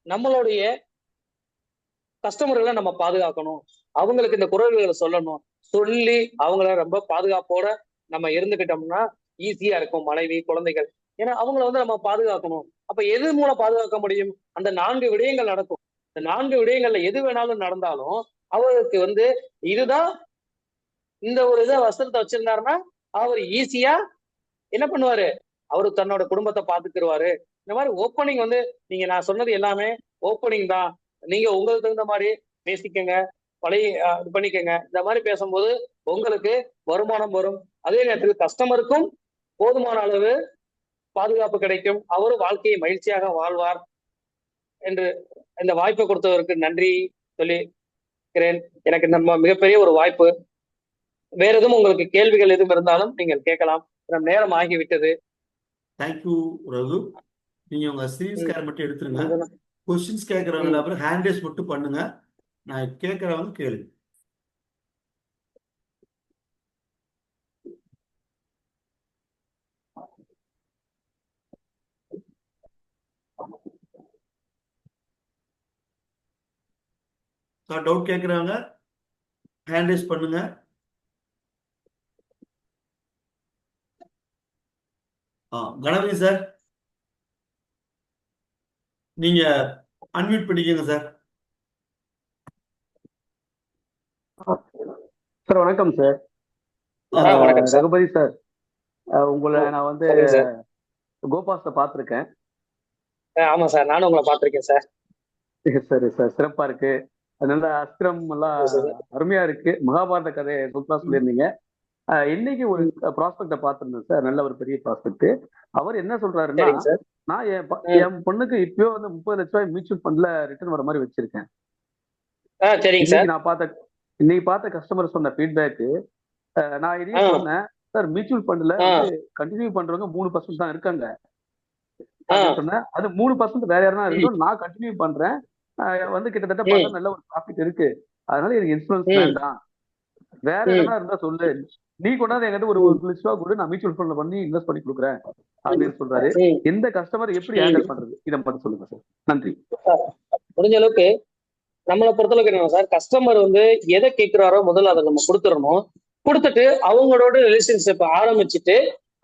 நம்மளுடைய கஸ்டமர்களை நம்ம பாதுகாக்கணும். அவங்களுக்கு இந்த குரல்களை சொல்லணும். சொல்லி அவங்கள ரொம்ப பாதுகாப்போட நம்ம இருந்துகிட்டோம்னா ஈஸியா இருக்கும். மனைவி, குழந்தைகள், ஏன்னா அவங்கள வந்து நம்ம பாதுகாக்கணும். அப்ப எது மூலம் பாதுகாக்க முடியும்? அந்த 4 விடயங்கள் நடக்கும். இந்த 4 விடயங்கள்ல எது வேணாலும் நடந்தாலும் அவருக்கு வந்து இதுதான் இந்த ஒரு இதை வஸ்திரத்தை வச்சிருந்தாருன்னா அவர் ஈஸியா என்ன பண்ணுவாரு? அவரு தன்னோட குடும்பத்தை பாத்துக்கிடுவாரு. இந்த மாதிரி ஓப்பனிங் வந்து நீங்க நான் சொன்னது எல்லாமே ஓப்பனிங் தான். நீங்க உங்களுக்கு தகுந்த மாதிரி பேசிக்கங்க, பழைய இது பண்ணிக்கங்க. இந்த மாதிரி பேசும்போது உங்களுக்கு வருமானம் வரும். அதே நேரத்தில் கஸ்டமருக்கும் போதுமான அளவு பாதுகாப்பு கிடைக்கும். அவரும் வாழ்க்கையை மகிழ்ச்சியாக வாழ்வார் என்று இந்த வாய்ப்பை கொடுத்தவருக்கு நன்றி சொல்லிக்கிறேன். எனக்கு நம்ம மிகப்பெரிய ஒரு வாய்ப்பு. வேற எதுவும் உங்களுக்கு கேள்விகள் எதுவும் இருந்தாலும் நீங்கள் கேட்கலாம். நம் நேரம் ஆகிவிட்டது. தேங்க்யூ ரகு. நீங்க உங்க சீரியஸ் கேர் மட்டும் எடுத்துருங்க. கொஸ்டின்ஸ் கேட்கறவங்க அப்புறம் ஹேண்ட் ரைஸ் மட்டும் பண்ணுங்க. நான் கேட்கறவங்க கேளுங்க. டவுட் கேட்கறவங்க ஹேண்ட் ரைஸ் பண்ணுங்க. கணபதி சார் நீங்க அன்மியூட் பண்ணிக்கோங்க சார். சார் வணக்கம் சார். வணக்கம் சார். ரகுபதி சார், உங்களை நான் வந்து கோபாஸ்ல பார்த்துருக்கேன். ஆமா சார், நானும் உங்களை பார்த்திருக்கேன் சார். சரி சார், சிறப்பா இருக்கு. அதனால அஸ்திரம் எல்லாம் அருமையா இருக்கு. மகாபாரத கதையை சூப்பரா சொல்லியிருந்தீங்க. இன்னைக்கு ஒரு ப்ராஸ்பெக்ட பார்த்திருந்தேன் சார், நல்ல ஒரு பெரிய ப்ராஸ்பெக்ட். அவர் என்ன சொல்றாருன்னா, நான் என் பொண்ணுக்கு இப்பயோ வந்து 30 லட்ச ரூபாய் மியூச்சுவல் ஃபண்ட்ல ரிட்டர்ன் வர மாதிரி வச்சிருக்கேன். இன்னைக்கு பார்த்த கஸ்டமர் சொன்ன ஃபீட்பேக், நான் இதையும் சொன்னேன் சார், மியூச்சுவல் ஃபண்ட்ல கண்டினியூ பண்றவங்க 3% தான் இருக்காங்க சொன்னேன். அது 3% வேற யாரும் இருக்கும். நான் கண்டினியூ பண்றேன், வந்து கிட்டத்தட்ட பார்த்தா நல்ல ஒரு ப்ராஃபிட் இருக்கு. அதனால எனக்கு இன்சூரன்ஸ் வேண்டாம். வேற எதனா இருந்தா சொல்லு, நீ கொண்டாந்து என்கிட்ட ஒரு 1,00,000 கொடு, நான் மியூச்சுவல் ஃபண்ட்ல பண்ணி இன்வெஸ்ட் பண்ணி கொடுக்குறேன் அப்படின்னு சொல்றாரு. எந்த கஸ்டமர் எப்படி ஹேண்டில் பண்றது, இதை மட்டும் சொல்லுங்க சார். நன்றி. முடிஞ்ச அளவுக்கு நம்மளை பொறுத்தளவுக்கு என்ன சார், கஸ்டமர் வந்து எதை கேட்கிறாரோ முதல்ல அதை நம்ம கொடுத்துடணும். கொடுத்துட்டு அவங்களோட ரிலேஷன்ஷிப் ஆரம்பிச்சுட்டு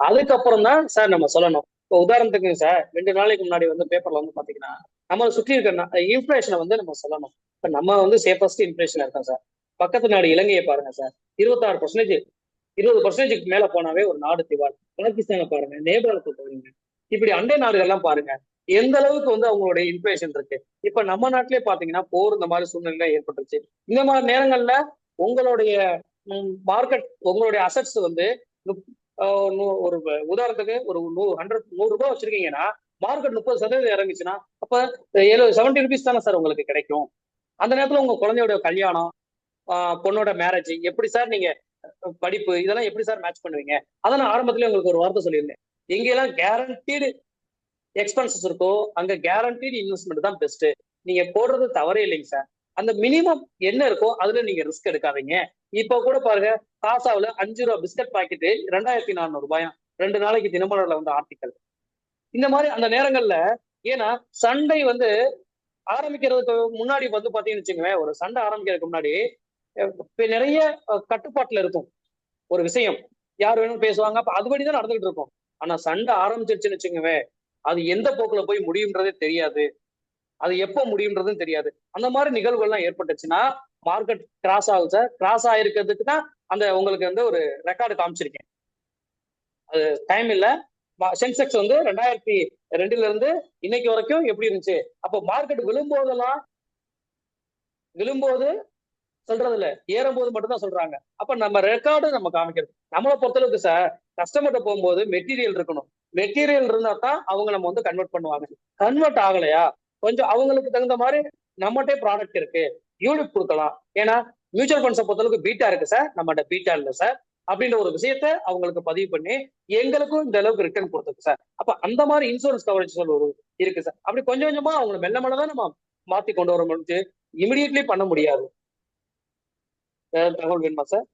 அதுக்கப்புறம் தான் சார் நம்ம சொல்லணும். இப்போ உதாரணத்துக்கு சார் 2 நாளைக்கு முன்னாடி வந்து பேப்பர்ல வந்து பாத்தீங்கன்னா நம்மளை சுற்றி இருக்க இன்ஃபிளேஷனை வந்து நம்ம சொல்லணும். இப்ப நம்ம வந்து சேஃபஸ்ட் இன்ஃபிளேஷன் இருக்கோம் சார். பக்கத்து நாடு இலங்கையை பாருங்க சார், 26%, 20% மேல போனாவே ஒரு நாடு திவால். பாகிஸ்தானை பாருங்க, நேபாளத்தை பாருங்க, இப்படி அண்டை நாடுகள்லாம் பாருங்க எந்த அளவுக்கு வந்து அவங்களுடைய இன்ஃபிளேஷன் இருக்கு. இப்ப நம்ம நாட்டிலே பாத்தீங்கன்னா போர் இந்த மாதிரி சூழ்நிலை ஏற்பட்டுருச்சு. இந்த மாதிரி நேரங்கள்ல உங்களுடைய மார்க்கெட், உங்களுடைய அசட்ஸ் வந்து ஒரு உதாரணத்துக்கு ஒரு 100 ரூபாய் வச்சிருக்கீங்கன்னா மார்க்கெட் 30% இறங்குச்சுன்னா அப்ப 70 rupees தானே சார் உங்களுக்கு கிடைக்கும். அந்த நேரத்துல உங்க குழந்தையோட கல்யாணம், பொண்ணோட மேரேஜ், எப்படி சார் நீங்க படிப்பு இதெல்லாம் எப்படி சார் மேட்ச் பண்ணுவீங்க? அதான் நான் ஆரம்பத்திலே உங்களுக்கு ஒரு வார்த்தை சொல்லியிருந்தேன். எங்கெல்லாம் கேரண்டீடு எக்ஸ்பென்சஸ் இருக்கோ அங்க கேரண்டீடு இன்வெஸ்ட்மெண்ட் தான் பெஸ்ட். நீங்க போடுறது தவறே இல்லைங்க சார். அந்த மினிமம் என்ன இருக்கோ அதுல நீங்க ரிஸ்க் எடுக்காதீங்க. இப்ப கூட பாருங்க, காசாவில் 5 ரூபா பிஸ்கட் பாக்கெட்டு 2400 ரூபாயும் 2 நாளைக்கு தினமலர்ல வந்து ஆர்டிக்கல். இந்த மாதிரி அந்த நேரங்கள்ல, ஏன்னா சண்டை வந்து ஆரம்பிக்கிறதுக்கு முன்னாடி வந்து பாத்தீங்கன்னு வச்சுக்கோங்க, ஒரு சண்டை ஆரம்பிக்கிறதுக்கு முன்னாடி நிறைய கட்டுப்பாட்டுல இருக்கும் ஒரு விஷயம். யார் வேணும் பேசுவாங்க, அப்ப அதுபடிதான் நடந்துகிட்டு இருக்கும். ஆனா சண்டை ஆரம்பிச்சிருச்சுன்னு வச்சுக்கோங்க, அது எந்த போக்குல போய் முடியும்ன்றதே தெரியாது, அது எப்போ முடியும்ன்றதும் தெரியாது. அந்த மாதிரி நிகழ்வுகள்லாம் ஏற்பட்டுச்சுன்னா மார்க்கெட் கிராஸ் ஆகும் சார். கிராஸ் ஆயிருக்கிறதுக்கு தான் அந்த உங்களுக்கு வந்து ஒரு ரெக்கார்டு காமிச்சிருக்கேன். அது டைம் இல்ல. சென்செக்ஸ் வந்து 2002 இருந்து இன்னைக்கு வரைக்கும் எப்படி இருந்துச்சு. அப்போ மார்க்கெட் விழும்போது சொல்றது இல்ல, ஏறும்போது மட்டும் தான் சொல்றாங்க. அப்ப நம்ம ரெக்கார்டு நம்ம காமிக்கிறது. நம்மளை பொறுத்தளவுக்கு சார், கஸ்டமர்கிட்ட போகும்போது மெட்டீரியல் இருக்கணும். மெட்டீரியல் இருந்தா தான் அவங்க நம்ம வந்து கன்வெர்ட் பண்ணுவாங்க. கன்வெர்ட் ஆகலையா கொஞ்சம் அவங்களுக்கு தகுந்த மாதிரி நம்மகிட்டே ப்ராடக்ட் இருக்கு, யூனிட் கொடுக்கலாம். ஏன்னா மியூச்சுவல் ஃபண்ட்ஸை பொறுத்தளவுக்கு பீட்டா இருக்கு சார், நம்மகிட்ட பீட்டா இல்லை சார் அப்படின்ற ஒரு விஷயத்த அவங்களுக்கு பதிவு பண்ணி எங்களுக்கும் இந்த அளவுக்கு ரிட்டர்ன் கொடுத்துருக்கு சார். அப்ப அந்த மாதிரி இன்சூரன்ஸ் கவரேஜ் இருக்கு சார். அப்படி கொஞ்சம் கொஞ்சமா அவங்களை மெல்ல மெல்லதான் நம்ம மாத்தி கொண்டு வர முடிஞ்சு, இமிடியட்லி பண்ண முடியாது. தகவல் வேணுமா சார்?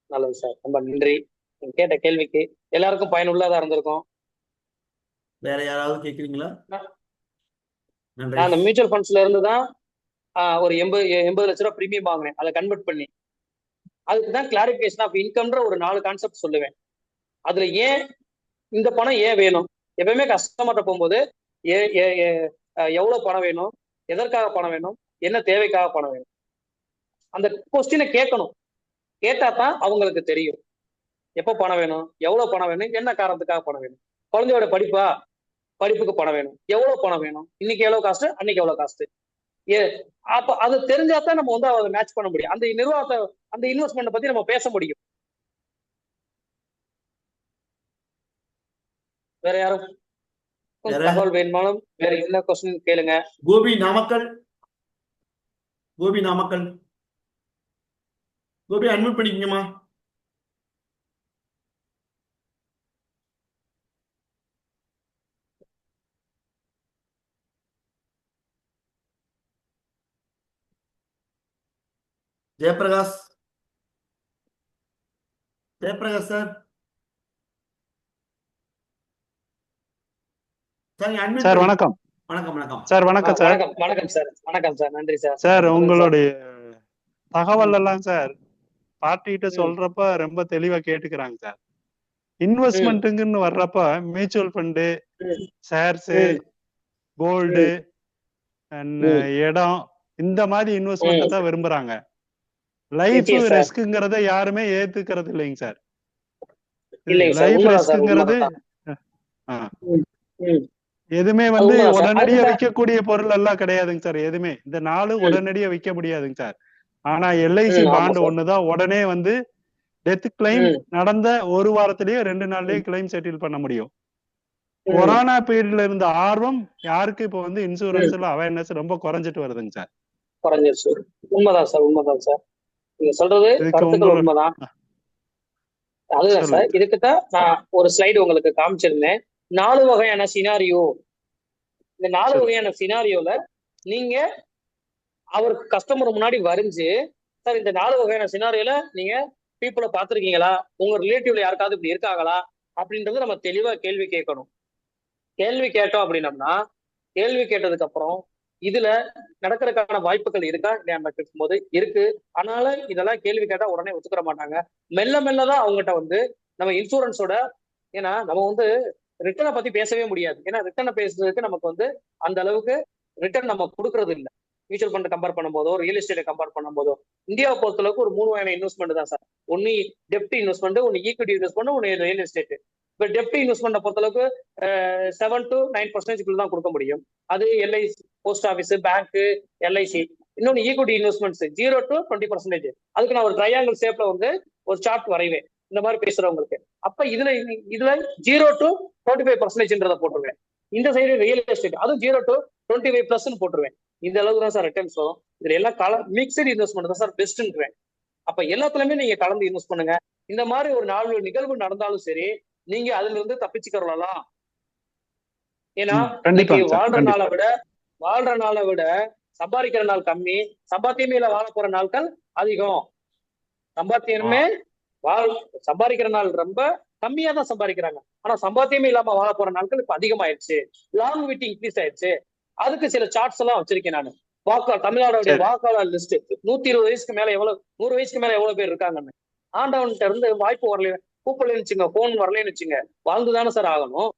நல்லது சார், ரொம்ப நன்றி. கேட்ட கேள்விக்கு எல்லாருக்கும் பயனுள்ளதா இருந்திருக்கும். வேற யாராவது கேக்குறீங்களா? நான் அந்த மியூச்சுவல் ஃபண்ட்ஸ்ல இருந்து தான் ஒரு 80 லட்ச ரூபா பிரீமியம் வாங்கினேன். அதை கன்வெர்ட் பண்ணி அதுக்கு தான் கிளாரிபிகேஷன் ஆஃப் இன்கம்ன்ற ஒரு 4 கான்செப்ட் சொல்லுவேன். அதுல ஏன் இந்த பணம் ஏன் வேணும், எப்பவுமே கஸ்டமர்கிட்ட போகும்போது எவ்வளவு பணம் வேணும், எதற்காக பணம் வேணும், என்ன தேவைக்காக பணம் வேணும், அந்த கொஸ்டினை கேட்கணும். கேட்டா தான் அவங்களுக்கு தெரியும் எப்போ பணம் வேணும், எவ்வளவு பணம் வேணும், என்ன காரணத்துக்காக பணம் வேணும். குழந்தையோட படிப்புக்கு பணம் வேணும், எவ்வளவு பணம் வேணும், இன்னைக்கு எவ்வளவு காஸ்ட், அன்னைக்கு எவ்வளவு காஸ்ட். அப்ப அது தெரிஞ்சாதான் நம்ம வந்து அதை மேட்ச் பண்ண முடியும். அந்த நிர்வாகத்தை, அந்த இன்வெஸ்ட்மெண்ட் பத்தி நம்ம பேச முடியும். வேற யாரும் தகவல் வேணுமாலும் வேற என்ன கொஸ்டின் கேளுங்க. கோபி நாமக்கல், கோபி அட்மிட் பண்ணிக்கங்கம்மா. ஜெயபிரகாஷ் சார், சார் வணக்கம். வணக்கம் சார். வணக்கம் சார். வணக்கம் சார், நன்றி சார். சார் உங்களுடைய தகவல் எல்லாம் சார் பார்ட்டிகிட்ட சொல்றப்ப ரொம்ப தெளிவா கேட்டுக்கிறாங்க சார். இன்வெஸ்ட்மெண்ட்டுங்கன்னு வர்றப்ப மியூச்சுவல் ஃபண்டு, ஷேர்ஸ், கோல்டு, இடம், இந்த மாதிரி இன்வெஸ்ட்மெண்ட் தான் விரும்புறாங்க. லைஃப் ரிஸ்க்குங்கிறத யாருமே ஏத்துக்கிறது இல்லைங்க சார். லைஃப் ரிஸ்க்குங்கிறது எதுவுமே வந்து உடனடியா விற்கக்கூடிய பொருள் எல்லாம் கிடையாதுங்க சார். எதுவுமே இந்த 4 உடனடியா விற்க முடியாதுங்க சார். ஆனா எல்ஐசி பாண்ட் ஒண்ணுதான் உடனே வந்து டெத் கிளைம் நடந்த 1 வாரத்திலேயே 2 நாள்லயே கிளைம் செட்டில் பண்ண முடியும். கொரோனா பீரியட்ல இருந்த ஆர்வம் யாருக்கு இப்ப வந்து இன்சூரன்ஸ்ல அவேர்னஸ் ரொம்ப குறைஞ்சிட்டு வருதுங்க சார். குறைஞ்சிருச்சு. உண்மைதான் சார். நீங்க சொல்றது கருத்துக்கள் உண்மைதான். அதுதான் சார். இதுக்குதான் நான் ஒரு ஸ்லைடு உங்களுக்கு காமிச்சிருந்தேன். 4 வகையான சினாரியோ. இந்த 4 வகையான சினாரியோல நீங்க அவர் கஸ்டமர் முன்னாடி வரைஞ்சு சார் இந்த 4 வகையான சினாரியோல நீங்க பீப்புளை பார்த்துருக்கீங்களா, உங்க ரிலேட்டிவ்ல யாருக்காவது இப்படி இருக்காங்களா அப்படின்றது நம்ம தெளிவா கேள்வி கேட்கணும். கேள்வி கேட்டோம் அப்படின்னம்னா, கேள்வி கேட்டதுக்கு அப்புறம் இதுல நடக்கிறதுக்கான வாய்ப்புகள் இருக்கா இல்லையா கேட்கும்போது இருக்கு. அதனால இதெல்லாம் கேள்வி கேட்டா உடனே ஒத்துக்கிற மாட்டாங்க. மெல்ல மெல்லதான் அவங்ககிட்ட வந்து நம்ம இன்சூரன்ஸோட, ஏன்னா நம்ம வந்து ரிட்டர்னை பத்தி பேசவே முடியாது. ஏன்னா ரிட்டர்னை பேசுறதுக்கு நமக்கு வந்து அந்த அளவுக்கு ரிட்டர்ன் நம்ம கொடுக்கறது இல்லை. மியூச்சுவல் ஃபண்ட் கம்பேர் பண்ணும்போதோ, ரியல் எஸ்டேட்டை கம்பேர் பண்ணும்போதோ, இந்தியாவை பொறுத்தளவுக்கு ஒரு 3 வகையான இன்வெஸ்ட்மெண்ட் தான் சார். ஒன்னு டெப்ட் இன்வெஸ்ட்மெண்ட், ஒன்னு ஈக்விட்டி இன்வெஸ்ட்மெண்ட், ஒன்னு ரியல் எஸ்டேட். இப்ப டெப்ட் இன்வெஸ்ட்மெண்ட் பொறுத்தளவுக்கு 7 to 9% தான் கொடுக்க முடியும். அது LIC, post office, bank, LIC. இன்னொன்னு ஈக்விட்டி இன்வெஸ்ட்மெண்ட்ஸ் 0 to 20%. அதுக்கு நான் ஒரு ட்ரையாங்கிள் ஷேப்ல வந்து ஒரு சார்ட் வரைவேன் இந்த மாதிரி பேசுறவங்களுக்கு. அப்ப இதுல 0 to 25% போட்டுருவேன். இந்த சைடு ரியல் எஸ்டேட் அதுவும் 0 to 25+ போட்டுருவேன். இந்த அளவுக்கு தான் சார் ரிட்டர்ன்ஸ் வரும். இதுல எல்லாம் மிக்சட் இன்வெஸ்ட்மெண்ட் தான் சார் பெஸ்ட்ன்றேன். அப்ப எல்லாத்துலயுமே நீங்க கலந்து இன்வெஸ்ட் பண்ணுங்க. இந்த மாதிரி ஒரு 4 நிகழ்வு நடந்தாலும் சரி, நீங்க அதுல இருந்து தப்பிச்சுக்கிறலாம். ஏன்னா இன்னைக்கு வாழ்ற நாளை விட சம்பாதிக்கிற நாள் கம்மி, சம்பாத்தியமே வாழ போற நாட்கள் அதிகம். சம்பாதிக்கிற நாள் ரொம்ப கம்மியா தான் சம்பாதிக்கிறாங்க. ஆனா சம்பாத்தியமே இல்லாம வாழ போற நாட்கள் இப்ப அதிகமாயிடுச்சு. லாங் விட்டி இன்க்ரீஸ் ஆயிடுச்சு. அதுக்கு சில சார்ட்ஸ் எல்லாம் வச்சிருக்கேன் நான். தமிழ்நாடுடைய வாக்காளர் லிஸ்ட் 120 வயசுக்கு மேல எவ்வளவு, 100 வயசுக்கு மேல எவ்வளவு பேர் இருக்காங்கன்னு. ஆண்டவன்கிட்ட இருந்து வாய்ப்பு வரல, கூப்பிடலன்னு வச்சுங்க, போன் வரலன்னு வச்சுங்க, வாழ்ந்துதானே சார் ஆகணும்.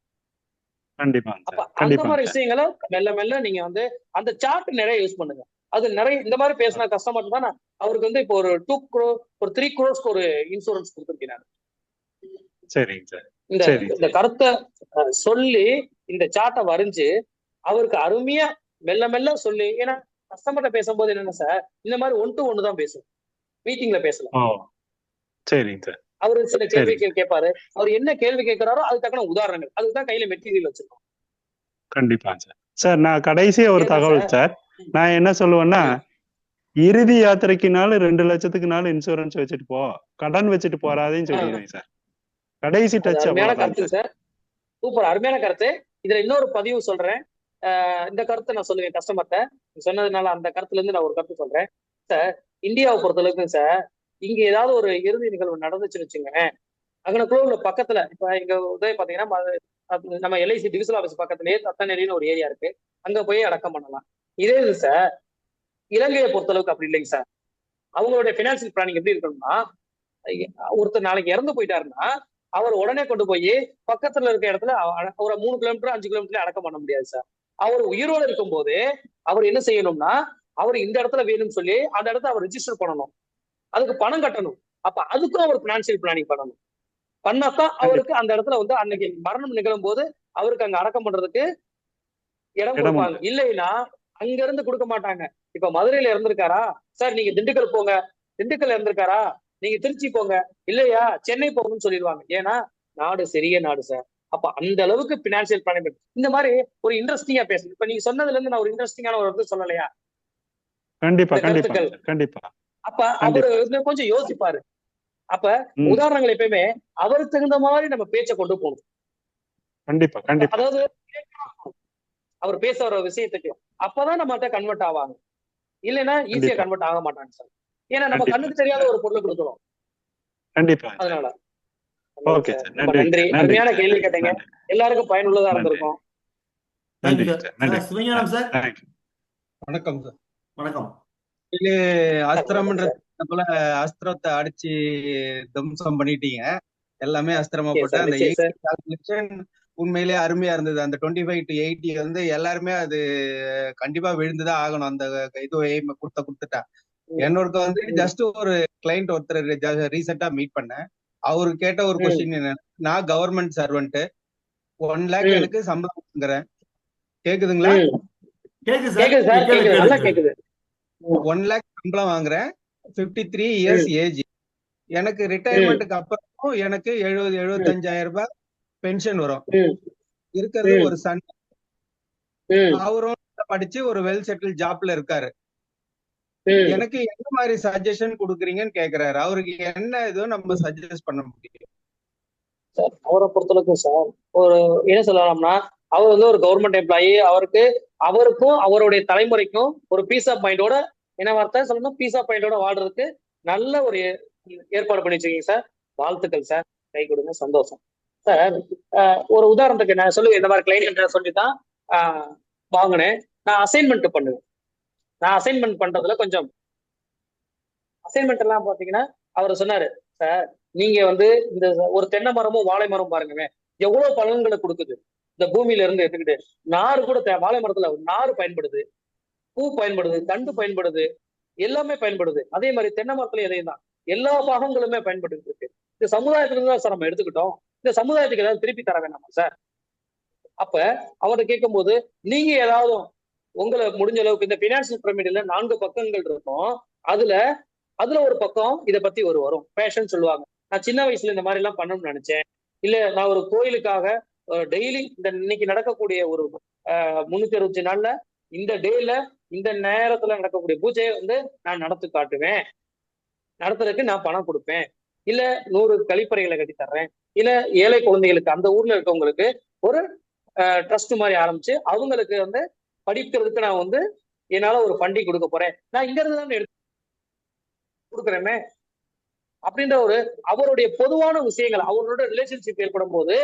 அப்ப அந்த மாதிரி விஷயங்களை மெல்ல மெல்ல நீங்க வந்து அந்த சார்ட் நிறைய யூஸ் பண்ணுங்க. அது நிறைய இந்த மாதிரி பேசின கஸ்டமர் தான் அவருக்கு வந்து இப்போ ஒரு 2 crore, ஒரு 3 crores ஒரு இன்சூரன்ஸ் கொடுத்துருக்கேன். இந்த கருத்தை சொல்லி இந்த சார்ட்டை வரைஞ்சு அவருக்கு அருமையா மெல்ல மெல்ல சொல்லி, ஏன்னா கஸ்டமர்கிட்ட பேசும்போது என்னன்னா சார், இந்த மாதிரி 1 to 1 தான் பேசும், மீட்டிங்ல பேசலாம். அவரு சில கேள்விகள் கேட்பாரு. அவர் என்ன கேள்வி கேட்கிறாரோ அதுக்கு தக்கன உதாரணங்கள், அதுக்குதான் கையில மெட்டீரியல் வச்சிருக்கோம். கண்டிப்பா சார். நான் கடைசியா ஒரு தகவல் சார், நான் என்ன சொல்லுவேன்னா, இறுதி யாத்திரைக்குனாலும் 2 லட்சத்துக்குனாலும் இன்சூரன்ஸ் வச்சுட்டு போ, கடன் வச்சுட்டு போறாதேன்னு சொல்லிடுவேன் சார். கடைசி டச். அருமையான கருத்து சார், சூப்பர், அருமையான கருத்து. இதுல இன்னொரு பதிவு சொல்றேன். இந்த கருத்தை நான் சொல்லுவேன் கஸ்டமர்கிட்ட. சொன்னதுனால அந்த கருத்துல இருந்து நான் ஒரு கருத்து சொல்றேன் சார். இந்தியாவை பொறுத்தளவுக்கு சார், இங்க ஏதாவது ஒரு இறுதி நிகழ்வு நடந்துச்சுன்னு வச்சுங்க, அங்கனக்குள்ள உள்ள பக்கத்துல, இப்ப இங்க உதவி பாத்தீங்கன்னா நம்ம எல்ஐசி டிவிஷனல் ஆஃபீஸ் பக்கத்துலயே தத்தநெறின்னு ஒரு ஏரியா இருக்கு, அங்க போய் அடக்கம் பண்ணலாம். இதே இது சார் இலங்கையை பொறுத்தளவுக்கு அப்படி இல்லைங்க சார். அவங்களுடைய பினான்சியல் பிளானிங் எப்படி இருக்கணும்னா, ஒருத்தர் நாளைக்கு இறந்து போயிட்டாருன்னா அவர் உடனே கொண்டு போய் பக்கத்துல இருக்க இடத்துல ஒரு 3 கிலோமீட்டர் 5 கிலோமீட்டர் அடக்கம் பண்ண முடியாது சார். அவர் உயிரோடு இருக்கும் போது அவர் என்ன செய்யணும்னா, அவர் இந்த இடத்துல வேணும்னு சொல்லி அந்த இடத்த அவர் ரெஜிஸ்டர் பண்ணணும், அதுக்கு பணம் கட்டணும். அப்ப அதுக்கும் அவர் பினான்சியல் பிளானிங் பண்ணணும். பண்ணாதான் அவருக்கு அந்த இடத்துல வந்து அன்னைக்கு மரணம் நிகழும் போது அவருக்கு அங்க அடக்கம் பண்றதுக்கு இடம் கொடுப்பாங்க. இல்லைன்னா அங்க இருந்து கொடுக்க மாட்டாங்க. இப்ப மதுரையில இறந்திருக்காரா சார், நீங்க திண்டுக்கல் போங்க. திண்டுக்கல் இறந்திருக்காரா, நீங்க திருச்சி போங்க. இல்லையா சென்னை போகணும்னு சொல்லிடுவாங்க. ஏன்னா நாடு சிறிய நாடு சார். அப்ப அந்த அளவுக்கு பினான்சியல் பிளானிங். இந்த மாதிரி ஒரு இன்ட்ரெஸ்டிங்கா பேசுங்க. இப்ப நீங்க சொன்னதுல இருந்து நான் ஒரு இன்ட்ரெஸ்டிங்கான ஒரு இது சொல்லலையா? கண்டிப்பா. அப்ப அவரு கொஞ்சம் யோசிப்பாரு. அப்ப உதாரணங்கள் எப்பயுமே அவருக்கு தகுந்த மாதிரி நம்ம பேச்சை கொண்டு போகணும். கண்டிப்பா. அதாவது அவர் பேச வர விஷயத்துக்கு அப்பதான் நம்மகிட்ட கன்வெர்ட் ஆவாங்க. இல்லைன்னா ஈஸியா கன்வெர்ட் ஆக மாட்டாங்க சார். ஏன்னா நம்ம கண்ணுக்கு தெரியாத ஒரு பொருளை கொடுக்குறோம். அதனால நன்றி. அருமையான கேள்வி கேட்டீங்க, எல்லாருக்கும் பயனுள்ளதா இருந்திருக்கும். சிவஞானம் சார். வணக்கம் சார். வணக்கம். அஸ்திரம்ன்ற போல அஸ்திரத்தை அடிச்சு தம்சம் பண்ணிட்டீங்க. எல்லாமே அஸ்திரமா போட்டு அந்த உண்மையிலேயே அருமையா இருந்தது. அந்த 25 to 80 வந்து எல்லாருமே அது கண்டிப்பா விழுந்துதான் ஆகணும். அந்த இது கொடுத்துட்டா. என்னோட வந்து ஜஸ்ட் ஒரு கிளைண்ட் ஒருத்தர் ரீசெண்டா மீட் பண்ணேன். அவரு கேட்ட ஒரு கொஸ்டின் என்ன, நான் கவர்மெண்ட் சர்வெண்ட், 1 lakh எனக்கு சம்பளம் வாங்குறேன். கேக்குதுங்களா? 1 lakh சம்பளம் வாங்குறேன், 53 years ஏஜ். எனக்கு ரிட்டையர்மெண்ட்டுக்கு அப்புறம் எனக்கு 70-75,000 ரூபாய் பென்ஷன் வரும். இருக்கிறது ஒரு சன், அவரும் படிச்சு ஒரு வெல் செட்டில் ஜாப்ல இருக்காரு. எனக்கு என்ன மாதிரி சஜஷன் கொடுக்குறீங்கன்னு கேக்குறாரு. அவருக்கு என்ன இதோ நம்ம சஜஸ்ட் பண்ண முடியும் சார்? அவரை பொறுத்தளவுக்கு சார் ஒரு என்ன சொல்லலாம்னா, அவர் வந்து ஒரு கவர்மெண்ட் எம்ப்ளாயி. அவருக்கும் அவருடைய தலைமுறைக்கும் ஒரு பீஸ் ஆஃப் மைண்டோட என்ன வார்த்தை சொல்லணும், பீஸா பாயிண்டோட வாழ்றதுக்கு நல்ல ஒரு ஏற்பாடு பண்ணி வச்சிருக்கீங்க சார். வாழ்த்துக்கள் சார், கை கொடுங்க, சந்தோஷம் சார். ஒரு உதாரணத்துக்கு நான் சொல்லுவேன், இந்த மாதிரி கிளைண்ட் சொல்லி தான் வாங்கினேன். நான் அசைன்மெண்ட் பண்ணுவேன். நான் அசைன்மெண்ட் பண்றதுல கொஞ்சம் அசைன்மெண்ட் எல்லாம் பாத்தீங்கன்னா அவர் சொன்னாரு, சார் நீங்க வந்து இந்த ஒரு தென்னை மரமும் வாழை மரம் பாருங்க எவ்வளவு பலன்களை கொடுக்குது. இந்த பூமியில இருந்து எடுத்துக்கிட்டு நாறு கூட வாழை மரத்துல நாறு பயன்படுது, பூ பயன்படுது, தண்டு பயன்படுது, எல்லாமே பயன்படுது. அதே மாதிரி தென்னை மரத்துல எதையும் தான் எல்லா பாகங்களுமே பயன்பட்டு இருக்கு. இந்த சமுதாயத்துல இருந்து தான் சார் நம்ம எடுத்துக்கிட்டோம். இந்த சமுதாயத்துக்கு ஏதாவது திருப்பி தர வேணாமா சார்? அப்ப அவர்கிட்ட கேட்கும் போது, நீங்க ஏதாவது உங்களை முடிஞ்ச அளவுக்கு இந்த பினான்சியல் பிரமிட்ல 4 பக்கங்கள் இருக்கும். அதுல ஒரு பக்கம் இதை பத்தி வரும் பேஷன் சொல்லுவாங்க. நான் சின்ன வயசுல இந்த மாதிரி எல்லாம் பண்ணணும்னு நினைச்சேன், இல்ல நான் ஒரு கோயிலுக்காக டெய்லி இந்த இன்னைக்கு நடக்கக்கூடிய ஒரு 364 நாள்ல இந்த டேல இந்த நேரத்துல நடக்கக்கூடிய பூஜையை வந்து நான் நடத்தி காட்டுவேன், நடத்துறதுக்கு நான் பணம் கொடுப்பேன், இல்ல 100 கழிப்பறைகளை கட்டி தர்றேன், இல்ல ஏழை குழந்தைகளுக்கு அந்த ஊர்ல இருக்கவங்களுக்கு ஒரு ட்ரஸ்ட் மாதிரி ஆரம்பிச்சு அவங்களுக்கு வந்து படிக்கிறதுக்கு நான் வந்து என்னால ஒரு ஃபண்டிங் கொடுக்க போறேன், நான் இங்க இருந்து தான் எடுத்து கொடுக்குறேமே அப்படின்ற ஒரு அவருடைய பொதுவான விஷயங்கள், அவரோட ரிலேஷன்ஷிப் ஏற்படும் போது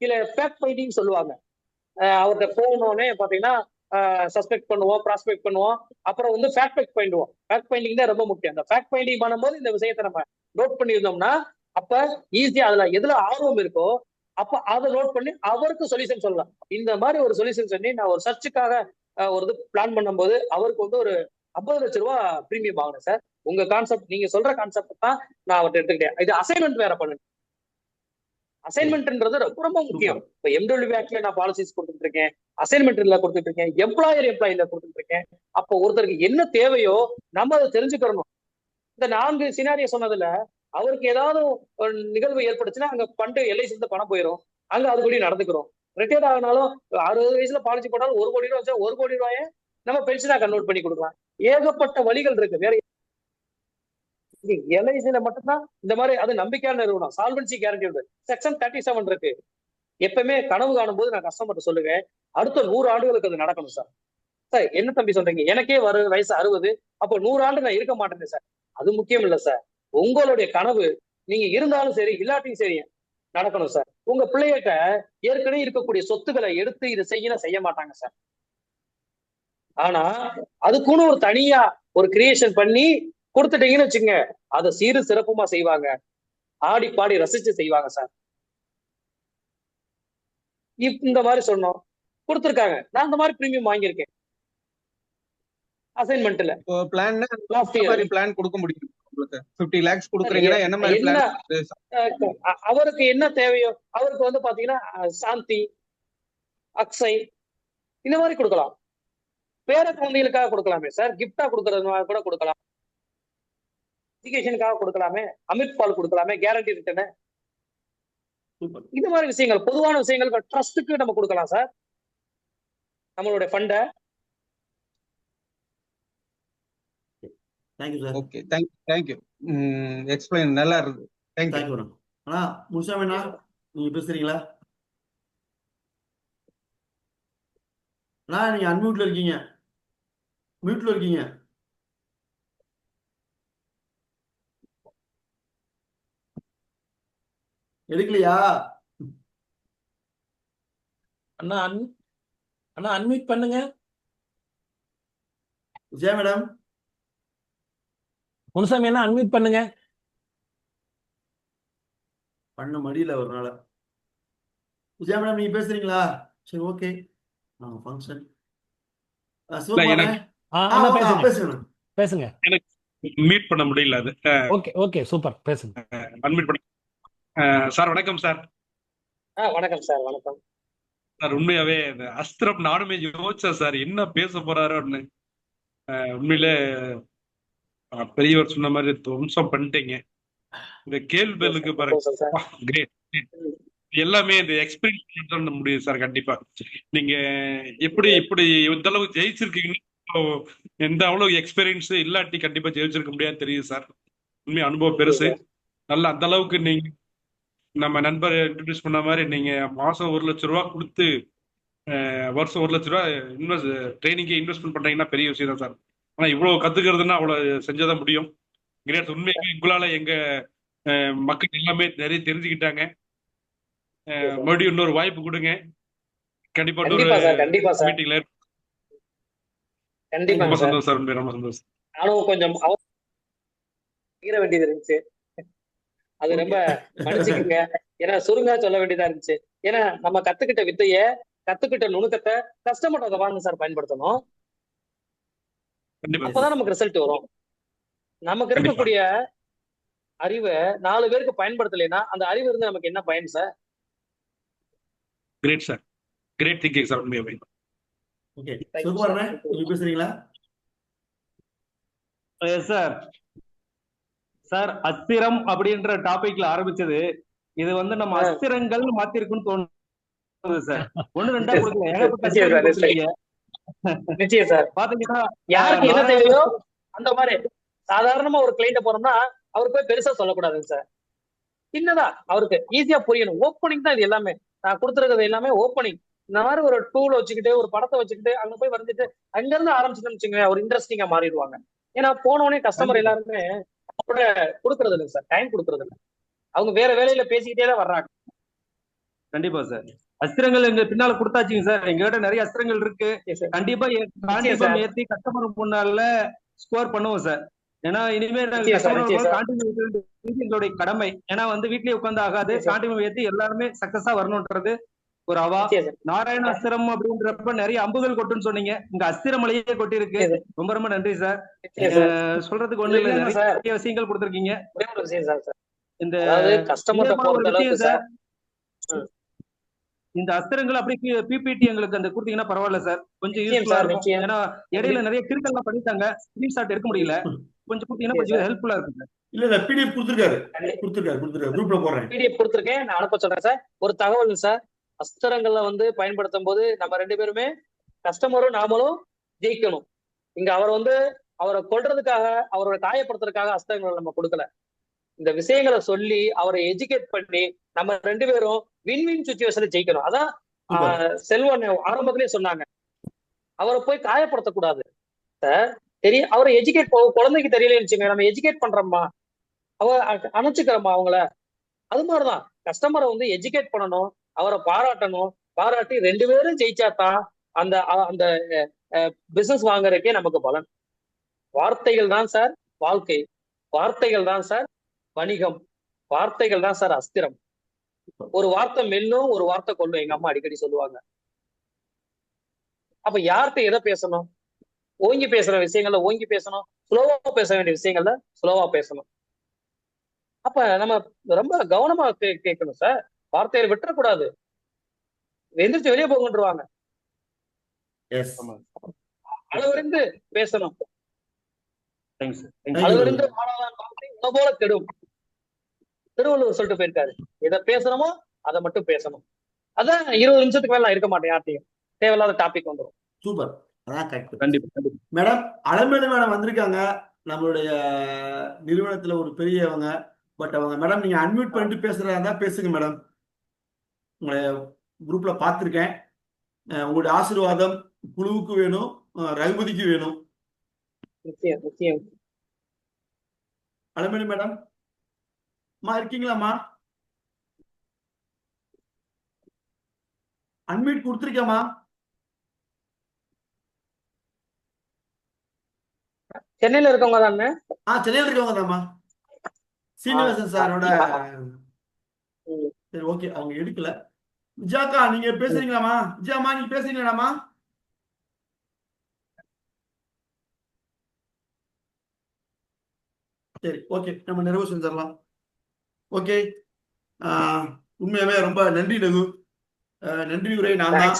சில ஃபேக்ட் ஃபைண்டிங் சொல்லுவாங்க. அவர்கிட்ட போனோடனே பாத்தீங்கன்னா சஸ்பெக்ட் பண்ணுவோம், ப்ராஸ்பெக்ட் பண்ணுவோம், அப்புறம் வந்து ஃபேக்ட் பண்ணுவோம். ஃபேக்ட் ஃபைண்டிங் தான் ரொம்ப முக்கியம். அந்த ஃபேக்ட் ஃபைண்டிங் பண்ணும்போது இந்த விஷயத்தை நம்ம நோட் பண்ணியிருந்தோம்னா அப்ப ஈஸியா அதுல எதுல ஆர்வம் இருக்கோ அப்ப அதை நோட் பண்ணி அவருக்கு சொல்யூஷன் சொல்லலாம். இந்த மாதிரி ஒரு சொல்யூஷன் சொல்லி நான் ஒரு சர்ச்சுக்காக ஒரு இது பிளான் பண்ணும்போது அவருக்கு வந்து ஒரு 50 லட்ச ரூபா பிரீமியம் வாங்கினேன் சார். உங்க கான்செப்ட், நீங்க சொல்ற கான்செப்ட் தான் நான் அவர்கிட்ட எடுத்துக்கிட்டேன். இது அசைன்மெண்ட் வேற பண்ணு. அசைன்மெண்ட்ன்றது ரொம்ப ரொம்ப முக்கியம். இப்ப எம்டபிள்யூ ஆக்ட்ல நான் பாலிசிஸ் கொடுத்துட்டு இருக்கேன், அசைன்மெண்ட்ல கொடுத்துட்டு இருக்கேன், எம்ப்ளாயில கொடுத்துட்டு இருக்கேன். அப்போ ஒருத்தருக்கு என்ன தேவையோ நம்ம அதை தெரிஞ்சுக்கிறணும். இந்த 4 சினாரியோ சொன்னதுல அவருக்கு ஏதாவது ஒரு நிகழ்வு ஏற்படுச்சுன்னா அங்க பண்டு எல்ஐசி இருந்து பணம் போயிடும், அங்க அதுபடி நடந்துக்கிறோம். ரிட்டையர்ட் ஆகினாலும் 60 வயசுல பாலிசி போட்டாலும் 1 கோடி ரூபாய் வச்சா 1 கோடி ரூபாயை நம்ம பென்ஷனா கன்வெர்ட் பண்ணி கொடுக்கலாம். ஏகப்பட்ட வழிகள் இருக்கு. வேற எல்ஐசியில மட்டும்தான் இந்த மாதிரி அது நம்பிக்கையான நிறுவனம், சால்வன்சி கேரண்டி செக்ஷன் 37 இருக்கு. எப்பவுமே கனவு காணும் போது நான் கஸ்டமர்கிட்ட சொல்லுவேன், அடுத்த 100 ஆண்டுகளுக்கு அது நடக்கணும் சார். சார் என்ன தம்பி சொல்றீங்க, எனக்கே வயசு 60, அப்போ 100 ஆண்டு நான் இருக்க மாட்டேன் சார். அது முக்கியம் இல்ல சார், உங்களுடைய கனவு நீங்க இருந்தாலும் சரி இல்லாட்டியும் சரி நடக்கணும் சார். உங்க பிள்ளைகிட்ட ஏற்கனவே இருக்கக்கூடிய சொத்துக்களை எடுத்து இதை செய்ய மாட்டாங்க சார். ஆனா அதுக்குன்னு ஒரு தனியா ஒரு கிரியேஷன் பண்ணி கொடுத்துட்டீங்கன்னு வச்சுங்க, அதை சீரு சிறப்புமா செய்வாங்க, ஆடி பாடி ரசிச்சு செய்வாங்க சார். இந்த மாதிரி சொன்னோம், கொடுத்துருக்காங்க. நான் இந்த மாதிரி பிரீமியம் வாங்கியிருக்கேன் அசைன்மெண்ட்ல. பிளான் பிளான் கொடுக்க முடியும் உங்களுக்கு. 50 lakhs கொடுக்குறீங்கன்னா என்ன மாதிரி பிளான்? அவருக்கு என்ன தேவையோ, அவருக்கு வந்து பாத்தீங்கன்னா சாந்தி, அக்ஷய் இந்த மாதிரி கொடுக்கலாம். பேர குழந்தைகளுக்காக கொடுக்கலாமே சார், கிஃப்டா கொடுக்கறது கூட கொடுக்கலாம், எஜுகேஷனுக்காக கொடுக்கலாமே, அமிர்த் பால் கொடுக்கலாமே, கேரண்டி ரிட்டர்ன், இந்த மாதிரி விஷயங்கள் பொதுவான விஷயங்கள் ட்ரஸ்ட்டுக்கு நம்ம கொடுக்கலாம் சார் நம்மளுடைய ஃபண்டை. Thank you sir. Okay, thank you. Explain நல்லா இருக்கு. தேங்க்யூ. ஆனா முனுசாமிண்ணா நீங்க பேசுறீங்களா? நீங்க அன்மியூட்ல இருக்கீங்க, மியூட்ல இருக்கீங்க. எடுக்கலையா? அண்ணா அன்மியூட் பண்ணுங்க. விஜயா மேடம், முனுசாமி அண்ணா அன்மியூட் பண்ணுங்க. பண்ண முடியல ஒரு நாள். விஜயா மேடம் நீங்க பேசுறீங்களா? சரி, ஓகே. ஃபங்க்ஷன் பேசுங்க. எனக்கு மீட் பண்ண முடியல அது. ஓகே ஓகே, சூப்பர், பேசுங்க. அன்மியூட் பண்ண. சார் வணக்கம் சார். வணக்கம் சார். வணக்கம் சார். உண்மையாவே அஸ்திரம் நானுமே யோசிச்சேன் சார், என்ன பேச போறாருன்னு. உண்மையிலே பெரியவர் சொன்ன மாதிரி துவம்சம் பண்ணிட்டீங்க. இந்த கேள்விகளுக்கு பாருங்க, கிரேட். எல்லாமே இந்த எக்ஸ்பீரியன்ஸ் தான் முடியும் சார். கண்டிப்பா நீங்க இப்படி இந்த அளவுக்கு ஜெயிச்சிருக்கீங்கன்னா எந்த அவ்வளவு எக்ஸ்பீரியன்ஸ் இல்லாட்டி கண்டிப்பா ஜெயிச்சிருக்க முடியாது தெரியுது சார். உண்மையா அனுபவம் பெருசு. நல்ல அந்த அளவுக்கு நீங்க நம்ம நண்பர் இன்ட்ரடியூஸ் பண்ண மாதிரி நீங்க மாசம் 1 லட்ச ரூபா கொடுத்து வருஷம் 1 லட்ச ரூபா ட்ரைனிங்கே இன்வெஸ்ட்மெண்ட் பண்றீங்கன்னா பெரிய விஷயம் தான் சார். ஆனா இவ்வளவு கத்துக்கிறதுன்னா அவ்வளவு செஞ்சாதான் முடியும். கிரேட். உண்மையாவே உங்களால எங்க மக்கள் எல்லாமே நிறைய தெரிஞ்சுக்கிட்டாங்க. மறுபடியும் இன்னொரு வாய்ப்பு கொடுங்க. கண்டிப்பா இன்னொரு கண்டிப்பா சார், கண்டிப்பா சார், மீட்டிங்ல. கண்டிப்பாங்க ரொம்ப சார். சந்தோஷம் சார், உண்மையா ரொம்ப சந்தோஷம். நானும் கொஞ்சம் தீர வேண்டியது இருந்துச்சு. அது ரொம்ப மன்னிச்சுக்குங்க. ஏன்னா சுருங்கா சொல்ல வேண்டியதா இருந்துச்சு. ஏன்னா நம்ம கத்துக்கிட்ட வித்தைய, கத்துக்கிட்ட நுணுக்கத்தை கஸ்டமர்ட்ட வாங்க சார் பயன்படுத்தணும். கண்டிப்பா அப்பதான் நமக்கு ரிசல்ட் வரும். நமக்கு கண்டிப்பா. இருக்கக்கூடிய அறிவை 4 பேருக்கு பயன்படுத்தலைன்னா அந்த அறிவு இருந்து நமக்கு என்ன பயன் sir? Great sir. Great thinking sir, உண்மையாவே. ஓகே, Thank you, சுகுமாரண்ணே, sir. நீங்க பேசுறீங்களா? சார் சார் அஸ்திரம் அப்படின்ற டாபிக்ல ஆரம்பிச்சது, இது வந்து நம்ம அஸ்திரங்கள் மாத்திருக்குன்னு தோணுது சார். 1 2 கொடுக்கல, ஏகப்பட்ட நிச்சயம் அஸ்திரங்கள் சார், கொடுத்துருக்கீங்க. நிச்சயம் சார். பாத்தீங்கன்னா யாருக்கு என்ன தேவையோ அந்த மாதிரி சாதாரணமா ஒரு கிளைண்ட போனோம்னா அவருக்கு போய் பெருசா சொல்லக்கூடாதுங்க சார். சின்னதா அவருக்கு ஈஸியா புரியணும். ஓப்பனிங் தான் இது எல்லாமே. நான் கொடுத்துருக்கிறது எல்லாமே ஓப்பனிங். இந்த மாதிரி ஒரு டூல் வச்சுக்கிட்டு, ஒரு படத்தை வச்சுக்கிட்டு அங்க போய் வரைஞ்சிட்டு அங்க இருந்து ஆரம்பிச்சுன்னு வச்சுக்கோங்க, ஒரு இன்ட்ரெஸ்டிங்கா மாறிடுவாங்க. ஏன்னா போனோடனே கஸ்டமர் எல்லாருமே கூட கொடுக்கறது இல்லைங்க சார், டைம் கொடுக்கறது இல்லை. அவங்க வேற வேலையில பேசிக்கிட்டே தான் வர்றாங்க. கண்டிப்பா சார். அஸ்திரங்கள் எங்க பின்னால கொடுத்தாச்சுங்க சார். எங்ககிட்ட நிறைய அஸ்திரங்கள் இருக்கு. கண்டிப்பா காண்டிபம் ஏத்தி கஸ்டமர் முன்னால ஸ்கோர் பண்ணுவோம் சார். ஏன்னா இனிமே எங்களுடைய கடமை. ஏன்னா வந்து வீட்லயே உட்கார்ந்து ஆகாது, காண்டிபம் ஏத்தி எல்லாருமே சக்சஸா வரணும்ன்றது ஒரு அவா. நாராயண அஸ்திரம் அப்படின்றப்ப நிறைய அம்புகள் கொட்டுன்னு சொன்னீங்க, இங்க அஸ்திரமலையே கொட்டி இருக்கு. ரொம்ப ரொம்ப நன்றி சார். சொல்றதுக்கு ஒண்ணு இல்ல, நிறைய விஷயங்கள் கொடுத்துருக்கீங்க. இந்த சார் இந்த அஸ்திரங்கள் அப்படி பிபிடி எங்களுக்கு அந்த கொடுத்தீங்கன்னா பரவாயில்ல சார், கொஞ்சம் யூஸ்ஃபுல்லா இருக்கும். ஏன்னா இடையில நிறைய கிறுக்கெல்லாம் பண்ணிட்டாங்க, ஸ்கிரீன்ஷாட் எடுக்க முடியல. கொஞ்சம் கொடுத்தீங்கன்னா கொஞ்சம் ஹெல்ப்ஃபுல்லா இருக்கும் சார். இல்ல பிடிஎஃப் கொடுத்துருக்காரு, குரூப்ல போடுறேன். பிடிஎஃப் கொடுத்துருக்கேன், நான் அனுப்ப சொல்றேன் சார். ஒரு தகவல் சார், அஸ்திரங்கள்ல வந்து பயன்படுத்தும் போது நம்ம 2 பேருமே கஸ்டமரும் நாமளும் ஜெயிக்கணும். இங்க அவரை கொல்றதுக்காக, அவரோட காயப்படுத்துறதுக்காக அஸ்திரங்களை நம்ம கொடுக்கல. இந்த விஷயங்களை சொல்லி அவரை எஜுகேட் பண்ணி நம்ம 2 பேரும் வின் சுச்சுவேஷன்ல ஜெயிக்கணும். அதான் செல்வன் ஆரம்பத்திலேயே சொன்னாங்க, அவரை போய் காயப்படுத்தக்கூடாது சார். அவரை எஜுகேட், குழந்தைக்கு தெரியலன்னு நம்ம எஜுகேட் பண்றோமா, அணைச்சுக்கிறோமா அவங்கள. அது மாதிரிதான் கஸ்டமரை வந்து எஜுகேட் பண்ணணும், அவரை பாராட்டணும். பாராட்டி 2 பேரும் ஜெயிச்சாதான் அந்த அந்த பிசினஸ் வாங்குறதுக்கே நமக்கு பலன். வார்த்தைகள் தான் சார் வாழ்க்கை, வார்த்தைகள் தான் சார் வணிகம், வார்த்தைகள் தான் சார் அஸ்திரம். ஒரு வார்த்தை மெல்லும், ஒரு வார்த்தை கொல்லும், எங்க அம்மா அடிக்கடி சொல்லுவாங்க. அப்ப யார்கிட்ட எதை பேசணும்? ஓங்கி பேசுற விஷயங்கள்ல ஓங்கி பேசணும், ஸ்லோவா பேச வேண்டிய விஷயங்கள்ல ஸ்லோவா பேசணும். அப்ப நம்ம ரொம்ப கவனமா கேட்கணும் சார். வார்த்தையை விட்டுறக்கூடாது, எந்திரிச்சு வெளியே போங்கன்றுவாங்க. அளவிருந்து பேசணும். அளவிருந்து மாணவன் வார்த்தை உணவோல கெடும். திருவள்ளுவர் சொல்லிட்டு போயிருக்காரு, எதை பேசணுமோ அதை மட்டும் பேசணும். அதான் 20 நிமிஷத்துக்கு மேல நான் இருக்க மாட்டேன் யார்ட்டையும், தேவையில்லாத டாபிக் வந்துடும். சூப்பர், அதான் கரெக்ட். கண்டிப்பா. மேடம் அலமேலு மேடம் வந்திருக்காங்க, நம்மளுடைய நிறுவனத்துல ஒரு பெரியவங்க. பட் அவங்க மேடம் நீங்க அன்மியூட் பண்ணிட்டு பேசுறதா இருந்தா பேசுங்க மேடம். உங்களை குரூப்ல பார்த்துருக்கேன். உங்களுடைய ஆசீர்வாதம் குழுவுக்கு வேணும், ரகுபதிக்கு வேணும். நிச்சயம் நிச்சயம். அலமேலு மேடம் இருக்கீங்களாமா? அன்மியூட் கொடுத்துருக்கேம்மா. சென்னையில இருக்கவங்க தானே? சென்னையில இருக்கவங்க தான்மா, சீனிவாசன் சாரோட. சரி ஓகே, அவங்க எடுக்கல. விஜயாக்கா நீங்க பேசுறீங்களாமா? விஜயாமா நீங்க பேசுறீங்களாமா? சரி ஓகே, நம்ம நிறைவு செஞ்சிடலாம். ஓகே, உண்மையாவே ரொம்ப நன்றி ரகு. நன்றி உரை நான் தான்.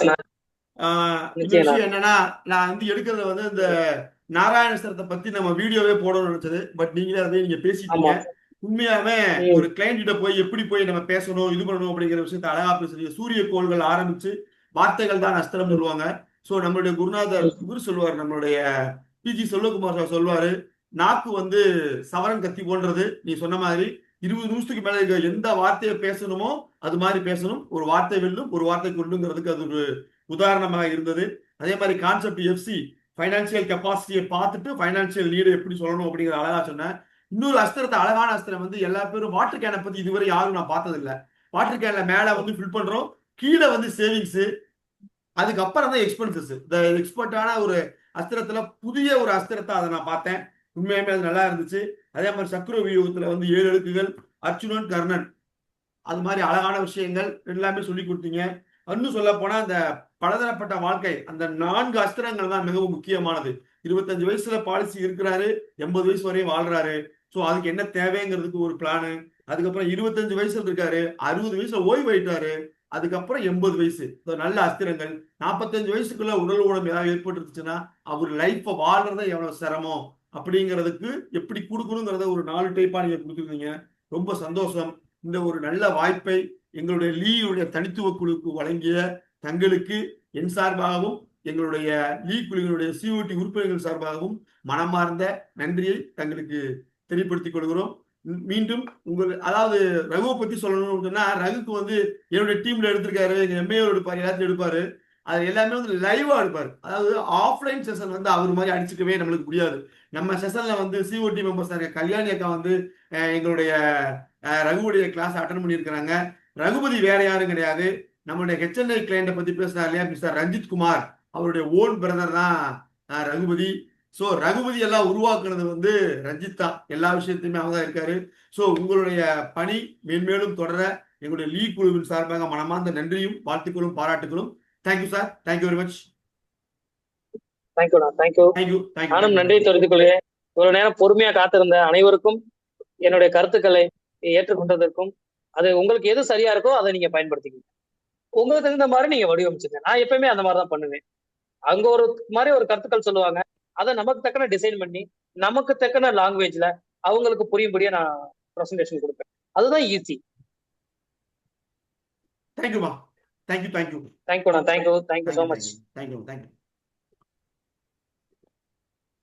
இந்த விஷயம் என்னன்னா, நான் வந்து எடுக்கிறத வந்து இந்த நாராயணஸ்வரத்தை பத்தி நம்ம வீடியோவே போடணும்னு நினைச்சது. பட் நீங்களே அதே நீங்க பேசிட்டீங்க. உண்மையாவே ஒரு கிளைண்ட் கிட்ட போய் எப்படி போய் நம்ம பேசணும், இது பண்ணணும் அப்படிங்கிற விஷயத்த அழகா பேசுறீங்க. சூரிய கோள்கள் ஆரம்பிச்சு வார்த்தைகள் தான் அஸ்திரம் சொல்லுவாங்க. சோ நம்மளுடைய குருநாதர் இவர் சொல்லுவார், நம்மளுடைய பிஜி செல்வகுமார் சார் சொல்லுவாரு, நாக்கு வந்து சவரன் கத்தி போன்றது. நீ சொன்ன மாதிரி 20 நிமிஷத்துக்கு மேல எந்த வார்த்தையை பேசணுமோ அது மாதிரி பேசணும். ஒரு வார்த்தை வெல்லும், ஒரு வார்த்தை கொல்லுங்கிறதுக்கு அது ஒரு உதாரணமாக இருந்தது. அதே மாதிரி கான்செப்ட் எஃப்சி ஃபைனான்சியல் கெப்பாசிட்டியை பார்த்துட்டு ஃபைனான்சியல் லீடு எப்படி சொல்லணும் அப்படிங்கிற அழகா சொன்னேன். இன்னொரு அஸ்திரத்தை, அழகான அஸ்திரம் வந்து எல்லா பேரும் வாட்டர் கேனை பத்தி இதுவரை யாரும் நான் பார்த்தது இல்லை. வாட்டர் கேன்ல மேல வந்து ஃபில் பண்றோம், கீழே வந்து சேவிங்ஸ், அதுக்கப்புறம் தான் எக்ஸ்பென்சஸ். இந்த எக்ஸ்பர்ட்டான ஒரு அஸ்திரத்துல புதிய ஒரு அஸ்திரத்தை அதை நான் பார்த்தேன். உண்மையுமே அது நல்லா இருந்துச்சு. அதே மாதிரி சக்கர வியூகத்துல வந்து 7 அடுக்குகள், அர்ச்சுனன் கர்ணன், அது மாதிரி அழகான விஷயங்கள் எல்லாமே சொல்லி கொடுத்தீங்க. இன்னும் சொல்ல போனா அந்த பலதரப்பட்ட வாழ்க்கை, அந்த 4 அஸ்திரங்கள் தான் மிகவும் முக்கியமானது. 25 வயசுல பாலிசி இருக்கிறாரு, 80 வயசு வரையும் வாழ்றாரு. ஸோ அதுக்கு என்ன தேவைங்கிறதுக்கு ஒரு பிளானு. அதுக்கப்புறம் 25 வயசுல இருக்காரு, 60 வயசுல ஓய்வு ஆயிட்டாரு, அதுக்கப்புறம் 80 வயசு. நல்ல அஸ்திரங்கள். 45 வயசுக்குள்ள உடல் ஊனம் ஏதாவது ஏற்பட்டுருச்சுன்னா அவர் லைஃப்பை வாழ்றத எவ்வளவு சிரமம் அப்படிங்கிறதுக்கு எப்படி கொடுக்கணுங்கிறத ஒரு 4 டைப்பா நீங்க கொடுத்துருந்தீங்க. ரொம்ப சந்தோஷம். இந்த ஒரு நல்ல வாய்ப்பை எங்களுடைய லீயுடைய தனித்துவ குழுக்கு வழங்கிய தங்களுக்கு என் சார்பாகவும் எங்களுடைய லீ குழுவினுடைய சிஓடி உறுப்பினர்கள் சார்பாகவும் மனமார்ந்த நன்றியை தங்களுக்கு தெரியப்படுத்திக் கொள்கிறோம். மீண்டும் அதாவது ரகுவை பத்தி சொல்லணும்னு சொன்னா, ரகுக்கு வந்து என்னுடைய டீம்ல எடுத்திருக்காரு, எங்க எம்ஏஓ எடுப்பாரு, எல்லாத்தையும் எடுப்பாரு. அது எல்லாமே வந்து லைவா எடுப்பாரு. அதாவது ஆஃப்லைன் செஷன் வந்து அவர் மாதிரி அடிச்சுக்கவே நம்மளுக்கு முடியாது. நம்ம செஷன்ல வந்து சிஓடி மெம்பர்ஸ் இருக்க கல்யாணி அக்கா வந்து எங்களுடைய ரகுவுடைய கிளாஸ் அட்டன் பண்ணியிருக்கிறாங்க. ரகுபதி வேற யாரும் கிடையாது, நம்மளுடைய ஹெச்என்ஐ கிளைண்ட்டை பத்தி பேசுறாரு இல்லையா, மிஸ்டர் ரஞ்சித் குமார், அவருடைய ஓன் பிரதர் தான் ரகுபதி. ஸோ ரகுபதி எல்லாம் உருவாக்குறது வந்து ரஞ்சித் தான். எல்லா விஷயத்தையுமே அவங்க தான் இருக்காரு. ஸோ உங்களுடைய பணி மேன்மேலும் தொடர எங்களுடைய லீ குழுவின் சார்பாக மனமார்ந்த நன்றியும் வாழ்த்துக்களும் பாராட்டுகளும். Thank you sir, thank you very much. நானும் நன்றி தெரிவித்துக் கொள்கிறேன். இவ்வளவு நேரம் பொறுமையா காத்திருந்த அனைவருக்கும் என்னுடைய கருத்துக்களை ஏற்றுக்கொண்டதற்கும், அது உங்களுக்கு எது சரியா இருக்கோ அதை நீங்க பயன்படுத்திக்கீங்க. உங்களுக்கு தகுந்த மாதிரி நீங்க வடிவமைச்சுங்க. நான் எப்பயுமே அந்த மாதிரி தான் பண்ணுவேன். அங்க ஒரு மாதிரி ஒரு கருத்துக்கள் சொல்லுவாங்க, அதை நமக்கு தக்கன டிசைன் பண்ணி நமக்கு தக்கன லாங்குவேஜ்ல அவங்களுக்கு புரியும்படியா நான் ப்ரெசன்டேஷன் கொடுப்பேன். அதுதான் ஈஸி. தேங்க்யூமா. Thank you. Thank you so much. Thank you.